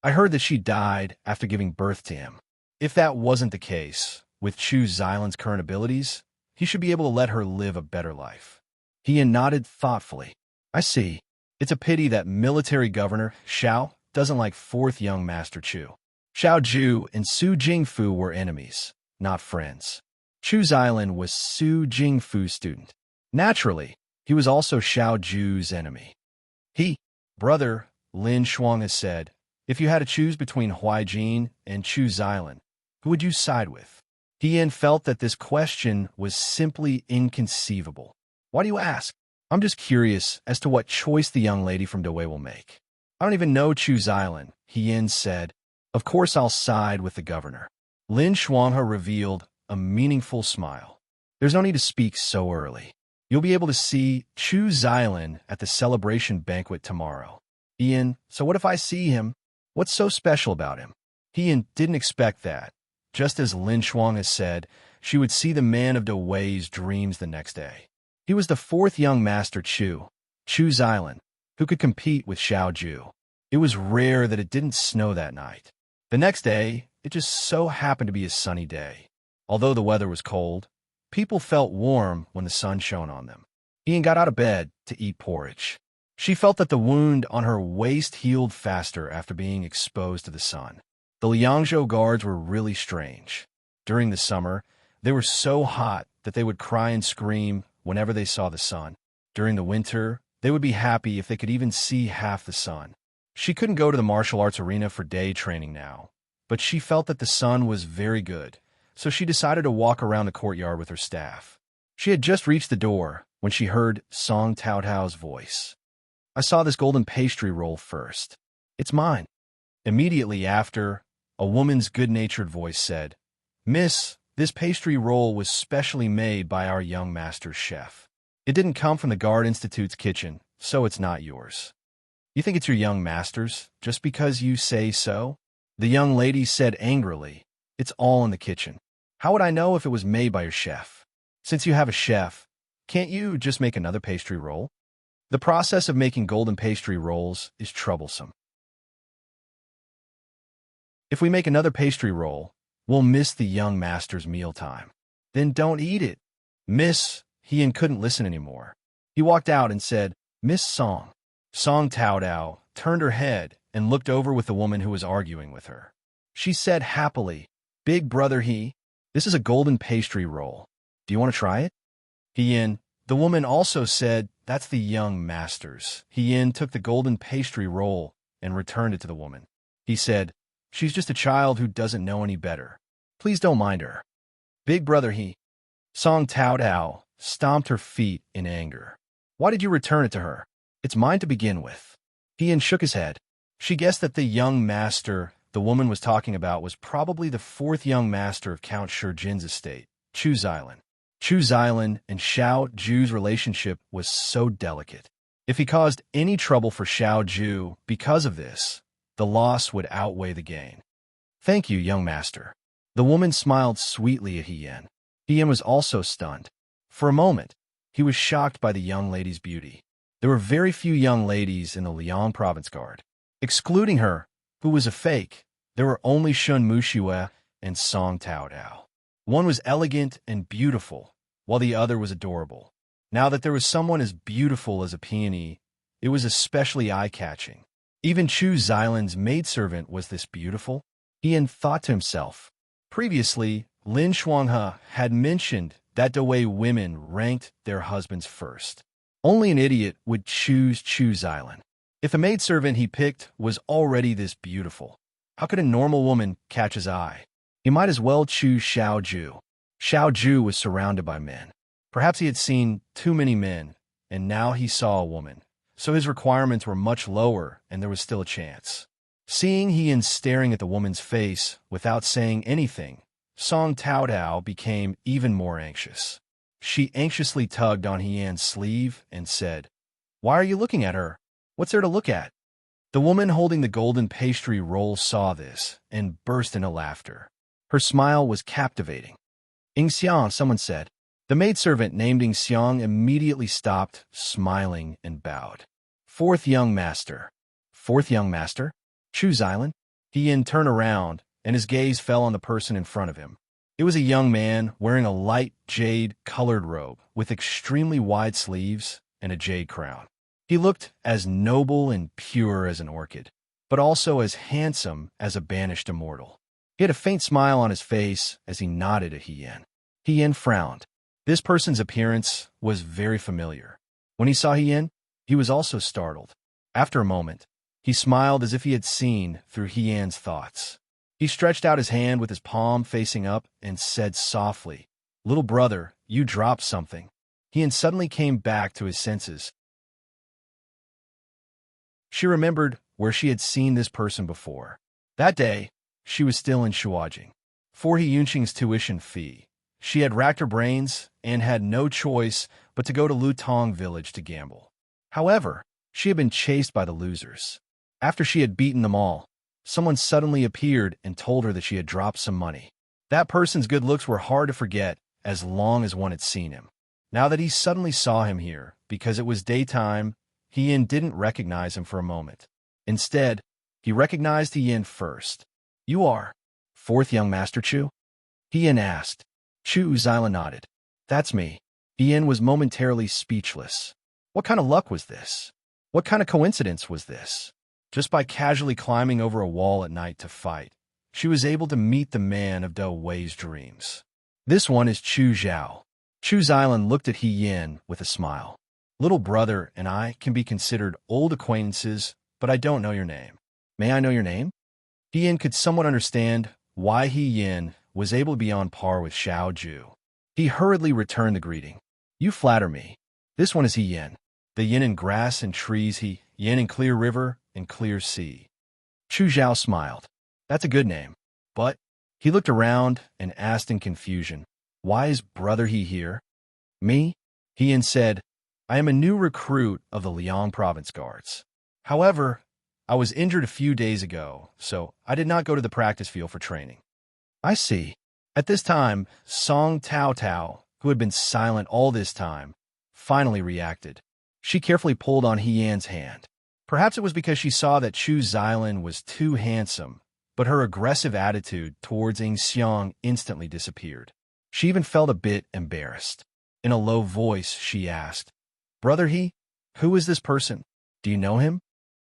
I heard that she died after giving birth to him. If that wasn't the case, with Chu Xilan's current abilities, he should be able to let her live a better life. Hian nodded thoughtfully. I see. It's a pity that military governor Xiao doesn't like 4th young master Chu. Xiao Ju and Su Jingfu were enemies, not friends. Chu Xilan was Su Jingfu's student. Naturally, he was also Xiao Ju's enemy. Brother, Lin Shuanghe said, if you had to choose between Huaijin and Chu Xilan, who would you side with? Hian felt that this question was simply inconceivable. Why do you ask? I'm just curious as to what choice the young lady from Dawei will make. I don't even know Chu Xilan, Hian said. Of course I'll side with the governor. Lin Shuanghe revealed a meaningful smile. There's no need to speak so early. You'll be able to see Chu Xilan at the celebration banquet tomorrow. Hian, so what if I see him? What's so special about him? Hian didn't expect that. Just as Lin Shuanghe said, she would see the man of Dawei's dreams the next day. He was the 4th young master Chu Xilan, who could compete with Xiao Ju. It was rare that it didn't snow that night. The next day, it just so happened to be a sunny day. Although the weather was cold, people felt warm when the sun shone on them. Ian got out of bed to eat porridge. She felt that the wound on her waist healed faster after being exposed to the sun. The Liangzhou guards were really strange. During the summer, they were so hot that they would cry and scream whenever they saw the sun. During the winter, they would be happy if they could even see half the sun. She couldn't go to the martial arts arena for day training now, but she felt that the sun was very good, so she decided to walk around the courtyard with her staff. She had just reached the door when she heard Song Taotao's voice. "I saw this golden pastry roll first. It's mine." Immediately after, a woman's good-natured voice said, "Miss, this pastry roll was specially made by our young master's chef. It didn't come from the Guard Institute's kitchen, so it's not yours." "You think it's your young master's, just because you say so?" The young lady said angrily, "It's all in the kitchen. How would I know if it was made by your chef? Since you have a chef, can't you just make another pastry roll?" The process of making golden pastry rolls is troublesome. If we make another pastry roll, we'll miss the young master's mealtime. Then don't eat it. "Miss," Ian couldn't listen anymore. He walked out and said, "Miss Song." Song Taodao turned her head and looked over with the woman who was arguing with her. She said happily, "Big brother this is a golden pastry roll. Do you want to try it?" Ian, the woman also said, "That's the young master's." Ian took the golden pastry roll and returned it to the woman. He said, "She's just a child who doesn't know any better. Please don't mind her." "Big brother Song Taodao stomped her feet in anger. "Why did you return it to her? It's mine to begin with." Ian shook his head. She guessed that the young master the woman was talking about was probably the fourth young master of Count Shijin's estate, Chu Xilan. Chu Xilan and Xiao Ju's relationship was so delicate. If he caused any trouble for Xiao Ju because of this, the loss would outweigh the gain. "Thank you, young master." The woman smiled sweetly at Ian. Ian was also stunned. For a moment, he was shocked by the young lady's beauty. There were very few young ladies in the Liang province guard. Excluding her, who was a fake, there were only Shun Muxue and Song Taodao. One was elegant and beautiful, while the other was adorable. Now that there was someone as beautiful as a peony, it was especially eye-catching. Even Chu Xilan's maidservant was this beautiful? Ian thought to himself. Previously, Lin Shuanghe had mentioned that Dawei women ranked their husbands first. Only an idiot would choose Chu Xilan. If a maidservant he picked was already this beautiful, how could a normal woman catch his eye? He might as well choose Xiao Ju. Xiao Ju was surrounded by men. Perhaps he had seen too many men, and now he saw a woman. So his requirements were much lower, and there was still a chance. Seeing Ian staring at the woman's face without saying anything, Song Taodao became even more anxious. She anxiously tugged on Ian's sleeve and said, "Why are you looking at her? What's there to look at?" The woman holding the golden pastry roll saw this and burst into laughter. Her smile was captivating. "Ing Xiang," someone said. The maidservant named Ing Xiang immediately stopped, smiling, and bowed. "Fourth young master." "Fourth young master? Chu Xilan?" Ian turned around, and his gaze fell on the person in front of him. It was a young man wearing a light jade-colored robe with extremely wide sleeves and a jade crown. He looked as noble and pure as an orchid, but also as handsome as a banished immortal. He had a faint smile on his face as he nodded at Ian. Ian frowned. This person's appearance was very familiar. When he saw Ian, he was also startled. After a moment, he smiled as if he had seen through Ian's thoughts. He stretched out his hand with his palm facing up and said softly, "Little brother, you dropped something." Ian suddenly came back to his senses. She remembered where she had seen this person before. That day, she was still in Shuajing. For Yunqing's tuition fee, she had racked her brains and had no choice but to go to Lutong village to gamble. However, she had been chased by the losers. After she had beaten them all, someone suddenly appeared and told her that she had dropped some money. That person's good looks were hard to forget as long as one had seen him. Now that he suddenly saw him here, because it was daytime, Ian didn't recognize him for a moment. Instead, he recognized Yin first. "You are fourth young Master Chu?" Yin asked. Chu Xyla nodded. "That's me." Yin was momentarily speechless. What kind of luck was this? What kind of coincidence was this? Just by casually climbing over a wall at night to fight, she was able to meet the man of Do Wei's dreams. "This one is Chu Zhao." Chu Xylan looked at He Yin with a smile. "Little brother and I can be considered old acquaintances, but I don't know your name. May I know your name?" He Yin could somewhat understand why He Yin was able to be on par with Xiao Ju. He hurriedly returned the greeting. "You flatter me. This one is He Yin. The yin in grass and trees, He Yin in clear river and clear sea." Chu Zhao smiled. "That's a good name. But," he looked around and asked in confusion, "why is brother He here?" "Me?" He Yin said. "I am a new recruit of the Liang Province Guards. However, I was injured a few days ago, so I did not go to the practice field for training." "I see." At this time, Song Tao Tao, who had been silent all this time, finally reacted. She carefully pulled on He Yan's hand. Perhaps it was because she saw that Chu Xylan was too handsome, but her aggressive attitude towards Ing Xiang instantly disappeared. She even felt a bit embarrassed. In a low voice, she asked, "Brother He, who is this person? Do you know him?"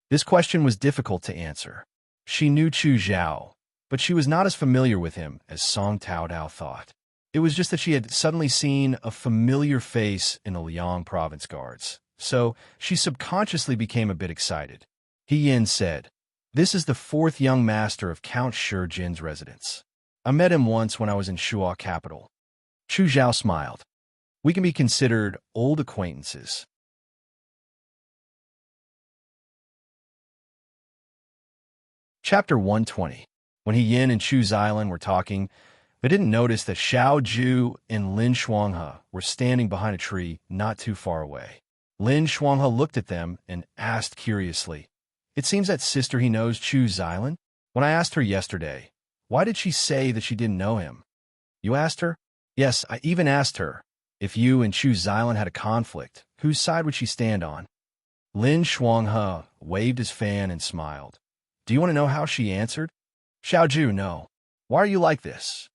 This question was difficult to answer. She knew Chu Zhao, but she was not as familiar with him as Song Tao Tao thought. It was just that she had suddenly seen a familiar face in the Liang Province Guards, so she subconsciously became a bit excited. He Yin said, "This is the fourth young master of Count Shi Jin's residence. I met him once when I was in Shuo capital." Chu Zhao smiled. "We can be considered old acquaintances." Chapter 120. When He Yin and Chu Xylan were talking, they didn't notice that Xiao Ju and Lin Shuanghe were standing behind a tree not too far away. Lin Shuanghe looked at them and asked curiously, "It seems that sister He knows Chu Xylan? When I asked her yesterday, why did she say that she didn't know him?" "You asked her?" "Yes, I even asked her, if you and Chu Xylan had a conflict, whose side would she stand on?" Lin Shuanghe waved his fan and smiled. "Do you want to know how she answered?" "Xiao Ju, no. Why are you like this?"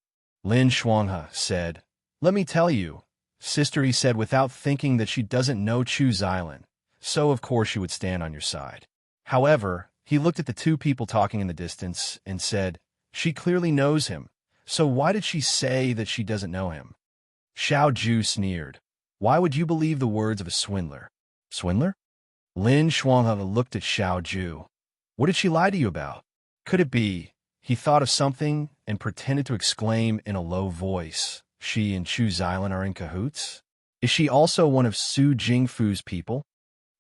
Lin Shuanghe said, "Let me tell you, sister," he said without thinking, "that she doesn't know Chu Xylan, so of course she would stand on your side." However, he looked at the two people talking in the distance and said, "She clearly knows him, so why did she say that she doesn't know him?" Xiao Ju sneered. "Why would you believe the words of a swindler?" "Swindler?" Lin Shuanghe looked at Xiao Ju. "What did she lie to you about? Could it be?" He thought of something and pretended to exclaim in a low voice, "She and Chu Xylan are in cahoots? Is she also one of Su Jingfu's people?"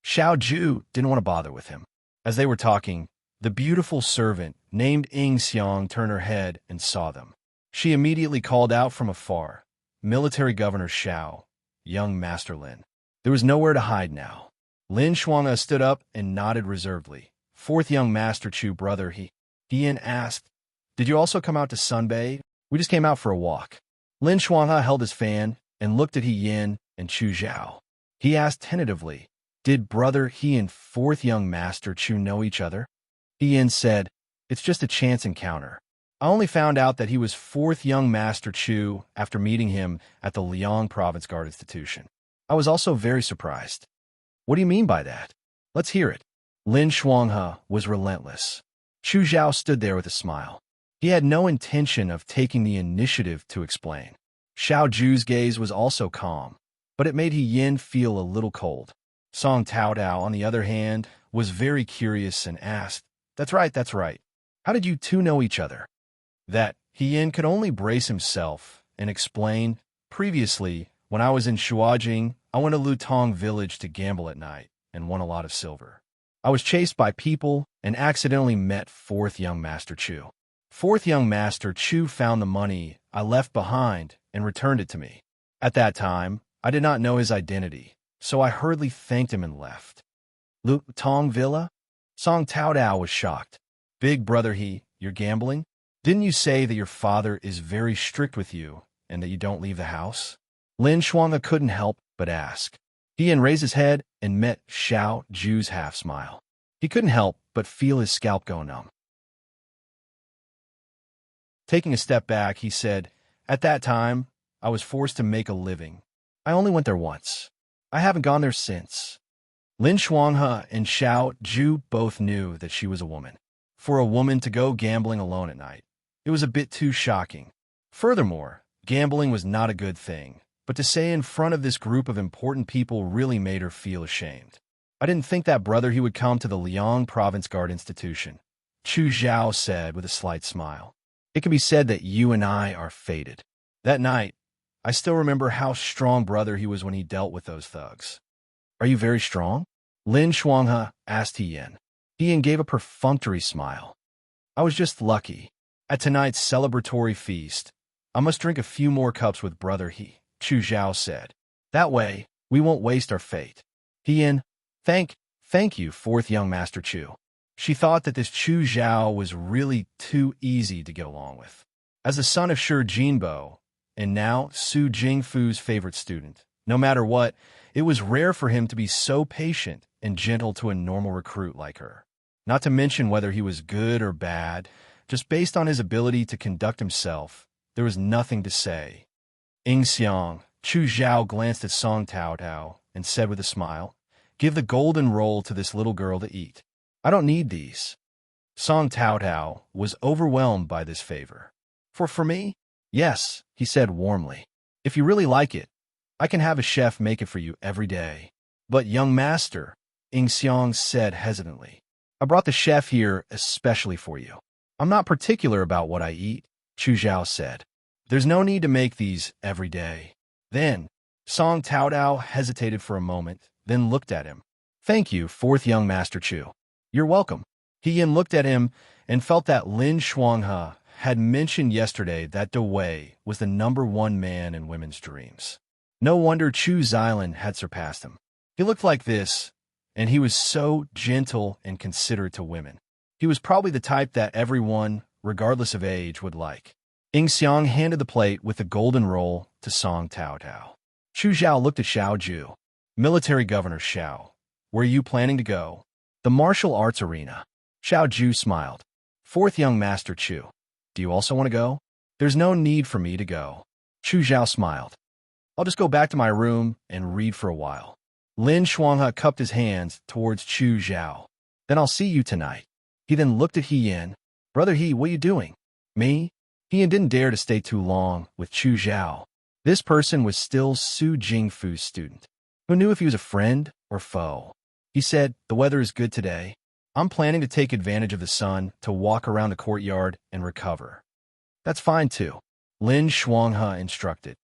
Xiao Ju didn't want to bother with him. As they were talking, the beautiful servant named Ing Xiang turned her head and saw them. She immediately called out from afar, "Military Governor Xiao, young Master Lin." There was nowhere to hide now. Lin Shuanghe stood up and nodded reservedly. "Fourth young Master Chu, brother He Yin asked, "Did you also come out to sunbathe?" "We just came out for a walk." Lin Shuanghe held his fan and looked at He Yin and Chu Zhao. He asked tentatively, "Did brother He and fourth young Master Chu know each other?" He Yin said, "It's just a chance encounter. I only found out that he was fourth young Master Chu after meeting him at the Liang Province Guard Institution. I was also very surprised." "What do you mean by that? Let's hear it." Lin Shuanghe was relentless. Chu Zhao stood there with a smile. He had no intention of taking the initiative to explain. Xiao Ju's gaze was also calm, but it made He Yin feel a little cold. Song Tao Tao, on the other hand, was very curious and asked, That's right. How did you two know each other?" That He Yin could only brace himself and explain, "Previously, when I was in Shuajing, I went to Lutong village to gamble at night and won a lot of silver. I was chased by people and accidentally met fourth young Master Chu. Fourth young Master Chu found the money I left behind and returned it to me. At that time, I did not know his identity, so I hurriedly thanked him and left." "Lutong Villa?" Song Tao Tao was shocked. "Big brother you're gambling? Didn't you say that your father is very strict with you and that you don't leave the house?" Lin Shuanghe couldn't help but ask. He Yin raised his head and met Xiao Ju's half-smile. He couldn't help but feel his scalp go numb. Taking a step back, he said, "At that time, I was forced to make a living. I only went there once. I haven't gone there since." Lin Shuanghe and Xiao Zhu both knew that she was a woman. For a woman to go gambling alone at night, it was a bit too shocking. Furthermore, gambling was not a good thing, but to say in front of this group of important people really made her feel ashamed. "I didn't think that brother he would come to the Liang Province Guard Institution," Chu Zhao said with a slight smile. "It can be said that you and I are fated." That night, I still remember how strong brother he was when he dealt with those thugs. "Are you very strong?" Lin Shuanghe asked Tian. Tian gave a perfunctory smile. "I was just lucky. At tonight's celebratory feast, I must drink a few more cups with brother he," Chu Zhao said. "That way, we won't waste our fate." Tian, Thank you, fourth young Master Chu. She thought that this Chu Zhao was really too easy to get along with. As the son of Shi Jinbo, and now Su Jingfu's favorite student, no matter what, it was rare for him to be so patient and gentle to a normal recruit like her. Not to mention whether he was good or bad, just based on his ability to conduct himself, there was nothing to say. "Ing Xiang," Chu Zhao glanced at Song Tao Tao and said with a smile, "Give the golden roll to this little girl to eat. I don't need these." Song Tao Tao was overwhelmed by this favor. For me? Yes, he said warmly. "If you really like it, I can have a chef make it for you every day." "But young master," Ing Xiang said hesitantly, "I brought the chef here especially for you." "I'm not particular about what I eat," Chu Zhao said. "There's no need to make these every day." Then, Song Tao Tao hesitated for a moment, then looked at him. "Thank you, fourth young Master Chu." "You're welcome." Tian looked at him and felt that Lin Shuanghe had mentioned yesterday that De Wei was the #1 man in women's dreams. No wonder Chu Xilan had surpassed him. He looked like this, and he was so gentle and considerate to women. He was probably the type that everyone, regardless of age, would like. Ing Xiang handed the plate with the golden roll to Song Tao Tao. Chu Zhao looked at Xiao Zhu. "Military Governor Xiao, where are you planning to go?" "The martial arts arena." Xiao Zhu smiled. "Fourth young Master Chu, do you also want to go?" "There's no need for me to go." Chu Zhao smiled. "I'll just go back to my room and read for a while." Lin Shuanghe cupped his hands towards Chu Zhao. "Then I'll see you tonight." He then looked at Hian. "Brother He, what are you doing?" "Me?" Hian didn't dare to stay too long with Chu Zhao. This person was still Su Jingfu's student. Who knew if he was a friend or foe? He said, "The weather is good today. I'm planning to take advantage of the sun to walk around the courtyard and recover." "That's fine too," Lin Shuanghe instructed.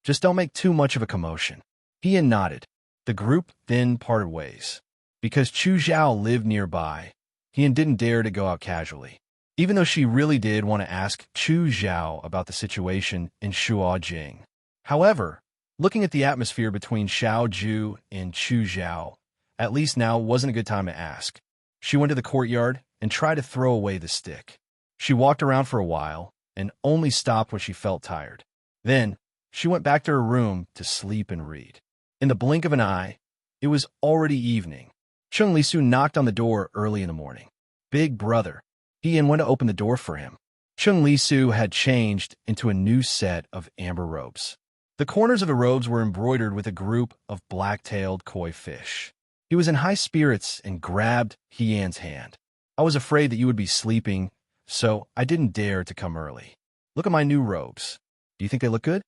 "Just don't make too much of a commotion." Hian nodded. The group then parted ways. Because Chu Zhao lived nearby, Hian didn't dare to go out casually, even though she really did want to ask Chu Zhao about the situation in Shuajing. However, looking at the atmosphere between Xiao Zhu and Chu Zhao, at least now wasn't a good time to ask. She went to the courtyard and tried to throw away the stick. She walked around for a while and only stopped when she felt tired. Then, she went back to her room to sleep and read. In the blink of an eye, it was already evening. Chung Lisu knocked on the door early in the morning. "Big brother." Ian went to open the door for him. Chung Lisu had changed into a new set of amber robes. The corners of the robes were embroidered with a group of black-tailed koi fish. He was in high spirits and grabbed Hian's hand. "I was afraid that you would be sleeping, so I didn't dare to come early. Look at my new robes. Do you think they look good?"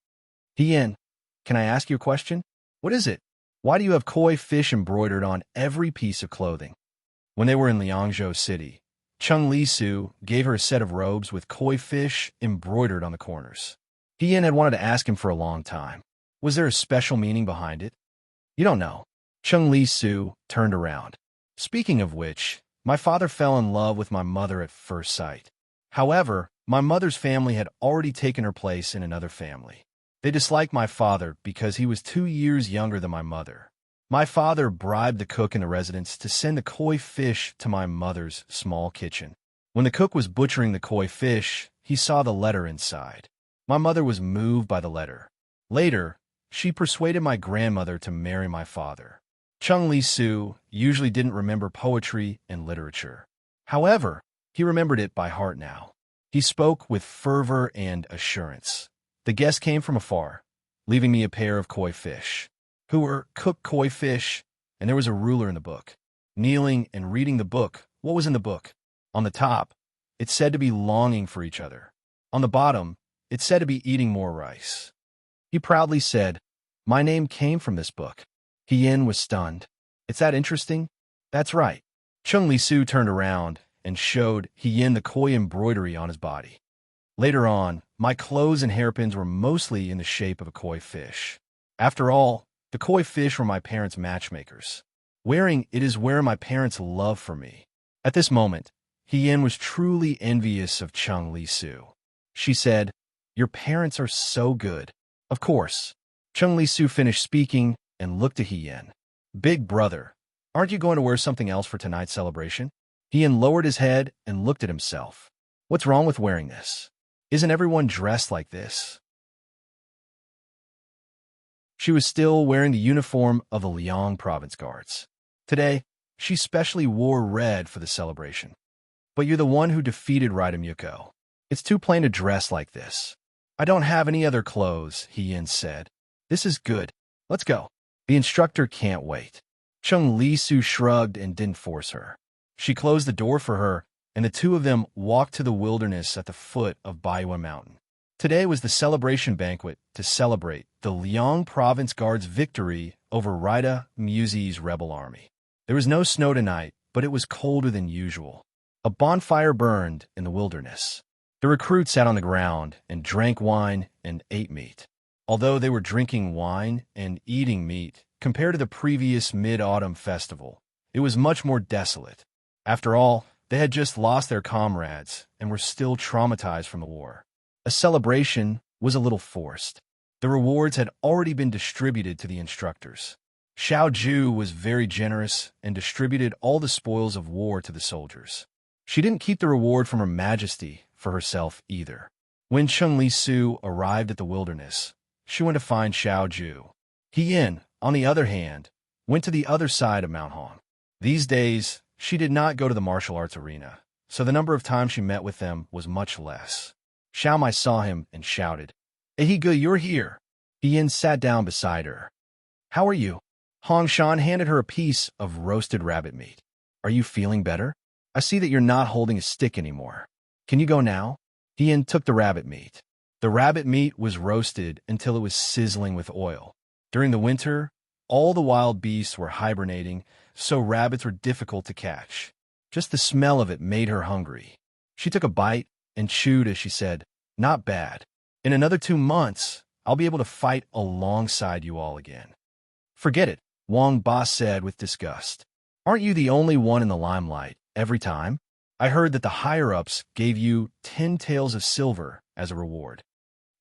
"Hian, can I ask you a question?" "What is it?" "Why do you have koi fish embroidered on every piece of clothing?" When they were in Liangzhou City, Chung Lisu gave her a set of robes with koi fish embroidered on the corners. Hian had wanted to ask him for a long time. Was there a special meaning behind it? "You don't know." Chung Lisu turned around. "Speaking of which, my father fell in love with my mother at first sight. However, my mother's family had already taken her place in another family. They disliked my father because he was 2 years younger than my mother. My father bribed the cook in the residence to send the koi fish to my mother's small kitchen. When the cook was butchering the koi fish, he saw the letter inside. My mother was moved by the letter. Later, she persuaded my grandmother to marry my father." Chung Li-su usually didn't remember poetry and literature. However, he remembered it by heart now. He spoke with fervor and assurance. The guest came from afar, leaving me a pair of koi fish, who were cooked koi fish, and there was a ruler in the book. Kneeling and reading the book, what was in the book? On the top, it said to be longing for each other. On the bottom, it said to be eating more rice. He proudly said, "My name came from this book." Hien was stunned. "It's that interesting?" "That's right." Chung Li-su turned around and showed Hien the koi embroidery on his body. Later on, my clothes and hairpins were mostly in the shape of a koi fish. After all, the koi fish were my parents' matchmakers. Wearing it is where my parents' love for me. At this moment, Hien was truly envious of Chung Li-su. She said, "Your parents are so good." Of course. Chung Li-su finished speaking and looked at Hien. "Big brother, aren't you going to wear something else for tonight's celebration?" Hien lowered his head and looked at himself. "What's wrong with wearing this? Isn't everyone dressed like this?" She was still wearing the uniform of the Liang Province Guards. Today, she specially wore red for the celebration. "But you're the one who defeated Raida Muko. It's too plain to dress like this." "I don't have any other clothes," Hien said. "This is good. Let's go." The instructor can't wait. Chung Li-su shrugged and didn't force her. She closed the door for her, and the two of them walked to the wilderness at the foot of Baiwa Mountain. Today was the celebration banquet to celebrate the Liang Province Guard's victory over Raida Muzi's rebel army. There was no snow tonight, but it was colder than usual. A bonfire burned in the wilderness. The recruits sat on the ground and drank wine and ate meat. Although they were drinking wine and eating meat, compared to the previous Mid-Autumn festival, it was much more desolate. After all, they had just lost their comrades and were still traumatized from the war. A celebration was a little forced. The rewards had already been distributed to the instructors. Xiao Ju was very generous and distributed all the spoils of war to the soldiers. She didn't keep the reward from Her Majesty for herself either. When Chung Li-su arrived at the wilderness, she went to find Xiao Ju. Hien, on the other hand, went to the other side of Mount Hong. These days, she did not go to the martial arts arena, so the number of times she met with them was much less. Xiao Mai saw him and shouted, "Ehiga, you're here." Hien sat down beside her. "How are you?" Hong Shan handed her a piece of roasted rabbit meat. "Are you feeling better? I see that you're not holding a stick anymore. Can you go now?" Hien took the rabbit meat. The rabbit meat was roasted until it was sizzling with oil. During the winter, all the wild beasts were hibernating, so rabbits were difficult to catch. Just the smell of it made her hungry. She took a bite and chewed as she said, "Not bad. In another 2 months, I'll be able to fight alongside you all again." "Forget it," Wang Ba said with disgust. "Aren't you the only one in the limelight every time? I heard that the higher-ups gave you 10 taels of silver as a reward."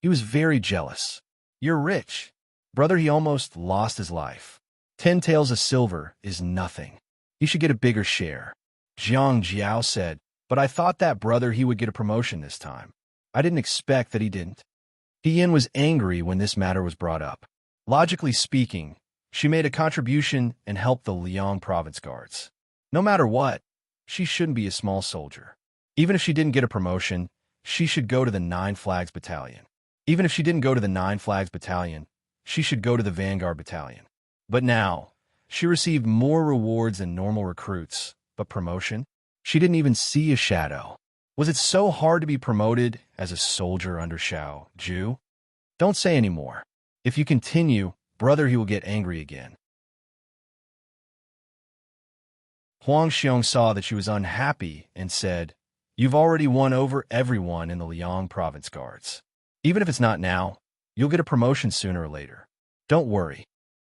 He was very jealous. "You're rich." Brother, he almost lost his life. 10 taels of silver is nothing. You should get a bigger share. Jiang Jiao said, "But I thought that brother he would get a promotion this time. I didn't expect that he didn't." Hien was angry when this matter was brought up. Logically speaking, she made a contribution and helped the Liang Province Guards. No matter what, she shouldn't be a small soldier. Even if she didn't get a promotion, she should go to the 9 Flags Battalion. Even if she didn't go to the 9 Flags Battalion, she should go to the Vanguard Battalion. But now, she received more rewards than normal recruits, but promotion? She didn't even see a shadow. Was it so hard to be promoted as a soldier under Xiao Ju? Don't say any more. If you continue, brother, he will get angry again. Huang Xiong saw that she was unhappy and said, "You've already won over everyone in the Liang Province Guards. Even if it's not now, you'll get a promotion sooner or later. Don't worry."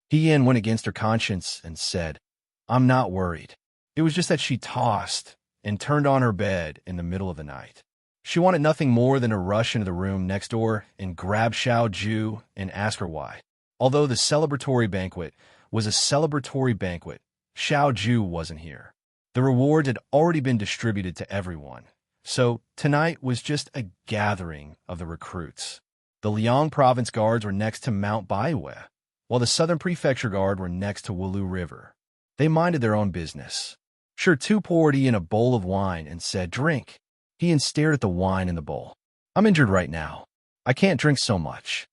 Hien went against her conscience and said, "I'm not worried." It was just that she tossed and turned on her bed in the middle of the night. She wanted nothing more than to rush into the room next door and grab Xiao Ju and ask her why. Although the celebratory banquet was a celebratory banquet, Xiao Ju wasn't here. The reward had already been distributed to everyone, so tonight was just a gathering of the recruits. The Liang Province Guards were next to Mount Baiwa, while the Southern Prefecture Guard were next to Wulu River. They minded their own business. Sure, two poured Ian a bowl of wine and said, "Drink." Ian stared at the wine in the bowl. "I'm injured right now. I can't drink so much."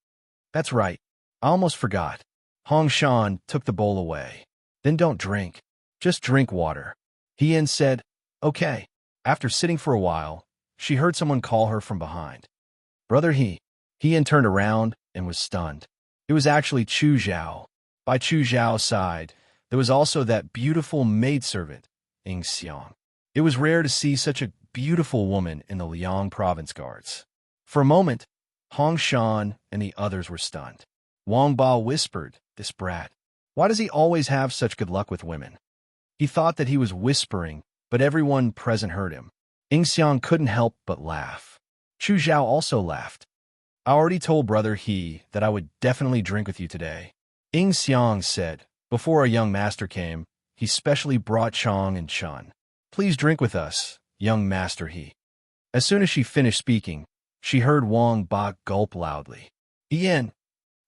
"That's right. I almost forgot." Hong Shan took the bowl away. "Then don't drink. Just drink water." Ian said, "Okay." After sitting for a while, she heard someone call her from behind. "Brother He." Ian turned around and was stunned. It was actually Chu Zhao. By Chu Zhao's side, there was also that beautiful maidservant, Ing Xiang. It was rare to see such a beautiful woman in the Liang province guards. For a moment, Hong Shan and the others were stunned. Wang Ba whispered, "This brat. Why does he always have such good luck with women?" He thought that he was whispering, but everyone present heard him. Ing Xiang couldn't help but laugh. Chu Zhao also laughed. "I already told Brother He that I would definitely drink with you today," Ing Xiang said. "Before our young master came, he specially brought Chong and Chun. Please drink with us, young master He." As soon as she finished speaking, she heard Wang Ba gulp loudly. Ian.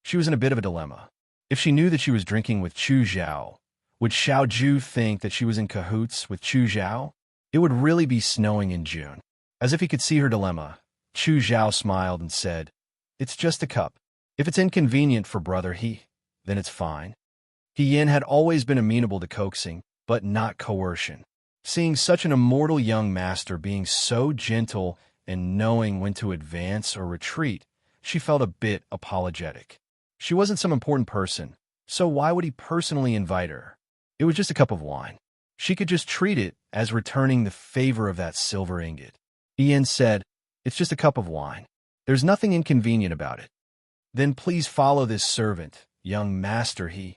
She was in a bit of a dilemma. If she knew that she was drinking with Chu Zhao, would Xiao Ju think that she was in cahoots with Chu Zhao? It would really be snowing in June. As if he could see her dilemma, Chu Zhao smiled and said, "It's just a cup. If it's inconvenient for Brother He, then it's fine." He Yin had always been amenable to coaxing, but not coercion. Seeing such an immortal young master being so gentle and knowing when to advance or retreat, she felt a bit apologetic. She wasn't some important person, so why would he personally invite her? It was just a cup of wine. She could just treat it as returning the favor of that silver ingot. Ian said, "It's just a cup of wine. There's nothing inconvenient about it." "Then please follow this servant, young master He."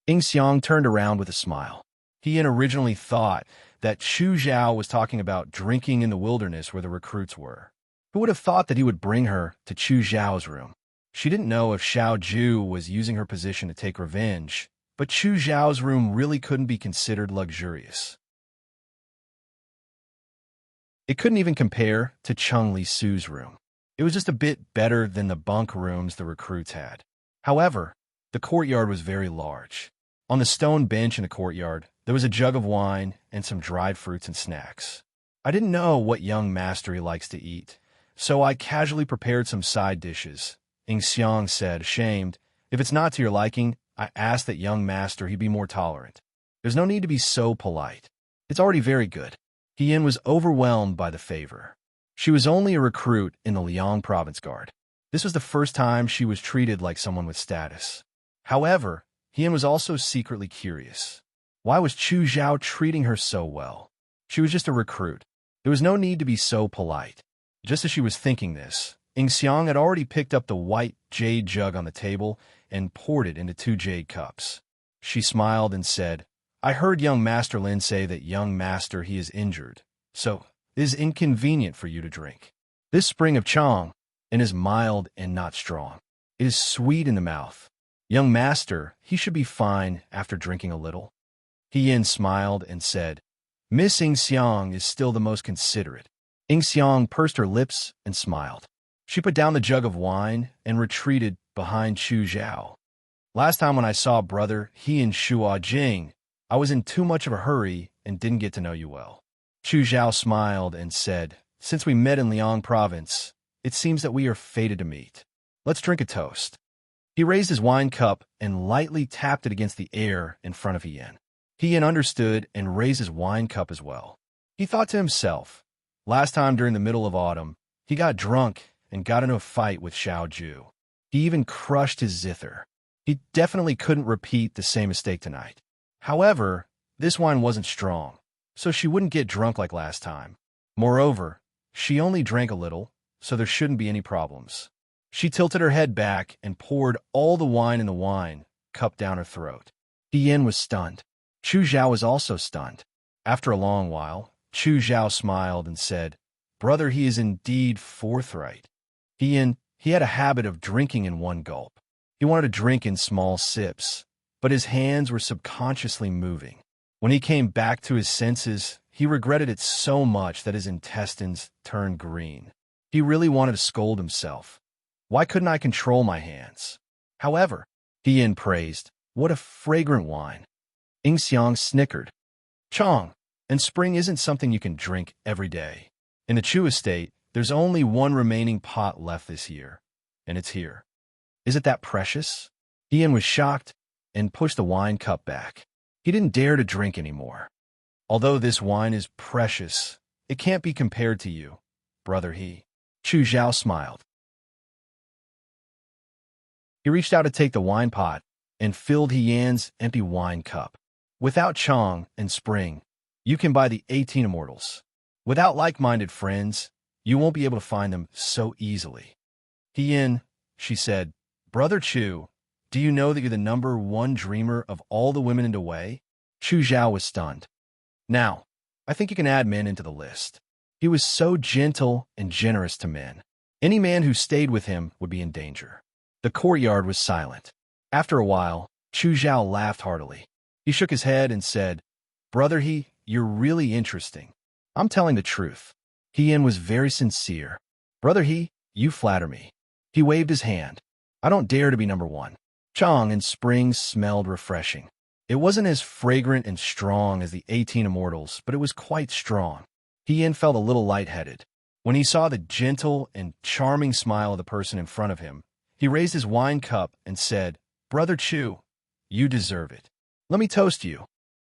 Ing Xiang turned around with a smile. He had originally thought that Chu Zhao was talking about drinking in the wilderness where the recruits were. Who would have thought that he would bring her to Chu Zhao's room? She didn't know if Xiao Ju was using her position to take revenge, but Chu Zhao's room really couldn't be considered luxurious. It couldn't even compare to Chung Li Su's room. It was just a bit better than the bunk rooms the recruits had. However, the courtyard was very large. On the stone bench in the courtyard, there was a jug of wine and some dried fruits and snacks. I didn't know what young master he likes to eat, so I casually prepared some side dishes. Ing Xiang said, ashamed. "If it's not to your liking, I ask that young master he be more tolerant. There's no need to be so polite. It's already very good." Yin was overwhelmed by the favor. She was only a recruit in the Liang province guard. This was the first time she was treated like someone with status. However, Yin was also secretly curious. Why was Chu Zhao treating her so well? She was just a recruit. There was no need to be so polite. Just as she was thinking this, Ing Xiang had already picked up the white jade jug on the table and poured it into 2 jade cups. She smiled and said, "I heard young Master Lin say that young Master he is injured, so it is inconvenient for you to drink. This spring of Chong and is mild and not strong. It is sweet in the mouth. Young Master, he should be fine after drinking a little." He Yin smiled and said, "Miss Ing Xiang is still the most considerate." Ing Xiang pursed her lips and smiled. She put down the jug of wine and retreated behind Chu Zhao. "Last time when I saw Brother He and Shua Jing, I was in too much of a hurry and didn't get to know you well." Chu Zhao smiled and said, "Since we met in Liang province, it seems that we are fated to meet. Let's drink a toast." He raised his wine cup and lightly tapped it against the air in front of Ian. Ian understood and raised his wine cup as well. He thought to himself, last time during the middle of autumn, he got drunk and got into a fight with Xiao Ju. He even crushed his zither. He definitely couldn't repeat the same mistake tonight. However, this wine wasn't strong, so she wouldn't get drunk like last time. Moreover, she only drank a little, so there shouldn't be any problems. She tilted her head back and poured all the wine in the wine cup down her throat. Ian was stunned. Chu Zhao was also stunned. After a long while, Chu Zhao smiled and said, "Brother, he is indeed forthright." He had a habit of drinking in one gulp. He wanted to drink in small sips, but his hands were subconsciously moving. When he came back to his senses, he regretted it so much that his intestines turned green. He really wanted to scold himself. Why couldn't I control my hands? However, Ian praised, "What a fragrant wine." Ing Xiang snickered. Chong, and spring isn't something you can drink every day. In the Chu estate, there's only one remaining pot left this year, and it's here. Is it that precious? Ian was shocked and pushed the wine cup back. He didn't dare to drink anymore. Although this wine is precious, it can't be compared to you, brother he. Chu Zhao smiled. He reached out to take the wine pot and filled Yan's empty wine cup. Without Chong and Spring, you can buy the 18 immortals. Without like-minded friends, you won't be able to find them so easily. Yan, she said, Brother Chu, do you know that you're the #1 dreamer of all the women in the Wei? Chu Zhao was stunned. Now, I think you can add men into the list. He was so gentle and generous to men. Any man who stayed with him would be in danger. The courtyard was silent. After a while, Chu Zhao laughed heartily. He shook his head and said, Brother he, you're really interesting. I'm telling the truth. Yan was very sincere. Brother he, you flatter me. He waved his hand. I don't dare to be #1. Chong and Spring smelled refreshing. It wasn't as fragrant and strong as the 18 immortals, but it was quite strong. Yan felt a little lightheaded. When he saw the gentle and charming smile of the person in front of him, he raised his wine cup and said, Brother Chu, you deserve it. Let me toast you.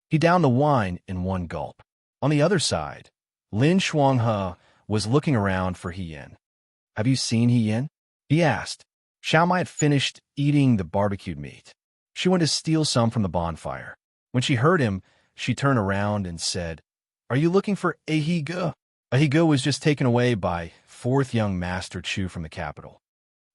He downed the wine in one gulp. On the other side, Lin Shuanghe was looking around for Yan. Have you seen Yan? He asked. Xiaomai had finished eating the barbecued meat. She went to steal some from the bonfire. When she heard him, she turned around and said, Are you looking for Ahige? Ahige was just taken away by 4th young Master Chu from the capital.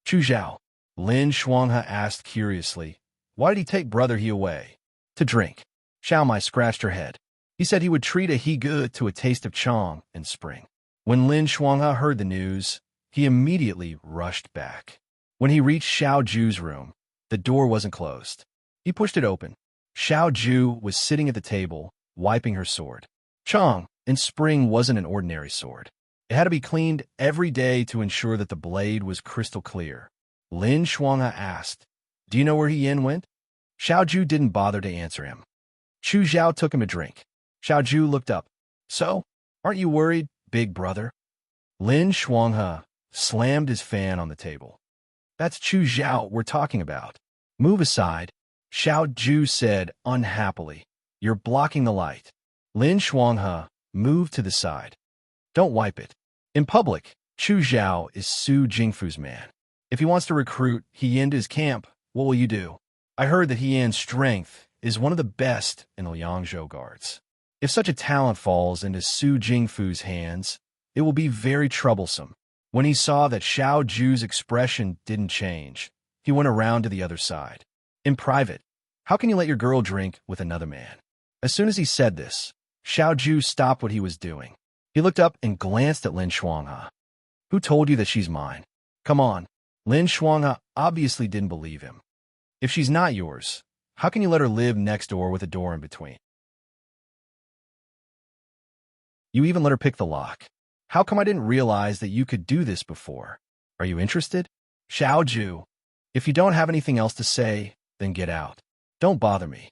Chu Zhao, Lin Shuanghe asked curiously, Why did he take Brother He away? To drink. Xiaomai scratched her head. He said he would treat Ahige to a taste of Chong and Spring. When Lin Shuanghe heard the news, he immediately rushed back. When he reached Xiao Ju's room, the door wasn't closed. He pushed it open. Xiao Ju was sitting at the table, wiping her sword. Chong and Spring wasn't an ordinary sword. It had to be cleaned every day to ensure that the blade was crystal clear. Lin Shuanghe asked, Do you know where Yan went? Xiao Ju didn't bother to answer him. Chu Zhao took him a drink. Xiao Ju looked up. So, aren't you worried, big brother? Lin Shuanghe slammed his fan on the table. That's Chu Zhao we're talking about. Move aside, Xiao Ju said unhappily. You're blocking the light. Lin Shuanghe moved to the side. Don't wipe it. In public, Chu Zhao is Su Jingfu's man. If he wants to recruit Yan to his camp, what will you do? I heard that Yan's strength is one of the best in the Liangzhou guards. If such a talent falls into Su Jingfu's hands, it will be very troublesome. When he saw that Xiao Ju's expression didn't change, he went around to the other side. In private, how can you let your girl drink with another man? As soon as he said this, Xiao Ju stopped what he was doing. He looked up and glanced at Lin Shuanghe. Who told you that she's mine? Come on. Lin Shuanghe obviously didn't believe him. If she's not yours, how can you let her live next door with a door in between? You even let her pick the lock. How come I didn't realize that you could do this before? Are you interested? Xiao Ju, if you don't have anything else to say, then get out. Don't bother me.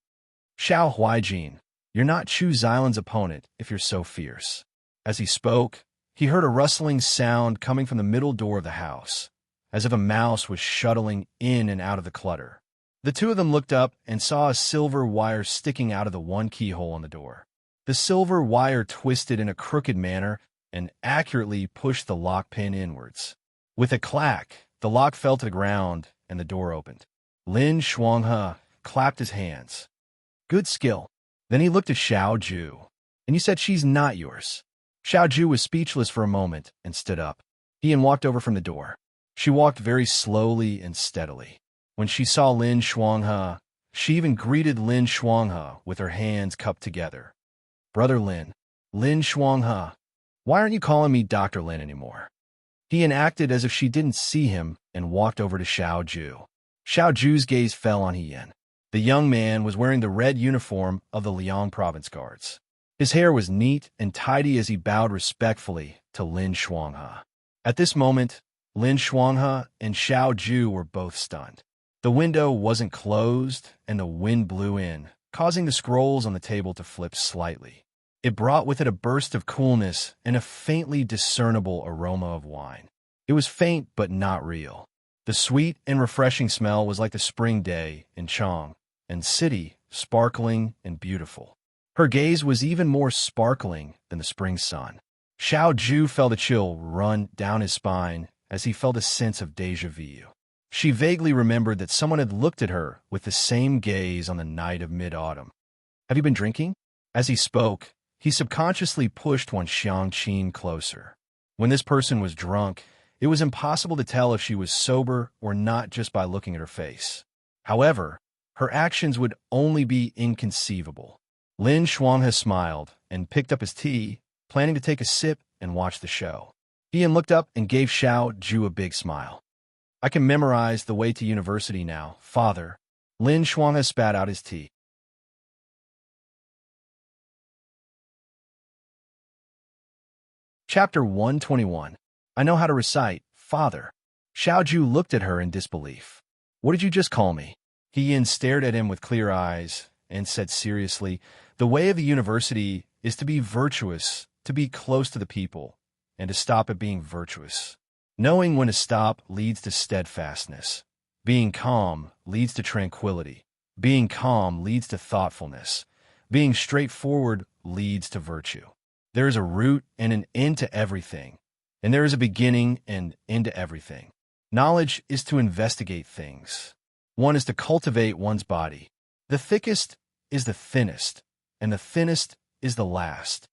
Xiao Huaijin, you're not Chu Xilan's opponent if you're so fierce. As he spoke, he heard a rustling sound coming from the middle door of the house, as if a mouse was shuttling in and out of the clutter. The two of them looked up and saw a silver wire sticking out of the one keyhole on the door. The silver wire twisted in a crooked manner and accurately pushed the lock pin inwards. With a clack, the lock fell to the ground and the door opened. Lin Shuanghe clapped his hands. Good skill. Then he looked at Xiao Ju. And you said she's not yours. Xiao Ju was speechless for a moment and stood up. He walked over from the door. She walked very slowly and steadily. When she saw Lin Shuanghe, she even greeted Lin Shuanghe with her hands cupped together. Brother Lin, Lin Shuanghe, why aren't you calling me Dr. Lin anymore? He acted as if she didn't see him and walked over to Xiao Ju. Xiao Ju's gaze fell on Yan. The young man was wearing the red uniform of the Liang Province Guards. His hair was neat and tidy as he bowed respectfully to Lin Shuanghe. At this moment, Lin Shuanghe and Xiao Ju were both stunned. The window wasn't closed and the wind blew in, causing the scrolls on the table to flip slightly. It brought with it a burst of coolness and a faintly discernible aroma of wine. It was faint but not real. The sweet and refreshing smell was like the spring day in Chang, and city, sparkling and beautiful. Her gaze was even more sparkling than the spring sun. Xiao Ju felt a chill run down his spine as he felt a sense of déjà vu. She vaguely remembered that someone had looked at her with the same gaze on the night of mid-autumn. "Have you been drinking?" As he spoke, he subconsciously pushed one Xiangqin closer. When this person was drunk, it was impossible to tell if she was sober or not just by looking at her face. However, her actions would only be inconceivable. Lin Shuanghe smiled and picked up his tea, planning to take a sip and watch the show. Ian looked up and gave Xiao Ju a big smile. "I can memorize the way to university now, father." Lin Shuanghe spat out his tea. Chapter 121. I know how to recite, father. Xiao Ju looked at her in disbelief. "What did you just call me?" Yin stared at him with clear eyes and said seriously, "The way of the university is to be virtuous, to be close to the people, and to stop at being virtuous. Knowing when to stop leads to steadfastness. Being calm leads to tranquility. Being calm leads to thoughtfulness. Being straightforward leads to virtue. There is a root and an end to everything, and there is a beginning and end to everything. Knowledge is to investigate things. One is to cultivate one's body. The thickest is the thinnest, and the thinnest is the last."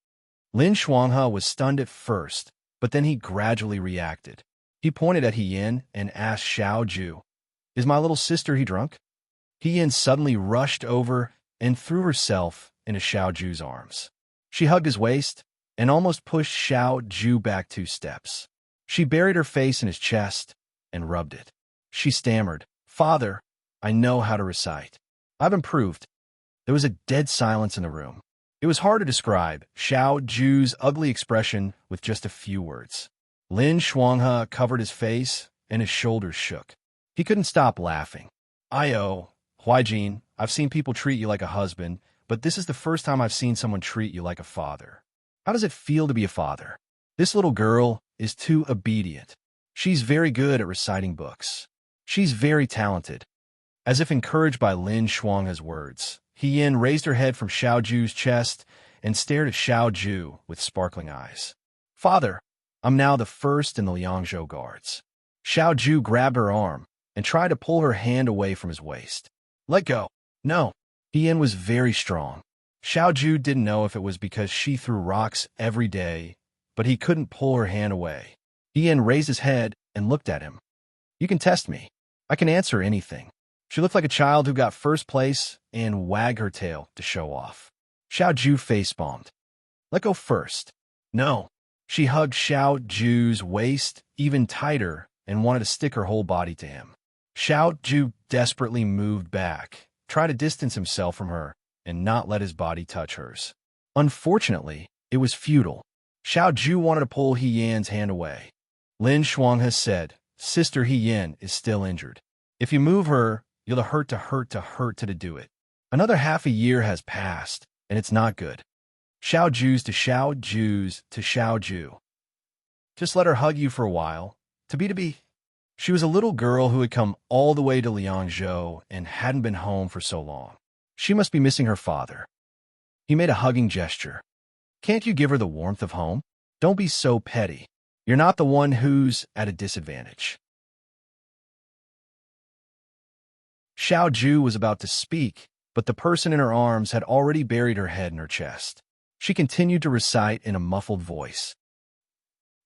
Lin Shuanghe was stunned at first, but then he gradually reacted. He pointed at Yin and asked Xiao Ju, "Is my little sister he drunk?" Yin suddenly rushed over and threw herself into Xiao Ju's arms. She hugged his waist and almost pushed Xiao Ju back 2 steps. She buried her face in his chest and rubbed it. She stammered, "Father, I know how to recite. I've improved." There was a dead silence in the room. It was hard to describe Xiao Ju's ugly expression with just a few words. Lin Shuanghe covered his face and his shoulders shook. He couldn't stop laughing. Huaijin, I've seen people treat you like a husband, but this is the first time I've seen someone treat you like a father. How does it feel to be a father? This little girl is too obedient. She's very good at reciting books. She's very talented." As if encouraged by Lin Shuanghe's words, Yin raised her head from Xiao Ju's chest and stared at Xiao Ju with sparkling eyes. "Father, I'm now the first in the Liangzhou guards." Xiao Ju grabbed her arm and tried to pull her hand away from his waist. "Let go." "No." Yin was very strong. Xiao Ju didn't know if it was because she threw rocks every day, but he couldn't pull her hand away. Yin raised his head and looked at him. "You can test me. I can answer anything." She looked like a child who got first place and wagged her tail to show off. Xiao Ju face-palmed. "Let go first." "No." She hugged Xiao Ju's waist even tighter and wanted to stick her whole body to him. Xiao Ju desperately moved back, tried to distance himself from her, and not let his body touch hers. Unfortunately, it was futile. Xiao Ju wanted to pull Yin's hand away. Lin Shuanghe said, "Sister Yin is still injured. If you move her, you'll hurt to do it. Another half a year has passed, and it's not good." Xiao Ju's to Xiao Ju's to Xiao Ju. "Just let her hug you for a while. To be. She was a little girl who had come all the way to Liangzhou and hadn't been home for so long. She must be missing her father." He made a hugging gesture. "Can't you give her the warmth of home? Don't be so petty. You're not the one who's at a disadvantage." Xiao Ju was about to speak, but the person in her arms had already buried her head in her chest. She continued to recite in a muffled voice.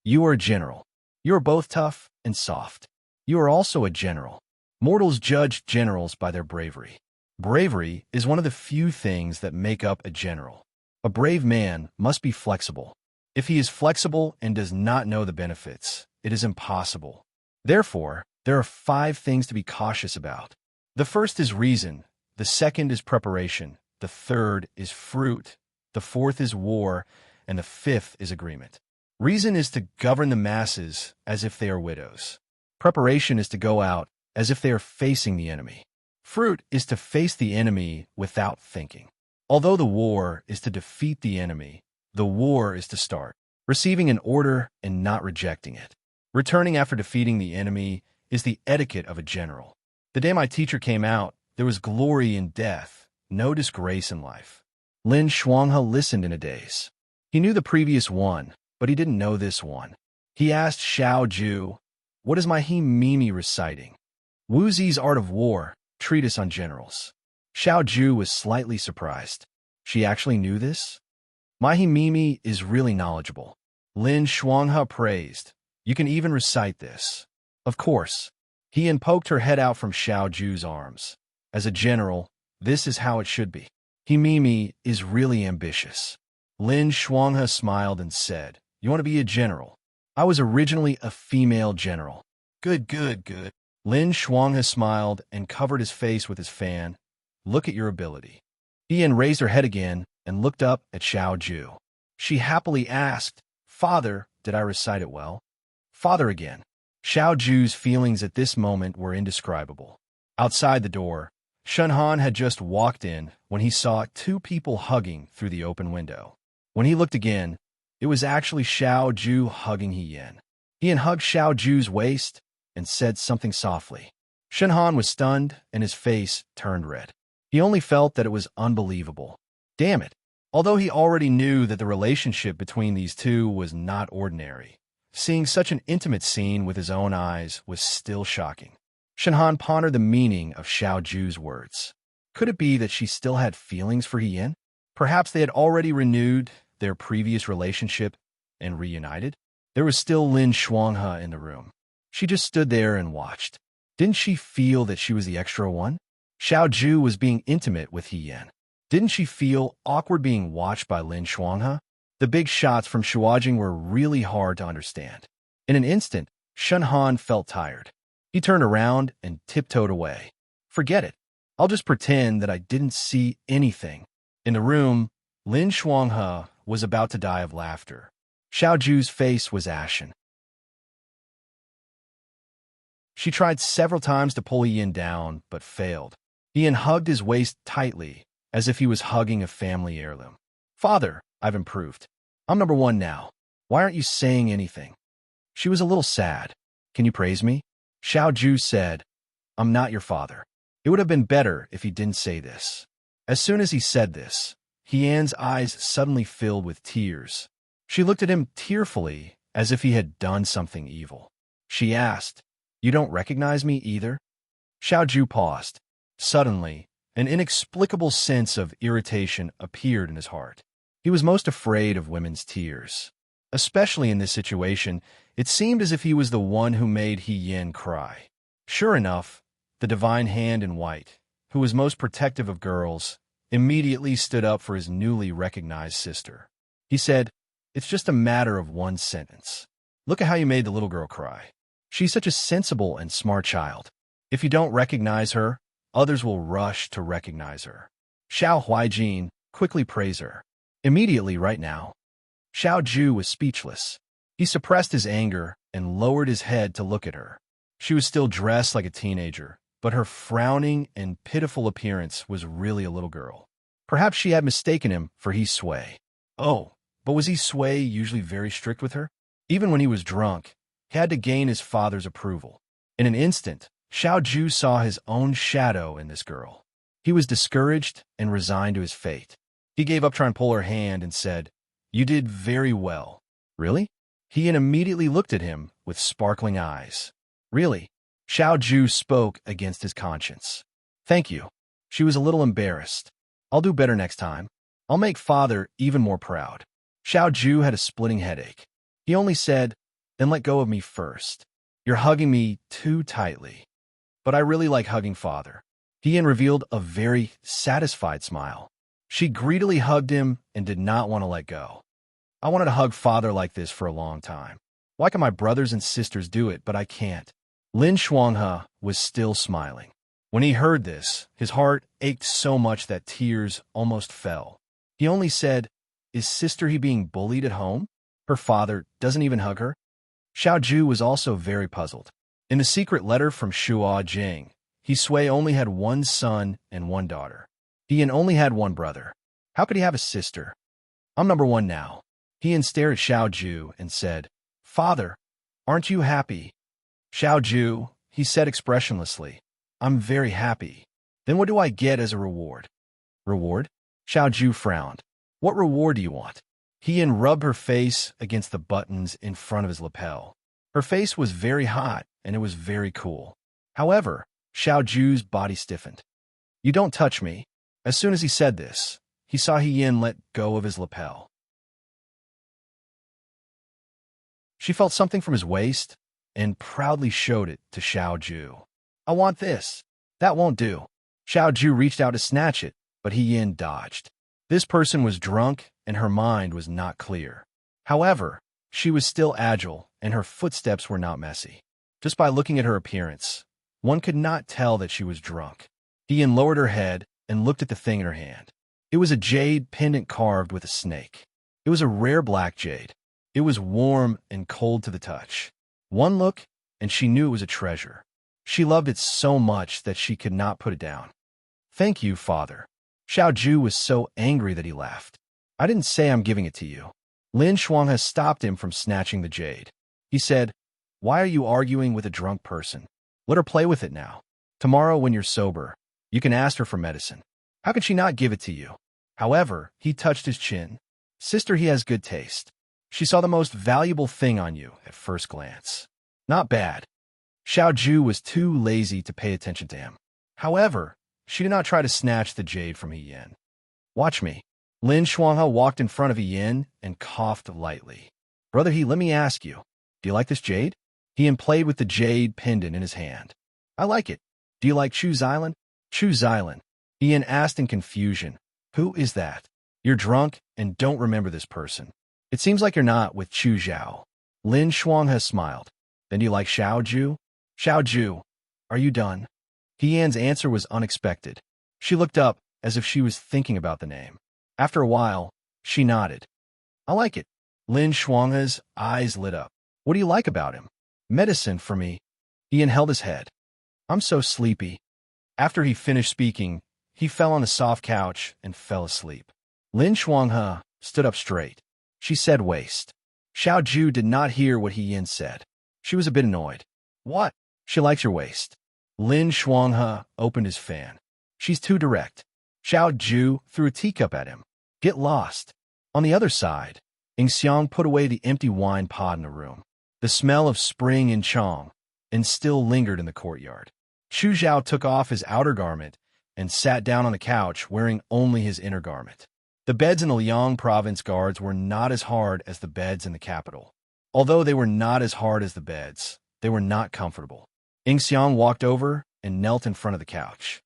"You are a general. You are both tough and soft. You are also a general. Mortals judge generals by their bravery. Bravery is one of the few things that make up a general. A brave man must be flexible. If he is flexible and does not know the benefits, it is impossible. Therefore, there are 5 things to be cautious about. The first is reason, the second is preparation, the third is fruit, the fourth is war, and the fifth is agreement. Reason is to govern the masses as if they are widows. Preparation is to go out as if they are facing the enemy. Fruit is to face the enemy without thinking. Although the war is to defeat the enemy, the war is to start. Receiving an order and not rejecting it. Returning after defeating the enemy is the etiquette of a general. The day my teacher came out, there was glory in death, no disgrace in life. Lin Shuanghe listened in a daze. He knew the previous one, but he didn't know this one. He asked Xiao Ju, "What is my Mimi reciting?" Wu Zi's Art of War, Treatise on Generals. Xiao Ju was slightly surprised. She actually knew this? My Mimi is really knowledgeable. Lin Shuanghe praised. You can even recite this. Of course. He poked her head out from Xiao Ju's arms. As a general, this is how it should be. Mimi is really ambitious. Lin Shuanghe smiled and said, "You want to be a general? I was originally a female general." Good. Lin Shuanghe smiled and covered his face with his fan. Look at your ability. Ian raised her head again and looked up at Xiao Ju. She happily asked, "Father, did I recite it well?" Father again. Xiao Ju's feelings at this moment were indescribable. Outside the door, Shunhan had just walked in when he saw two people hugging through the open window. When he looked again, it was actually Xiao Ju hugging Ian. Ian hugged Xiao Ju's waist and said something softly. Shunhan was stunned and his face turned red. He only felt that it was unbelievable. Damn it. Although he already knew that the relationship between these two was not ordinary, seeing such an intimate scene with his own eyes was still shocking. Shunhan pondered the meaning of Xiao Ju's words. Could it be that she still had feelings for Ian? Perhaps they had already renewed their previous relationship and reunited? There was still Lin Shuanghe in the room. She just stood there and watched. Didn't she feel that she was the extra one? Xiao Ju was being intimate with Ian. Didn't she feel awkward being watched by Lin Shuanghe? The big shots from Shuajing were really hard to understand. In an instant, Shunhan felt tired. He turned around and tiptoed away. Forget it. I'll just pretend that I didn't see anything. In the room, Lin Shuanghe was about to die of laughter. Xiao Ju's face was ashen. She tried several times to pull Ian down, but failed. Ian hugged his waist tightly, as if he was hugging a family heirloom. "Father, I've improved. I'm number one now. Why aren't you saying anything?" She was a little sad. "Can you praise me?" Xiao Ju said, "I'm not your father." It would have been better if he didn't say this. As soon as he said this, Hian's eyes suddenly filled with tears. She looked at him tearfully, as if he had done something evil. She asked, "You don't recognize me either?" Xiao Ju paused. Suddenly, an inexplicable sense of irritation appeared in his heart. He was most afraid of women's tears. Especially in this situation, it seemed as if he was the one who made Yin cry. Sure enough, the divine hand in white, who was most protective of girls, immediately stood up for his newly recognized sister. He said, "It's just a matter of one sentence. Look at how you made the little girl cry. She's such a sensible and smart child. If you don't recognize her, others will rush to recognize her. Xiao Huijin, quickly praise her. Immediately right now." Xiao Ju was speechless. He suppressed his anger and lowered his head to look at her. She was still dressed like a teenager, but her frowning and pitiful appearance was really a little girl. Perhaps she had mistaken him for He Sui. Oh, but was He Sui usually very strict with her? Even when he was drunk, he had to gain his father's approval. In an instant, Xiao Ju saw his own shadow in this girl. He was discouraged and resigned to his fate. He gave up trying to pull her hand and said, "You did very well." "Really?" Ian immediately looked at him with sparkling eyes. "Really?" Xiao Ju spoke against his conscience. "Thank you." She was a little embarrassed. "I'll do better next time. I'll make father even more proud." Xiao Ju had a splitting headache. He only said, "Then let go of me first. You're hugging me too tightly." "But I really like hugging father." Ian revealed a very satisfied smile. She greedily hugged him and did not want to let go. "I wanted to hug father like this for a long time. Why can my brothers and sisters do it, but I can't?" Lin Shuanghe was still smiling. When he heard this, his heart ached so much that tears almost fell. He only said, "Is sister He being bullied at home? Her father doesn't even hug her?" Xiao Ju was also very puzzled. In the secret letter from Shuajing, He Sui only had one son and one daughter. Ian only had one brother. How could he have a sister? I'm number one now. Ian stared at Xiao Ju and said, Father, aren't you happy? Xiao Ju, he said expressionlessly, I'm very happy. Then what do I get as a reward? Reward? Xiao Ju frowned. What reward do you want? Ian rubbed her face against the buttons in front of his lapel. Her face was very hot, and it was very cool. However, Xiao Ju's body stiffened. You don't touch me. As soon as he said this, he saw Yin let go of his lapel. She felt something from his waist and proudly showed it to Xiao Ju. I want this. That won't do. Xiao Ju reached out to snatch it, but Yin dodged. This person was drunk and her mind was not clear. However, she was still agile and her footsteps were not messy. Just by looking at her appearance, one could not tell that she was drunk. Yin lowered her head and looked at the thing in her hand. It was a jade pendant carved with a snake. It was a rare black jade. It was warm and cold to the touch. One look, and she knew it was a treasure. She loved it so much that she could not put it down. Thank you, Father. Xiao Ju was so angry that he laughed. I didn't say I'm giving it to you. Lin Shuang has stopped him from snatching the jade. He said, Why are you arguing with a drunk person? Let her play with it now. Tomorrow, when you're sober, you can ask her for medicine. How could she not give it to you? However, he touched his chin. Sister, he has good taste. She saw the most valuable thing on you at first glance. Not bad. Xiao Ju was too lazy to pay attention to him. However, she did not try to snatch the jade from Yin. Watch me. Lin Shuanghe walked in front of Yin and coughed lightly. Brother He, let me ask you, do you like this jade? Yin played with the jade pendant in his hand. I like it. Do you like Chu's Island? Chu's Island. Yin asked in confusion. Who is that? You're drunk and don't remember this person. It seems like you're not with Chu Zhao. Lin Shuanghe smiled. Then do you like Xiao Ju? Xiao Ju, are you done? Yan's answer was unexpected. She looked up as if she was thinking about the name. After a while, she nodded. I like it. Lin Shuanghe's eyes lit up. What do you like about him? Medicine for me. Yan held his head. I'm so sleepy. After he finished speaking, he fell on the soft couch and fell asleep. Lin Shuanghe stood up straight. She said waste. Xiao Ju did not hear what Yin said. She was a bit annoyed. What? She likes your waist. Lin Shuanghe opened his fan. She's too direct. Xiao Ju threw a teacup at him. Get lost. On the other side, Ing Xiang put away the empty wine pot in the room. The smell of spring in Chong and still lingered in the courtyard. Chu Zhao took off his outer garment and sat down on the couch wearing only his inner garment. The beds in the Liang province guards were not as hard as the beds in the capital. Although they were not as hard as the beds, they were not comfortable. Ing Xiang walked over and knelt in front of the couch.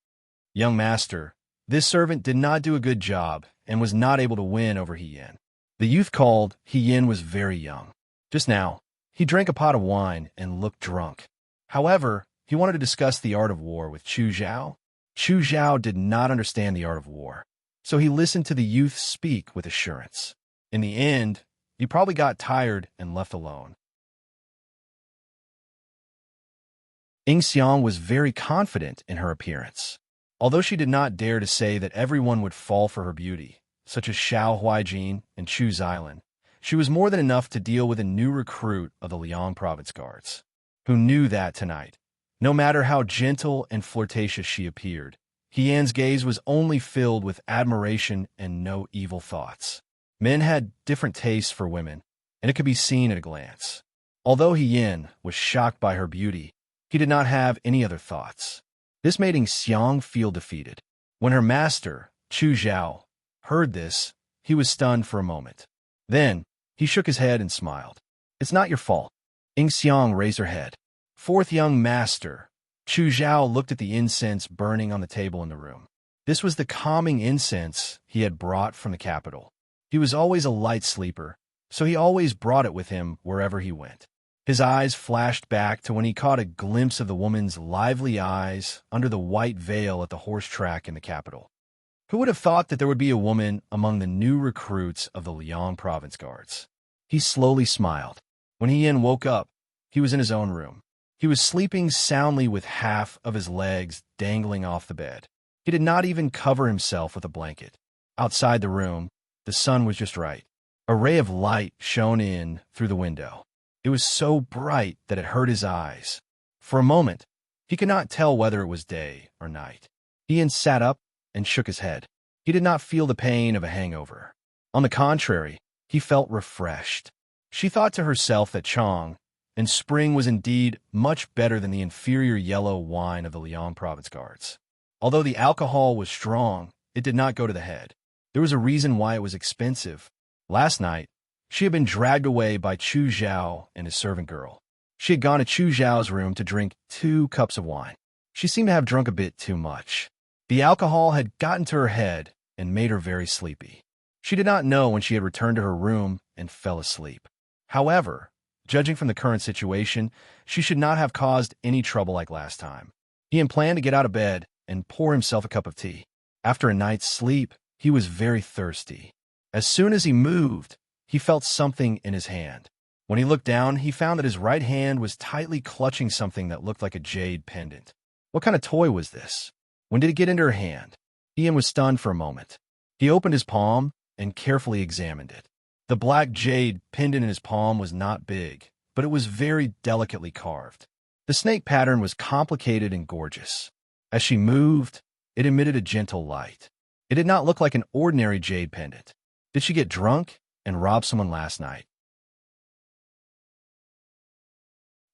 Young master, this servant did not do a good job and was not able to win over Yin. The youth called Yin was very young. Just now, he drank a pot of wine and looked drunk. However, he wanted to discuss the art of war with Chu Zhao. Chu Zhao did not understand the art of war, so he listened to the youth speak with assurance. In the end, he probably got tired and left alone. Ing Xiang was very confident in her appearance. Although she did not dare to say that everyone would fall for her beauty, such as Xiao Huaijin and Chu's Island, she was more than enough to deal with a new recruit of the Liang Province Guards, who knew that tonight, no matter how gentle and flirtatious she appeared, Yan's gaze was only filled with admiration and no evil thoughts. Men had different tastes for women, and it could be seen at a glance. Although Yan was shocked by her beauty, he did not have any other thoughts. This made Ing Xiang feel defeated. When her master, Chu Zhao, heard this, he was stunned for a moment. Then, he shook his head and smiled. It's not your fault. Ing Xiang raised her head. Fourth young master, Chu Zhao looked at the incense burning on the table in the room. This was the calming incense he had brought from the capital. He was always a light sleeper, so he always brought it with him wherever he went. His eyes flashed back to when he caught a glimpse of the woman's lively eyes under the white veil at the horse track in the capital. Who would have thought that there would be a woman among the new recruits of the Liang Province Guards? He slowly smiled. When Yin woke up, he was in his own room. He was sleeping soundly with half of his legs dangling off the bed. He did not even cover himself with a blanket. Outside the room, the sun was just right. A ray of light shone in through the window. It was so bright that it hurt his eyes. For a moment, he could not tell whether it was day or night. Ian sat up and shook his head. He did not feel the pain of a hangover. On the contrary, he felt refreshed. She thought to herself that Chong and spring was indeed much better than the inferior yellow wine of the Lyon province guards. Although the alcohol was strong, it did not go to the head. There was a reason why it was expensive. Last night, she had been dragged away by Chu Zhao and his servant girl. She had gone to Chu Zhao's room to drink 2 cups of wine. She seemed to have drunk a bit too much. The alcohol had gotten to her head and made her very sleepy. She did not know when she had returned to her room and fell asleep. However, judging from the current situation, she should not have caused any trouble like last time. Ian planned to get out of bed and pour himself a cup of tea. After a night's sleep, he was very thirsty. As soon as he moved, he felt something in his hand. When he looked down, he found that his right hand was tightly clutching something that looked like a jade pendant. What kind of toy was this? When did it get into her hand? Ian was stunned for a moment. He opened his palm and carefully examined it. The black jade pendant in his palm was not big, but it was very delicately carved. The snake pattern was complicated and gorgeous. As she moved, it emitted a gentle light. It did not look like an ordinary jade pendant. Did she get drunk and rob someone last night?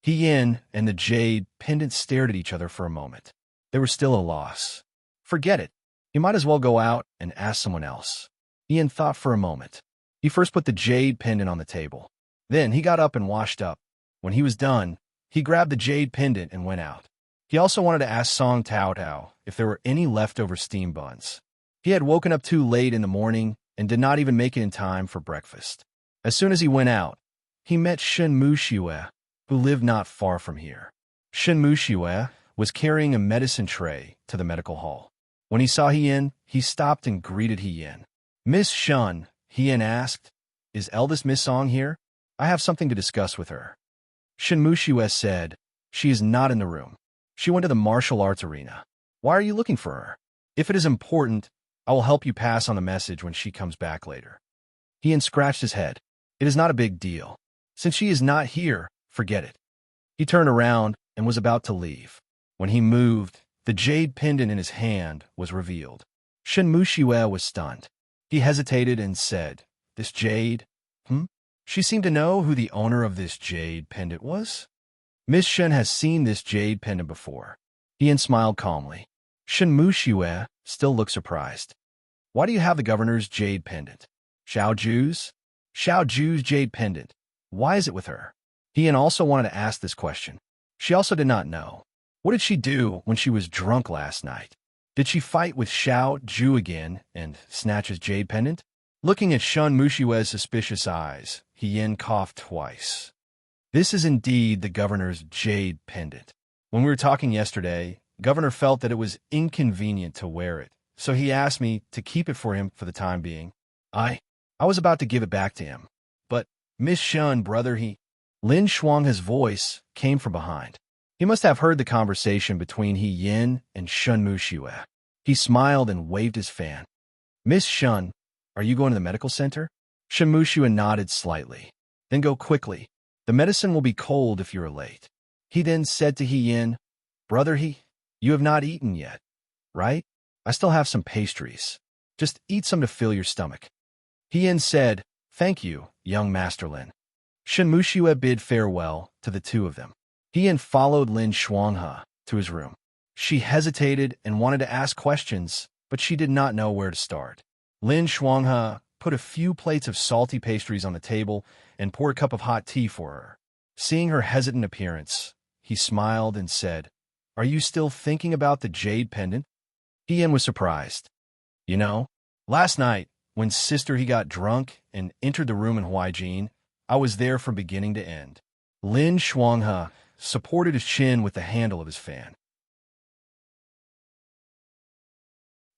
Ian and the jade pendant stared at each other for a moment. They were still a loss. Forget it. He might as well go out and ask someone else. Ian thought for a moment. He first put the jade pendant on the table. Then he got up and washed up. When he was done, he grabbed the jade pendant and went out. He also wanted to ask Song Tao Tao if there were any leftover steam buns. He had woken up too late in the morning and did not even make it in time for breakfast. As soon as he went out, he met Shen Muxiue, who lived not far from here. Shen Muxiue was carrying a medicine tray to the medical hall. When he saw Ian, he stopped and greeted Ian. "Miss Shun," Ian asked, "is eldest Miss Song here? I have something to discuss with her." Shen Muxiue said, "She is not in the room. She went to the martial arts arena. Why are you looking for her? If it is important, I will help you pass on the message when she comes back later." Ian scratched his head. "It is not a big deal. Since she is not here, forget it." He turned around and was about to leave. When he moved, the jade pendant in his hand was revealed. Shen Muxiue was stunned. He hesitated and said, "This jade? She seemed to know who the owner of this jade pendant was. Miss Shen has seen this jade pendant before." Ian smiled calmly. Shen Muxiue still looked surprised. "Why do you have the governor's jade pendant? Xiao Ju's? Xiao Ju's jade pendant. Why is it with her?" Ian also wanted to ask this question. She also did not know. What did she do when she was drunk last night? Did she fight with Xiao Ju again and snatch his jade pendant? Looking at Shen Muxiue's suspicious eyes, Ian coughed twice. "This is indeed the governor's jade pendant. When we were talking yesterday, Governor felt that it was inconvenient to wear it, so he asked me to keep it for him for the time being. I was about to give it back to him. But, Miss Shen, brother, Lin Shuang's voice came from behind. He must have heard the conversation between Yin and Shen Muxiue. He smiled and waved his fan. "Miss Shen, are you going to the medical center?" Shen Muxiue nodded slightly. "Then go quickly. The medicine will be cold if you are late." He then said to Yin, "Brother, you have not eaten yet, right? I still have some pastries. Just eat some to fill your stomach." Yin said, "Thank you, young Master Lin." Shen Muxiue bid farewell to the two of them. Yin followed Lin Shuanghe to his room. She hesitated and wanted to ask questions, but she did not know where to start. Lin Shuanghe put a few plates of salty pastries on the table and poured a cup of hot tea for her. Seeing her hesitant appearance, he smiled and said, "Are you still thinking about the jade pendant?" Yin was surprised. "You know, last night, when Sister he got drunk and entered the room in Huaijin, I was there from beginning to end." Lin Shuanghe supported his chin with the handle of his fan.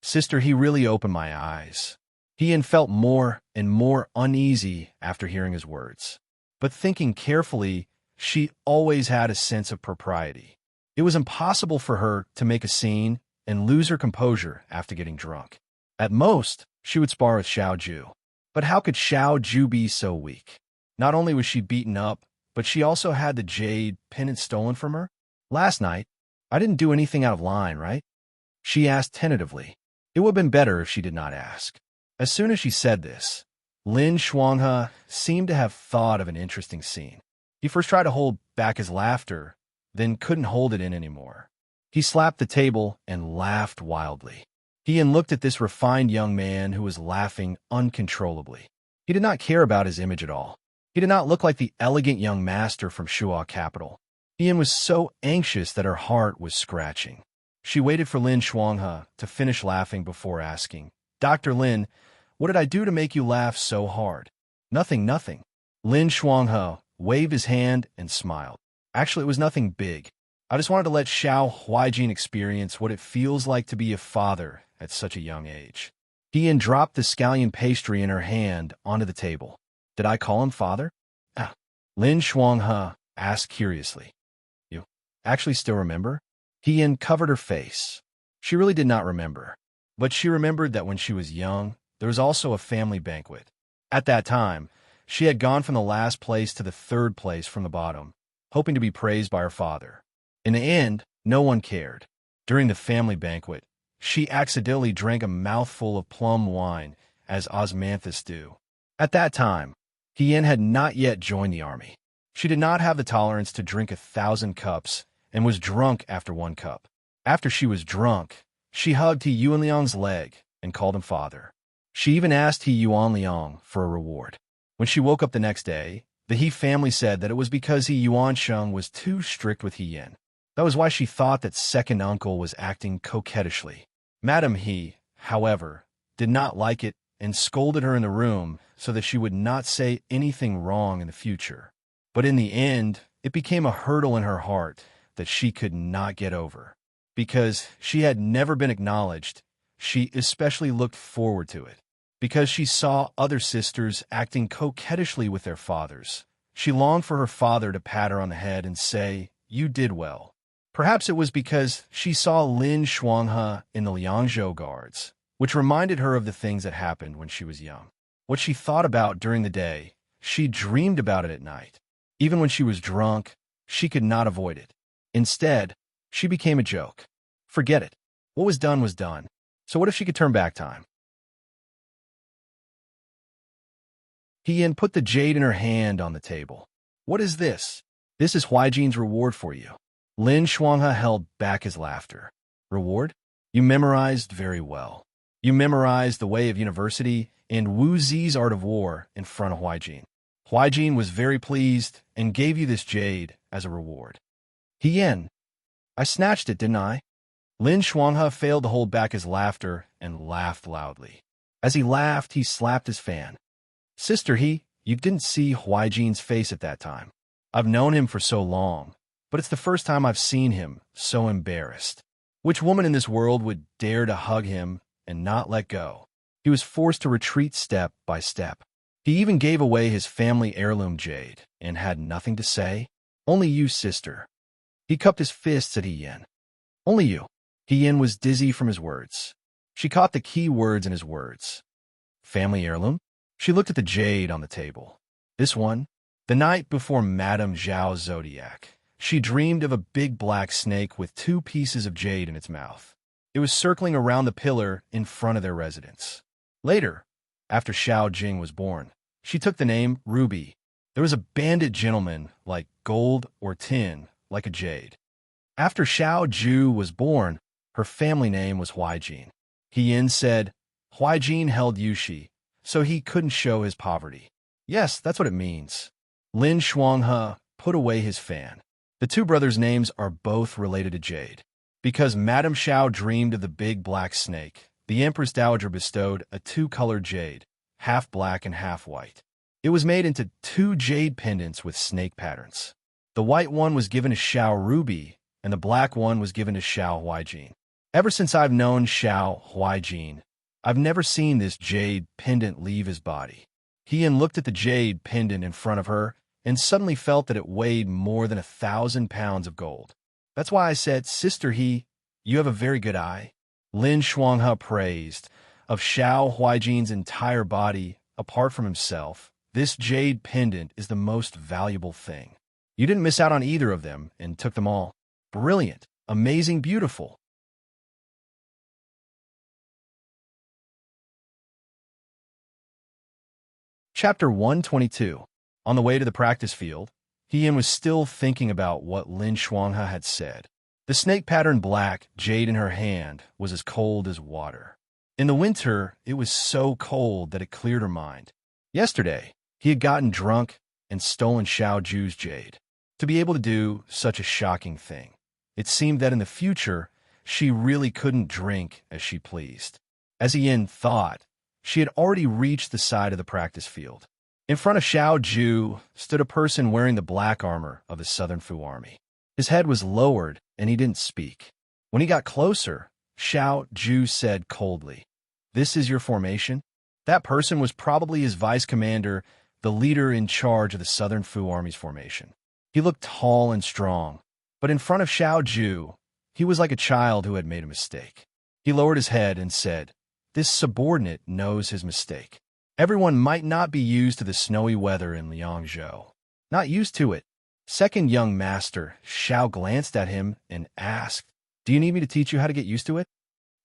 "Sister, he really opened my eyes." Yin felt more and more uneasy after hearing his words. But thinking carefully, she always had a sense of propriety. It was impossible for her to make a scene and lose her composure after getting drunk. At most, she would spar with Xiao Ju. But how could Xiao Ju be so weak? Not only was she beaten up, but she also had the jade pendant stolen from her. Last night, I didn't do anything out of line, right? She asked tentatively. It would have been better if she did not ask. As soon as she said this, Lin Shuanghe seemed to have thought of an interesting scene. He first tried to hold back his laughter, then couldn't hold it in anymore. He slapped the table and laughed wildly. Ian looked at this refined young man who was laughing uncontrollably. He did not care about his image at all. He did not look like the elegant young master from Shuo capital. Ian was so anxious that her heart was scratching. She waited for Lin Shuanghe to finish laughing before asking, Dr. Lin, what did I do to make you laugh so hard? Nothing, nothing. Lin Shuanghe waved his hand and smiled. Actually, it was nothing big. I just wanted to let Xiao Huijin experience what it feels like to be a father at such a young age. Ian dropped the scallion pastry in her hand onto the table. Did I call him father? Ah. Lin Shuanghe asked curiously. You actually still remember? Ian covered her face. She really did not remember. But she remembered that when she was young, there was also a family banquet. At that time, she had gone from the last place to the third place from the bottom, hoping to be praised by her father. In the end, no one cared. During the family banquet, she accidentally drank a mouthful of plum wine, as osmanthus do. At that time, Hien had not yet joined the army. She did not have the tolerance to drink 1,000 cups and was drunk after 1 cup. After she was drunk, she hugged He Yuanliang's leg and called him father. She even asked He Yuanliang for a reward. When she woke up the next day, the He family said that it was because He Yuansheng was too strict with Hien. That was why she thought that second uncle was acting coquettishly. Madame He, however, did not like it and scolded her in the room so that she would not say anything wrong in the future. But in the end, it became a hurdle in her heart that she could not get over. Because she had never been acknowledged, she especially looked forward to it. Because she saw other sisters acting coquettishly with their fathers, she longed for her father to pat her on the head and say, "You did well." Perhaps it was because she saw Lin Shuanghe in the Liangzhou Guards, which reminded her of the things that happened when she was young. What she thought about during the day, she dreamed about it at night. Even when she was drunk, she could not avoid it. Instead, she became a joke. Forget it. What was done was done. So what if she could turn back time? Hien put the jade in her hand on the table. What is this? This is Huijin's reward for you. Lin Shuanghe held back his laughter. Reward? You memorized very well. You memorized the way of university and Wu Zi's art of war in front of Huijin. Huijin was very pleased and gave you this jade as a reward. Hien, I snatched it, didn't I? Lin Shuanghe failed to hold back his laughter and laughed loudly. As he laughed, he slapped his fan. Sister He, you didn't see Huijin's face at that time. I've known him for so long, but it's the first time I've seen him so embarrassed. Which woman in this world would dare to hug him and not let go? He was forced to retreat step by step. He even gave away his family heirloom jade and had nothing to say. Only you, sister. He cupped his fists at Hien. Only you. Hien was dizzy from his words. She caught the key words in his words. Family heirloom? She looked at the jade on the table. This one? The night before Madame Zhao's zodiac, she dreamed of a big black snake with 2 pieces of jade in its mouth. It was circling around the pillar in front of their residence. Later, after Xiao Jing was born, she took the name Ruby. There was a bandit gentleman like gold or tin, like a jade. After Xiao Ju was born, her family name was Huijin. Hien said, Huijin held Yushi, so he couldn't show his poverty. Yes, that's what it means. Lin Shuanghe put away his fan. The 2 brothers' names are both related to jade. Because Madame Xiao dreamed of the big black snake, the Empress Dowager bestowed a 2-colored jade, half black and half white. It was made into 2 jade pendants with snake patterns. The white one was given to Xiao Ruby, and the black one was given to Xiao Huijin. Ever since I've known Xiao Huijin, I've never seen this jade pendant leave his body. Hien looked at the jade pendant in front of her and suddenly felt that it weighed more than 1,000 pounds of gold. That's why I said, Sister you have a very good eye. Lin Shuanghe praised. Of Xiao Huijin's entire body, apart from himself, this jade pendant is the most valuable thing. You didn't miss out on either of them and took them all. Brilliant, amazing, beautiful. Chapter 122. On the way to the practice field, Heian was still thinking about what Lin Shuanghe had said. The snake-patterned black jade in her hand was as cold as water. In the winter, it was so cold that it cleared her mind. Yesterday, he had gotten drunk and stolen Xiao Ju's jade. To be able to do such a shocking thing, it seemed that in the future, she really couldn't drink as she pleased. As Heian thought, she had already reached the side of the practice field. In front of Xiao Ju stood a person wearing the black armor of the Southern Fu army. His head was lowered, and he didn't speak. When he got closer, Xiao Ju said coldly, "This is your formation?" That person was probably his vice commander, the leader in charge of the Southern Fu army's formation. He looked tall and strong, but in front of Xiao Ju, he was like a child who had made a mistake. He lowered his head and said, "This subordinate knows his mistake. Everyone might not be used to the snowy weather in Liangzhou. Not used to it." Second young master, Xiao glanced at him and asked, "Do you need me to teach you how to get used to it?"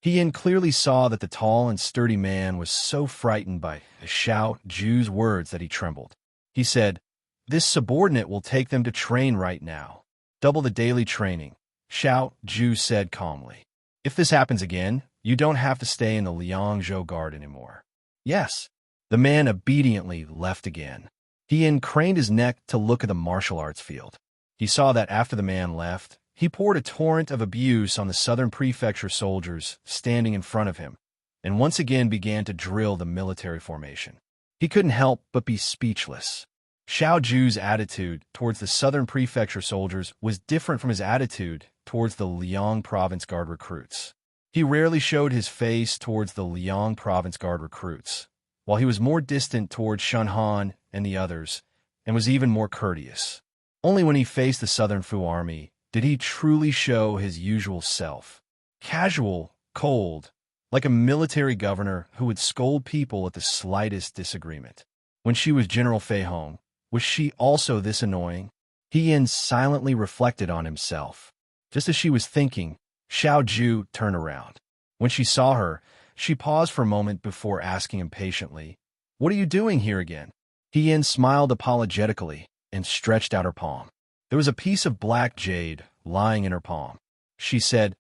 Heian clearly saw that the tall and sturdy man was so frightened by Xiao Ju's words that he trembled. He said, "This subordinate will take them to train right now. Double the daily training," Xiao Ju said calmly. "If this happens again, you don't have to stay in the Liangzhou Guard anymore." "Yes." The man obediently left again. Heian craned his neck to look at the martial arts field. He saw that after the man left, he poured a torrent of abuse on the Southern Prefecture soldiers standing in front of him, and once again began to drill the military formation. He couldn't help but be speechless. Xiao Ju's attitude towards the Southern Prefecture soldiers was different from his attitude towards the Liang Province Guard recruits. He rarely showed his face towards the Liang Province Guard recruits, while he was more distant towards Shunhan and the others, and was even more courteous. Only when he faced the Southern Fu army did he truly show his usual self. Casual, cold, like a military governor who would scold people at the slightest disagreement. When she was General Fei Hong, was she also this annoying? Heian silently reflected on himself. Just as she was thinking, Xiao Ju turned around. When she saw her, she paused for a moment before asking impatiently, "What are you doing here again?" Heian smiled apologetically and stretched out her palm. There was a piece of black jade lying in her palm. She said,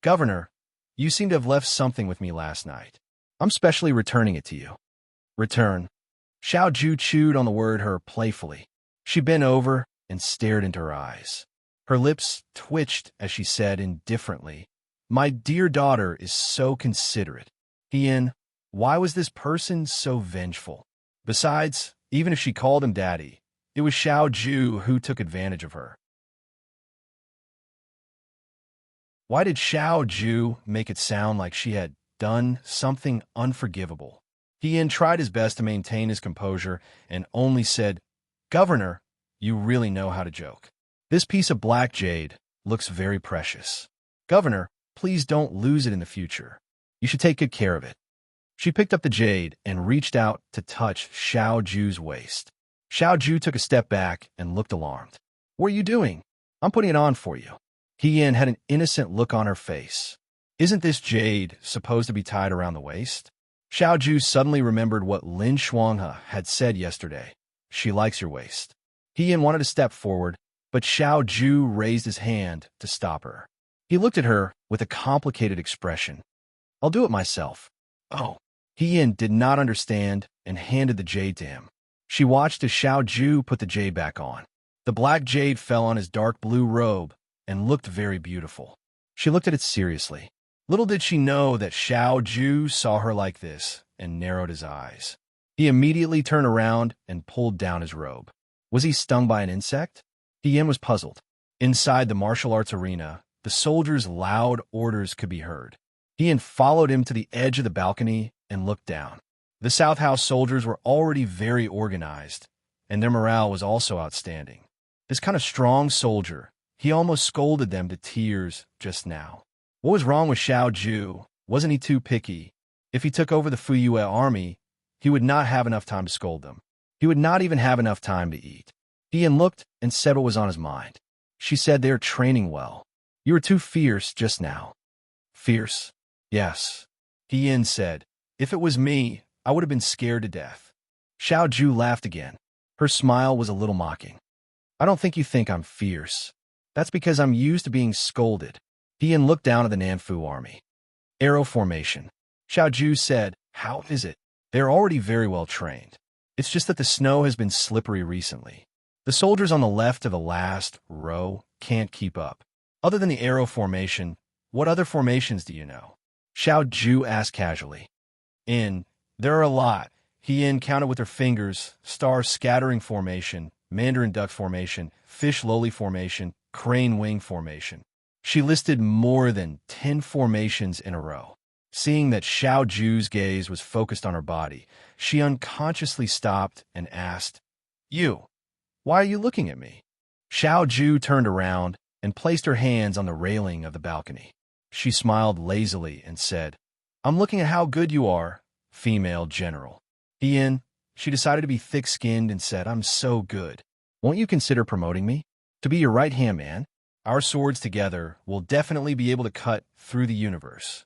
"Governor, you seem to have left something with me last night. I'm specially returning it to you." "Return." Xiao Ju chewed on the word her playfully. She bent over and stared into her eyes. Her lips twitched as she said indifferently, "My dear daughter is so considerate." Heian, why was this person so vengeful? Besides, even if she called him daddy, it was Xiao Ju who took advantage of her. Why did Xiao Ju make it sound like she had done something unforgivable? Heian tried his best to maintain his composure and only said, "Governor, you really know how to joke. This piece of black jade looks very precious. Governor, please don't lose it in the future. You should take good care of it." She picked up the jade and reached out to touch Xiao Ju's waist. Xiao Ju took a step back and looked alarmed. "What are you doing? I'm putting it on for you." Heian had an innocent look on her face. "Isn't this jade supposed to be tied around the waist?" Xiao Ju suddenly remembered what Lin Shuanghe had said yesterday. "She likes your waist." Heian wanted to step forward, but Xiao Ju raised his hand to stop her. He looked at her with a complicated expression. "I'll do it myself." "Oh." Heian did not understand and handed the jade to him. She watched as Xiao Ju put the jade back on. The black jade fell on his dark blue robe and looked very beautiful. She looked at it seriously. Little did she know that Xiao Ju saw her like this and narrowed his eyes. He immediately turned around and pulled down his robe. Was he stung by an insect? Heian was puzzled. Inside the martial arts arena, the soldiers' loud orders could be heard. Heian followed him to the edge of the balcony and looked down. The South House soldiers were already very organized, and their morale was also outstanding. This kind of strong soldier, he almost scolded them to tears just now. What was wrong with Xiao Ju? Wasn't he too picky? If he took over the Fuyue army, he would not have enough time to scold them. He would not even have enough time to eat. Ian looked and said what was on his mind. She said they are training well. You were too fierce just now. Fierce? Yes. Ian said, if it was me, I would have been scared to death. Xiao Ju laughed again. Her smile was a little mocking. I don't think you think I'm fierce. That's because I'm used to being scolded. Ian looked down at the Nanfu army. Arrow formation. Xiao Ju said, how is it? They're already very well trained. It's just that the snow has been slippery recently. The soldiers on the left of the last row can't keep up. Other than the arrow formation, what other formations do you know? Xiao Ju asked casually. There are a lot. Hien counted with her fingers: star scattering formation, mandarin duck formation, fish lowly formation, crane wing formation. She listed more than 10 formations in a row. Seeing that Xiao Ju's gaze was focused on her body, she unconsciously stopped and asked, why are you looking at me? Xiao Ju turned around and placed her hands on the railing of the balcony. She smiled lazily and said, I'm looking at how good you are, female general. Ian, she decided to be thick-skinned and said, I'm so good. Won't you consider promoting me to be your right-hand man? Our swords together will definitely be able to cut through the universe.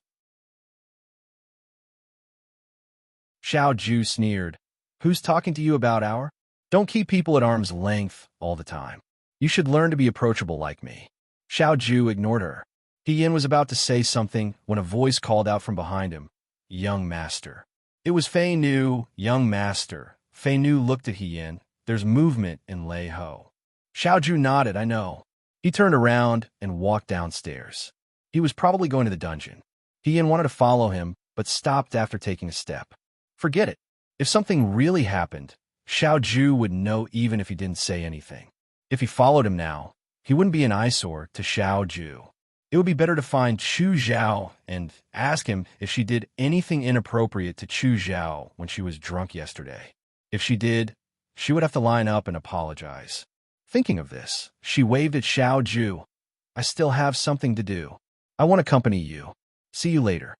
Xiao Ju sneered. Who's talking to you about our? Don't keep people at arm's length all the time. You should learn to be approachable like me. Xiao Ju ignored her. Ian was about to say something when a voice called out from behind him, Young Master. It was Fei Nu, Young Master. Fei Nu looked at Hien. There's movement in Lei Ho. Xiao Ju nodded, I know. He turned around and walked downstairs. He was probably going to the dungeon. Hien wanted to follow him, but stopped after taking a step. Forget it. If something really happened, Xiao Ju would know even if he didn't say anything. If he followed him now, he wouldn't be an eyesore to Xiao Ju. It would be better to find Chu Zhao and ask him if she did anything inappropriate to Chu Zhao when she was drunk yesterday. If she did, she would have to line up and apologize. Thinking of this, she waved at Xiao Ju. I still have something to do. I want to accompany you. See you later.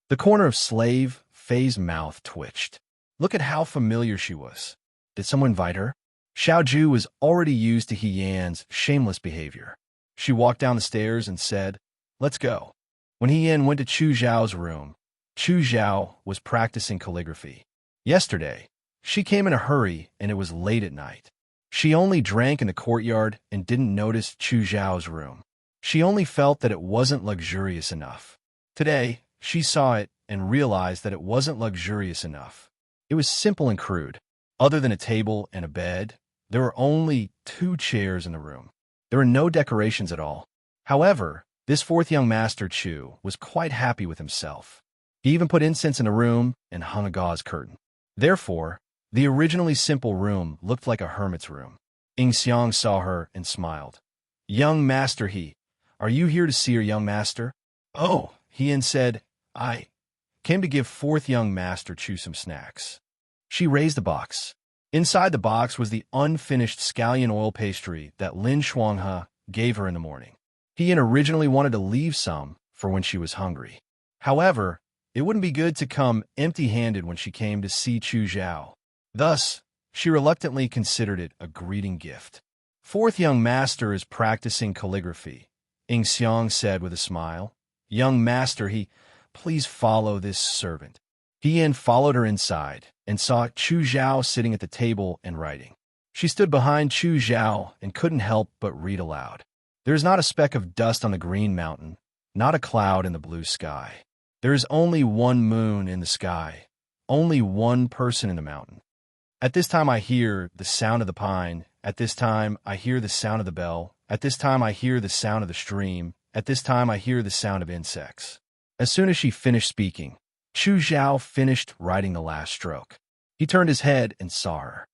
The corner of Slave Fei's mouth twitched. Look at how familiar she was. Did someone invite her? Xiao Ju was already used to Hien's shameless behavior. She walked down the stairs and said, Let's go. When Hien went to Chu Zhao's room, Chu Zhao was practicing calligraphy. Yesterday, she came in a hurry and it was late at night. She only drank in the courtyard and didn't notice Chu Zhao's room. She only felt that it wasn't luxurious enough. Today, she saw it and realized that it wasn't luxurious enough. It was simple and crude. Other than a table and a bed, there were only 2 chairs in the room. There were no decorations at all. However, this fourth young master Chu was quite happy with himself. He even put incense in the room and hung a gauze curtain. Therefore, the originally simple room looked like a hermit's room. Ing Xiang saw her and smiled. Young Master He, are you here to see your young master? Oh, Hien said, I came to give fourth young master Chu some snacks. She raised the box. Inside the box was the unfinished scallion oil pastry that Lin Shuanghe gave her in the morning. Hien originally wanted to leave some for when she was hungry. However, it wouldn't be good to come empty-handed when she came to see Chu Zhao. Thus, she reluctantly considered it a greeting gift. Fourth young master is practicing calligraphy, Ing Xiang said with a smile. Young master, please follow this servant. Hien followed her inside and saw Chu Zhao sitting at the table and writing. She stood behind Chu Zhao and couldn't help but read aloud. There is not a speck of dust on the green mountain, not a cloud in the blue sky. There is only one moon in the sky, only one person in the mountain. At this time I hear the sound of the pine. At this time I hear the sound of the bell. At this time I hear the sound of the stream. At this time I hear the sound of insects. As soon as she finished speaking, Chu Zhao finished writing the last stroke. He turned his head and saw her.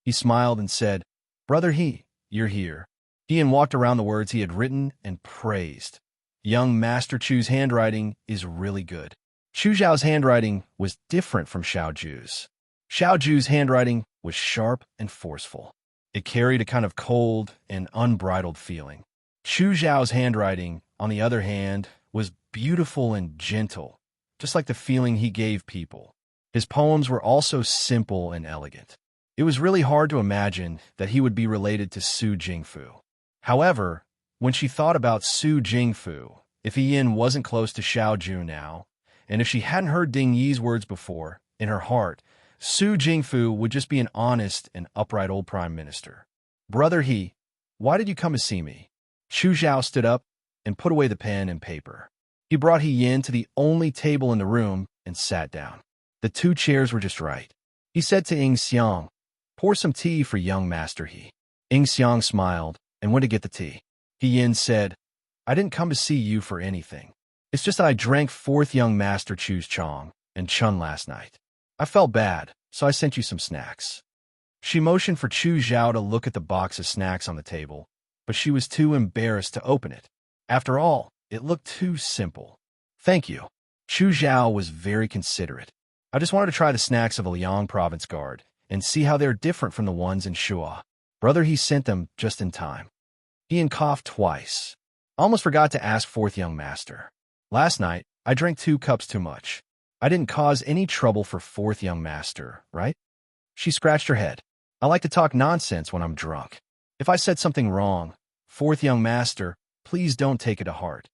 He smiled and said, Brother He, you're here. Hien walked around the words he had written and praised. Young Master Chu's handwriting is really good. Chu Zhao's handwriting was different from Xiao Ju's. Xiao Ju's handwriting was sharp and forceful. It carried a kind of cold and unbridled feeling. Chu Zhao's handwriting, on the other hand, was beautiful and gentle, just like the feeling he gave people. His poems were also simple and elegant. It was really hard to imagine that he would be related to Su Jingfu. However, when she thought about Su Jingfu, if Yin wasn't close to Xiao Ju now, and if she hadn't heard Ding Yi's words before, in her heart, Su Jingfu would just be an honest and upright old prime minister. Brother He, why did you come to see me? Chu Zhao stood up and put away the pen and paper. He brought He Yin to the only table in the room and sat down. The two chairs were just right. He said to Ying Xiang, "Pour some tea for young Master He." Ying Xiang smiled and went to get the tea. He Yin said, "I didn't come to see you for anything. It's just that I drank fourth young Master Chu's Chong and Chun last night. I felt bad, so I sent you some snacks." She motioned for Chu Zhao to look at the box of snacks on the table, but she was too embarrassed to open it. After all, it looked too simple. "Thank you." Chu Zhao was very considerate. "I just wanted to try the snacks of a Liang province guard and see how they're different from the ones in Shua." Brother He sent them just in time. Ian coughed twice. "I almost forgot to ask fourth young master. Last night, I drank 2 cups too much. I didn't cause any trouble for fourth young master, right?" She scratched her head. "I like to talk nonsense when I'm drunk. If I said something wrong, fourth young master, please don't take it to heart."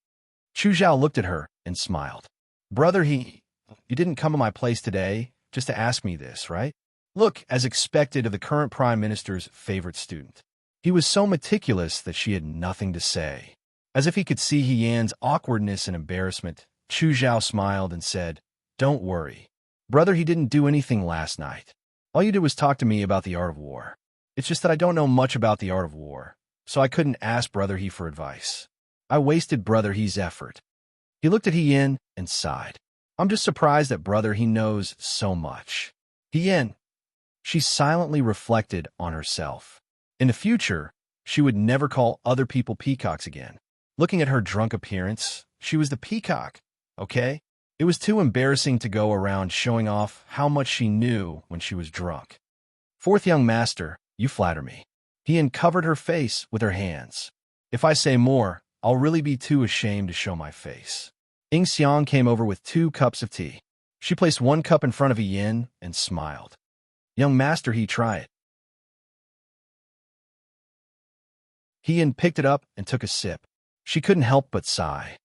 Chu Zhao looked at her and smiled. "Brother He, you didn't come to my place today just to ask me this, right?" Look, as expected of the current prime minister's favorite student. He was so meticulous that she had nothing to say. As if he could see He Yan's awkwardness and embarrassment, Chu Zhao smiled and said, "Don't worry. Brother He didn't do anything last night. All you did was talk to me about the art of war. It's just that I don't know much about the art of war, so I couldn't ask Brother He for advice. I wasted Brother He's effort." He looked at He Yin and sighed. "I'm just surprised that Brother He knows so much." He Yin. She silently reflected on herself. In the future, she would never call other people peacocks again. Looking at her drunk appearance, she was the peacock, okay? It was too embarrassing to go around showing off how much she knew when she was drunk. "Fourth young master, you flatter me." He uncovered her face with her hands. "If I say more, I'll really be too ashamed to show my face." Ying Xiang came over with 2 cups of tea. She placed 1 cup in front of Yin and smiled. "Young master, he try it." Yin picked it up and took a sip. She couldn't help but sigh.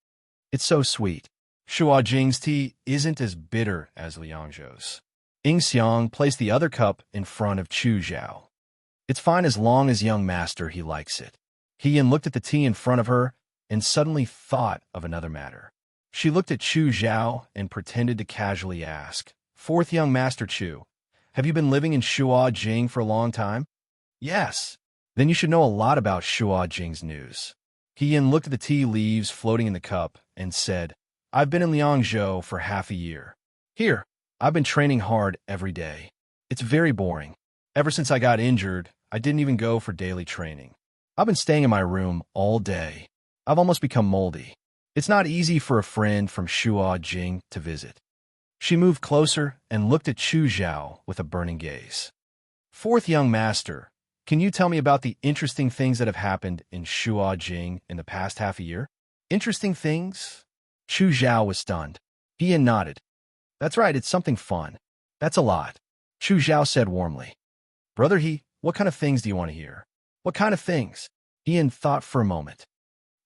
"It's so sweet. Shua Jing's tea isn't as bitter as Liangzhou's." Ying Xiang placed the other cup in front of Chu Zhao. "It's fine as long as young master he likes it." Yin looked at the tea in front of her and suddenly thought of another matter. She looked at Chu Zhao and pretended to casually ask, "Fourth young master Chu, have you been living in Shua Jing for a long time?" "Yes." "Then you should know a lot about Shua Jing's news." Yin looked at the tea leaves floating in the cup and said, "I've been in Liangzhou for half a year. Here, I've been training hard every day. It's very boring. Ever since I got injured, I didn't even go for daily training. I've been staying in my room all day. I've almost become moldy. It's not easy for a friend from Shua Jing to visit." She moved closer and looked at Chu Zhao with a burning gaze. "Fourth young master, can you tell me about the interesting things that have happened in Shua Jing in the past half a year?" "Interesting things?" Chu Zhao was stunned. Yin nodded. "That's right, it's something fun. That's a lot." Chu Zhao said warmly. "Brother He, what kind of things do you want to hear?" "What kind of things?" Yin thought for a moment.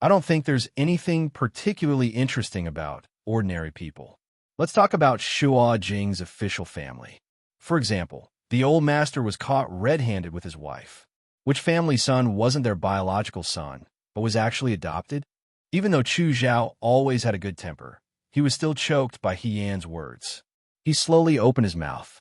"I don't think there's anything particularly interesting about ordinary people. Let's talk about Shua Jing's official family. For example, the old master was caught red-handed with his wife. Which family's son wasn't their biological son, but was actually adopted? Even though Chu Zhao always had a good temper, he was still choked by He Yan's words. He slowly opened his mouth.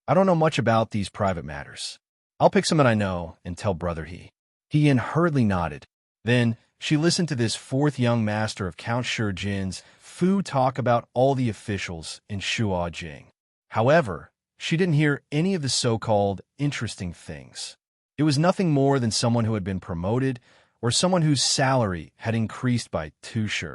"I don't know much about these private matters. I'll pick some that I know and tell Brother He." He Yan hurriedly nodded. Then she listened to this fourth young master of Count Shi Jin's Fu talk about all the officials in Shua Jing. However, she didn't hear any of the so-called interesting things. It was nothing more than someone who had been promoted or someone whose salary had increased by 2 shi.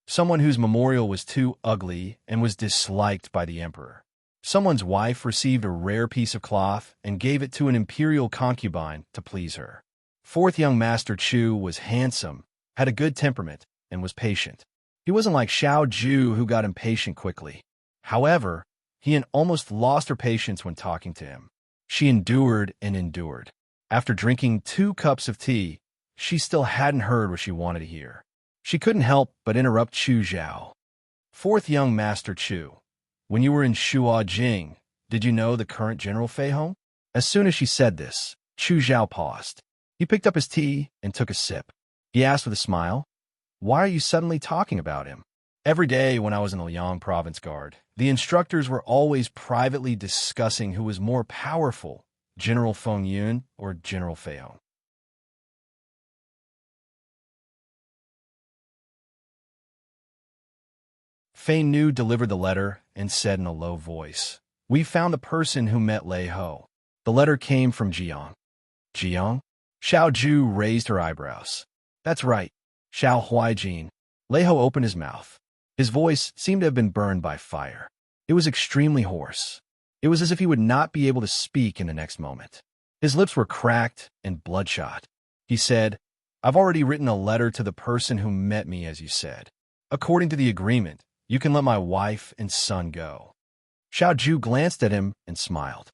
Someone whose memorial was too ugly and was disliked by the emperor. Someone's wife received a rare piece of cloth and gave it to an imperial concubine to please her. Fourth young Master Chu was handsome, had a good temperament, and was patient. He wasn't like Xiao Ju, who got impatient quickly. However, he almost lost her patience when talking to him. She endured and endured. After drinking 2 cups of tea, she still hadn't heard what she wanted to hear. She couldn't help but interrupt Chu Zhao. Fourth young Master Chu, when you were in Shuajing, did you know the current General Fei Hong? As soon as she said this, Chu Zhao paused. He picked up his tea and took a sip. He asked with a smile, "Why are you suddenly talking about him?" Every day when I was in the Liang Province Guard, the instructors were always privately discussing who was more powerful, General Feng Yun or General Fei Hong. Fei Nu delivered the letter and said in a low voice, "We found the person who met Lei Ho." The letter came from Jiang. Jiang? Xiao Ju raised her eyebrows. "That's right, Xiao Huaijin." Lei Ho opened his mouth. His voice seemed to have been burned by fire. It was extremely hoarse. It was as if he would not be able to speak in the next moment. His lips were cracked and bloodshot. He said, "I've already written a letter to the person who met me, as you said. According to the agreement, you can let my wife and son go." Xiao Ju glanced at him and smiled.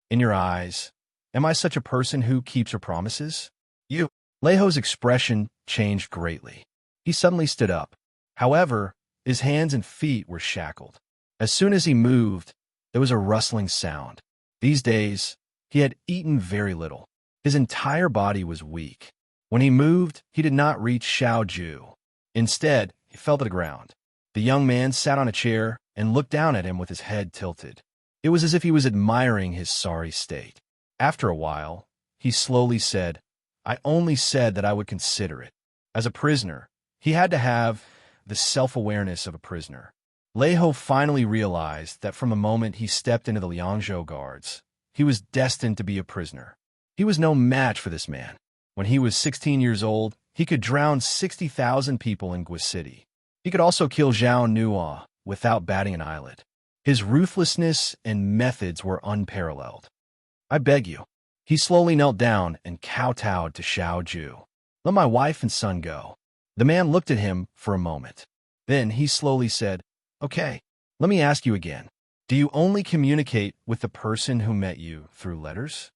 "In your eyes, am I such a person who keeps her promises?" "You." Lei Ho's expression changed greatly. He suddenly stood up. However, his hands and feet were shackled. As soon as he moved, there was a rustling sound. These days, he had eaten very little. His entire body was weak. When he moved, he did not reach Xiao Ju. Instead, he fell to the ground. The young man sat on a chair and looked down at him with his head tilted. It was as if he was admiring his sorry state. After a while, he slowly said, "I only said that I would consider it." As a prisoner, he had to have the self-awareness of a prisoner. Lei Ho finally realized that from the moment he stepped into the Liangzhou Guards, he was destined to be a prisoner. He was no match for this man. When he was 16 years old, he could drown 60,000 people in Gui City. He could also kill Zhao Nuo without batting an eyelid. His ruthlessness and methods were unparalleled. "I beg you." He slowly knelt down and kowtowed to Xiao Ju. "Let my wife and son go." The man looked at him for a moment. Then he slowly said, "Okay, let me ask you again. Do you only communicate with the person who met you through letters?"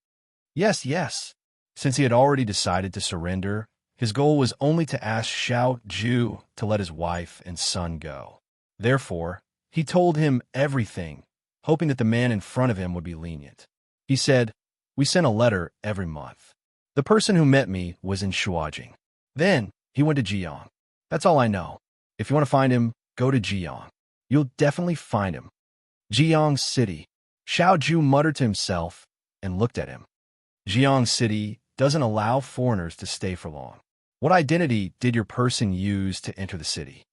Yes, yes. Since he had already decided to surrender, his goal was only to ask Xiao Ju to let his wife and son go. Therefore, he told him everything, hoping that the man in front of him would be lenient. He said, "We sent a letter every month. The person who met me was in Shuajing. Then he went to Jiang. That's all I know. If you want to find him, go to Jiang. You'll definitely find him." Jiang City. Xiao Ju muttered to himself and looked at him. Jiang City doesn't allow foreigners to stay for long. What identity did your person use to enter the city?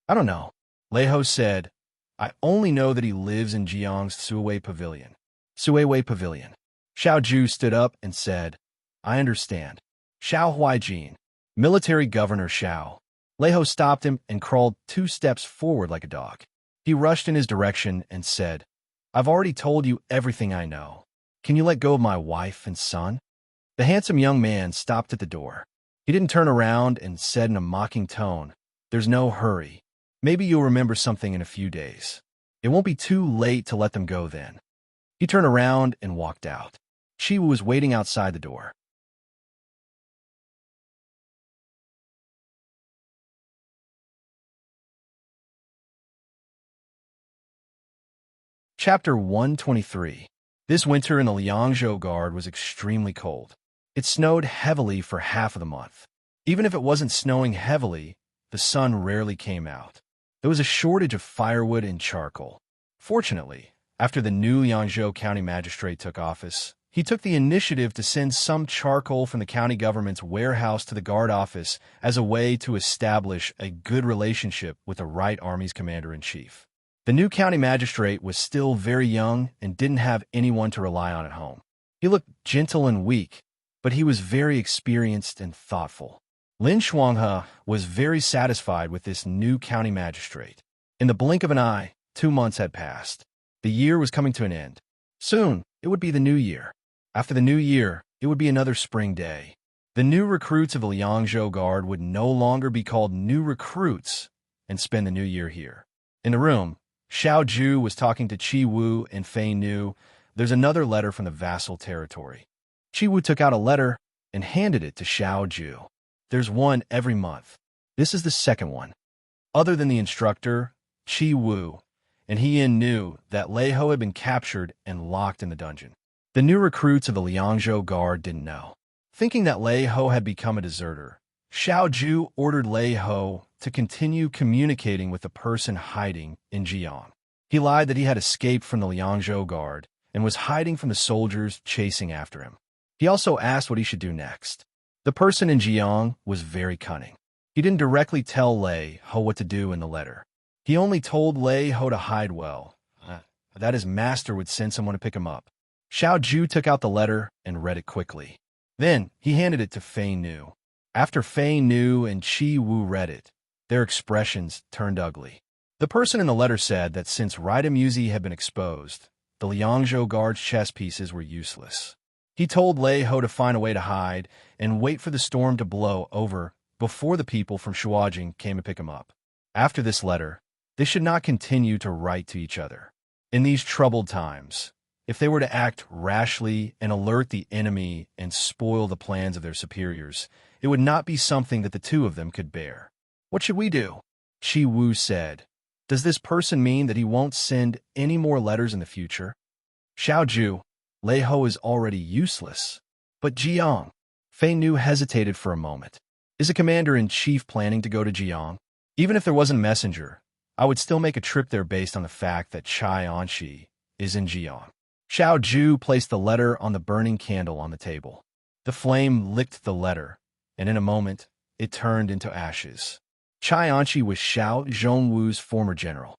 I don't know. Lei Ho said, "I only know that he lives in Jiang's Suiwei Pavilion." Suiwei Pavilion. Xiao Ju stood up and said, "I understand. Xiao Huaijin, Military Governor Xiao." Lei Ho stopped him and crawled 2 steps forward like a dog. He rushed in his direction and said, "I've already told you everything I know. Can you let go of my wife and son?" The handsome young man stopped at the door. He didn't turn around and said in a mocking tone, "There's no hurry. Maybe you'll remember something in a few days. It won't be too late to let them go then." He turned around and walked out. She was waiting outside the door. Chapter 123. This winter in the Liangzhou Guard was extremely cold. It snowed heavily for half of the month. Even if it wasn't snowing heavily, the sun rarely came out. There was a shortage of firewood and charcoal. Fortunately, after the new Liangzhou County Magistrate took office, he took the initiative to send some charcoal from the county government's warehouse to the guard office as a way to establish a good relationship with the right army's commander-in-chief. The new county magistrate was still very young and didn't have anyone to rely on at home. He looked gentle and weak, but he was very experienced and thoughtful. Lin Shuanghe was very satisfied with this new county magistrate. In the blink of an eye, 2 months had passed. The year was coming to an end. Soon, it would be the new year. After the new year, it would be another spring day. The new recruits of the Liangzhou Guard would no longer be called new recruits and spend the new year here. In the room, Xiao Ju was talking to Qi Wu and Fei Nu. There's another letter from the vassal territory. Qi Wu took out a letter and handed it to Xiao Ju. There's one every month. This is the second one. Other than the instructor, Qi Wu, and Hien knew that Lei Ho had been captured and locked in the dungeon. The new recruits of the Liangzhou Guard didn't know. Thinking that Lei Ho had become a deserter, Xiao Ju ordered Lei Ho to continue communicating with the person hiding in Jiang. He lied that he had escaped from the Liangzhou Guard and was hiding from the soldiers chasing after him. He also asked what he should do next. The person in Jiang was very cunning. He didn't directly tell Lei Ho what to do in the letter. He only told Lei Ho to hide well, that his master would send someone to pick him up. Xiao Ju took out the letter and read it quickly. Then he handed it to Fei Nu. After Fei Nu and Qi Wu read it, their expressions turned ugly. The person in the letter said that since Rida Musi had been exposed, the Liangzhou Guard's chess pieces were useless. He told Lei Ho to find a way to hide and wait for the storm to blow over before the people from Shuajing came to pick him up. After this letter, they should not continue to write to each other. In these troubled times, if they were to act rashly and alert the enemy and spoil the plans of their superiors, it would not be something that the two of them could bear. What should we do? Qi Wu said. Does this person mean that he won't send any more letters in the future? Xiao Ju, Lei Ho is already useless. But Jiang, Fei Nu hesitated for a moment. Is a commander-in-chief planning to go to Jiang? Even if there wasn't a messenger, I would still make a trip there based on the fact that Chai Anshi is in Jiang. Xiao Ju placed the letter on the burning candle on the table. The flame licked the letter, and in a moment, it turned into ashes. Chai Anshi was Xiao Zhongwu's former general.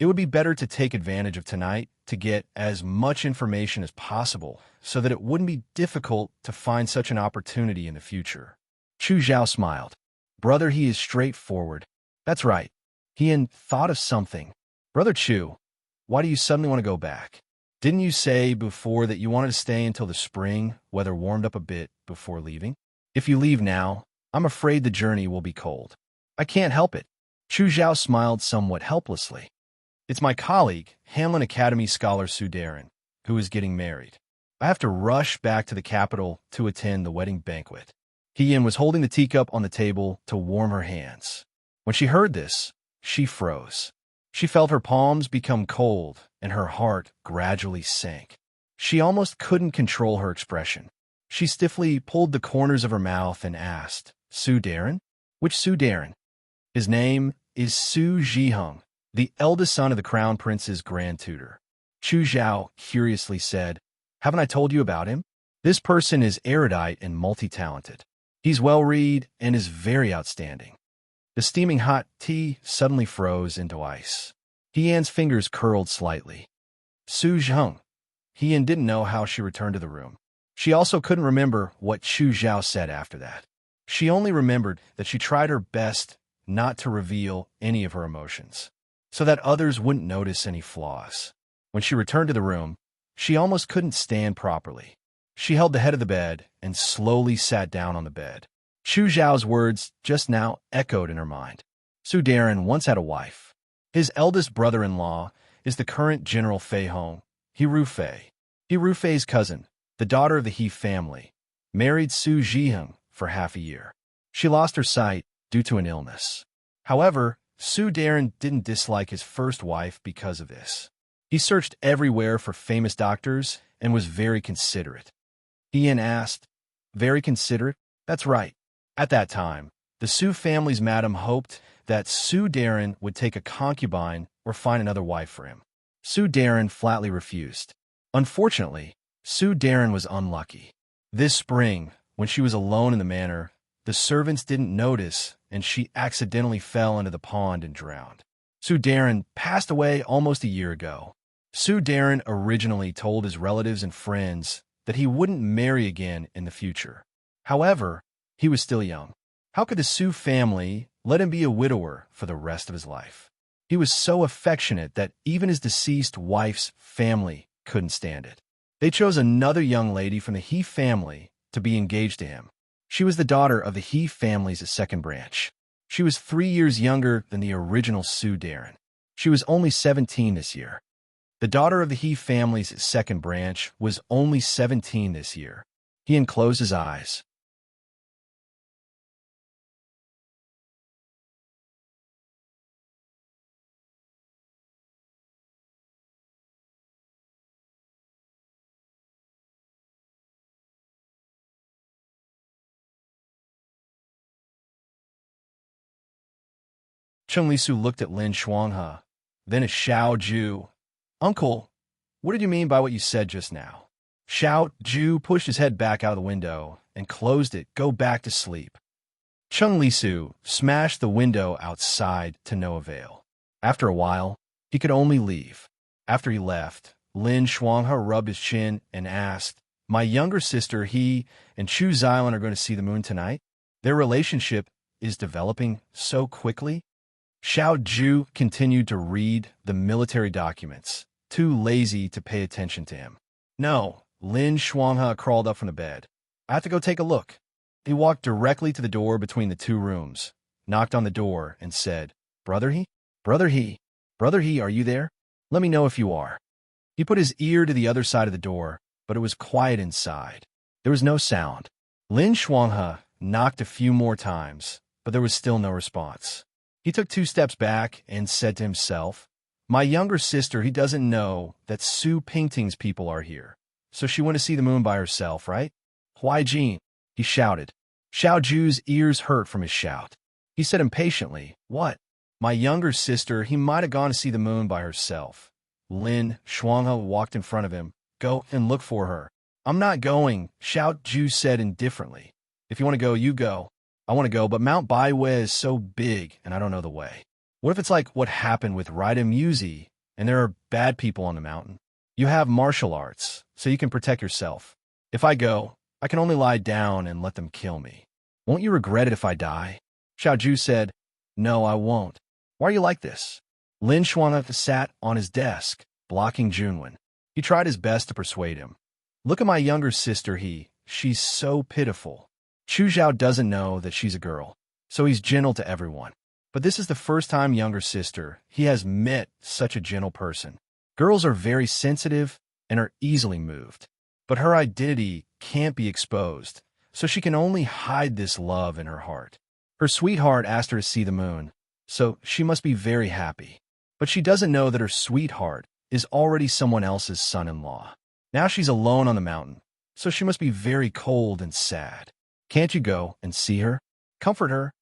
It would be better to take advantage of tonight to get as much information as possible so that it wouldn't be difficult to find such an opportunity in the future. Chu Zhao smiled. Brother, he is straightforward. That's right. He had thought of something. Brother Chu, why do you suddenly want to go back? Didn't you say before that you wanted to stay until the spring, weather warmed up a bit before leaving? If you leave now, I'm afraid the journey will be cold. I can't help it. Chu Zhao smiled somewhat helplessly. It's my colleague, Hanlon Academy scholar Su Darren, who is getting married. I have to rush back to the capital to attend the wedding banquet. Hien was holding the teacup on the table to warm her hands. When she heard this, she froze. She felt her palms become cold and her heart gradually sank. She almost couldn't control her expression. She stiffly pulled the corners of her mouth and asked, Su Darren? Which Su Darren? His name is Su Zhiheng, the eldest son of the crown prince's grand tutor. Chu Zhao curiously said, Haven't I told you about him? This person is erudite and multi-talented. He's well-read and is very outstanding. The steaming hot tea suddenly froze into ice. Hien's fingers curled slightly. Su Zheng. Hien didn't know how she returned to the room. She also couldn't remember what Chu Zhao said after that. She only remembered that she tried her best not to reveal any of her emotions, so that others wouldn't notice any flaws. When she returned to the room, she almost couldn't stand properly. She held the head of the bed and slowly sat down on the bed. Chu Zhao's words just now echoed in her mind. Su Darren once had a wife. His eldest brother-in-law is the current General Fei Hong, He Fei. He Fei's cousin, the daughter of the He family, married Su Zhiheng for half a year. She lost her sight due to an illness. However, Su Darren didn't dislike his first wife because of this. He searched everywhere for famous doctors and was very considerate. Hien asked, Very considerate? That's right. At that time, the Su family's madam hoped that Su Darren would take a concubine or find another wife for him. Su Darren flatly refused. Unfortunately, Su Darren was unlucky. This spring, when she was alone in the manor, the servants didn't notice and she accidentally fell into the pond and drowned. Su Darren passed away almost a year ago. Su Darren originally told his relatives and friends that he wouldn't marry again in the future. However, he was still young. How could the Su family let him be a widower for the rest of his life? He was so affectionate that even his deceased wife's family couldn't stand it. They chose another young lady from the He family to be engaged to him. She was the daughter of the He family's second branch. She was 3 years younger than the original Su Darren. She was only 17 this year. The daughter of the He family's second branch was only 17 this year. He unclosed his eyes. Chung Lisu looked at Lin Shuanghe, then at Xiao Ju. Uncle, what did you mean by what you said just now? Xiao Ju pushed his head back out of the window and closed it. Go back to sleep. Chung Lisu smashed the window outside to no avail. After a while, he could only leave. After he left, Lin Shuanghe rubbed his chin and asked, My younger sister, he and Chu Xilan are going to see the moon tonight? Their relationship is developing so quickly? Xiao Ju continued to read the military documents, too lazy to pay attention to him. No, Lin Shuanghe crawled up from the bed. I have to go take a look. He walked directly to the door between the two rooms, knocked on the door, and said, Brother He? Brother He? Brother He, are you there? Let me know if you are. He put his ear to the other side of the door, but it was quiet inside. There was no sound. Lin Shuanghe knocked a few more times, but there was still no response. He took 2 steps back and said to himself, My younger sister, he doesn't know that Su Pingting's people are here, so she went to see the moon by herself, right? Huai Jin, he shouted. Xiao Ju's ears hurt from his shout. He said impatiently, What? My younger sister, he might have gone to see the moon by herself. Lin Shuanghe walked in front of him. Go and look for her. I'm not going, Xiao Ju said indifferently. If you want to go, you go. I want to go, but Mount Baiwei is so big, and I don't know the way. What if it's like what happened with Raida Musi, and there are bad people on the mountain? You have martial arts, so you can protect yourself. If I go, I can only lie down and let them kill me. Won't you regret it if I die? Xiao Ju said, No, I won't. Why are you like this? Lin Shuanghe sat on his desk, blocking Junwen. He tried his best to persuade him. Look at my younger sister, she's so pitiful. Chu Zhao doesn't know that she's a girl, so he's gentle to everyone. But this is the first time younger sister he has met such a gentle person. Girls are very sensitive and are easily moved. But her identity can't be exposed, so she can only hide this love in her heart. Her sweetheart asked her to see the moon, so she must be very happy. But she doesn't know that her sweetheart is already someone else's son-in-law. Now she's alone on the mountain, so she must be very cold and sad. Can't you go and see her? Comfort her.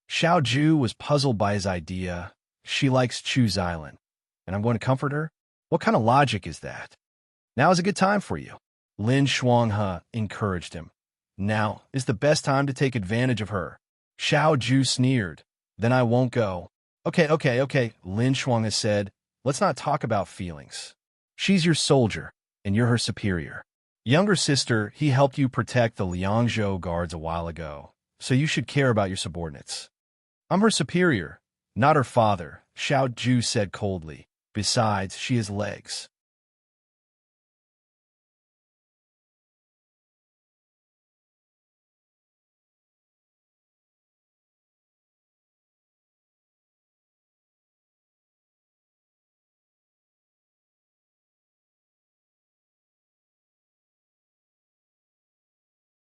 Xiao Ju was puzzled by his idea. She likes Chu's Island, and I'm going to comfort her? What kind of logic is that? Now is a good time for you. Lin Shuanghe encouraged him. Now is the best time to take advantage of her. Xiao Ju sneered. Then I won't go. Okay, Lin Shuanghe said. Let's not talk about feelings. She's your soldier, and you're her superior. Younger sister, he helped you protect the Liangzhou guards a while ago, so you should care about your subordinates. I'm her superior, not her father, Xiao Ju said coldly. Besides, she has legs.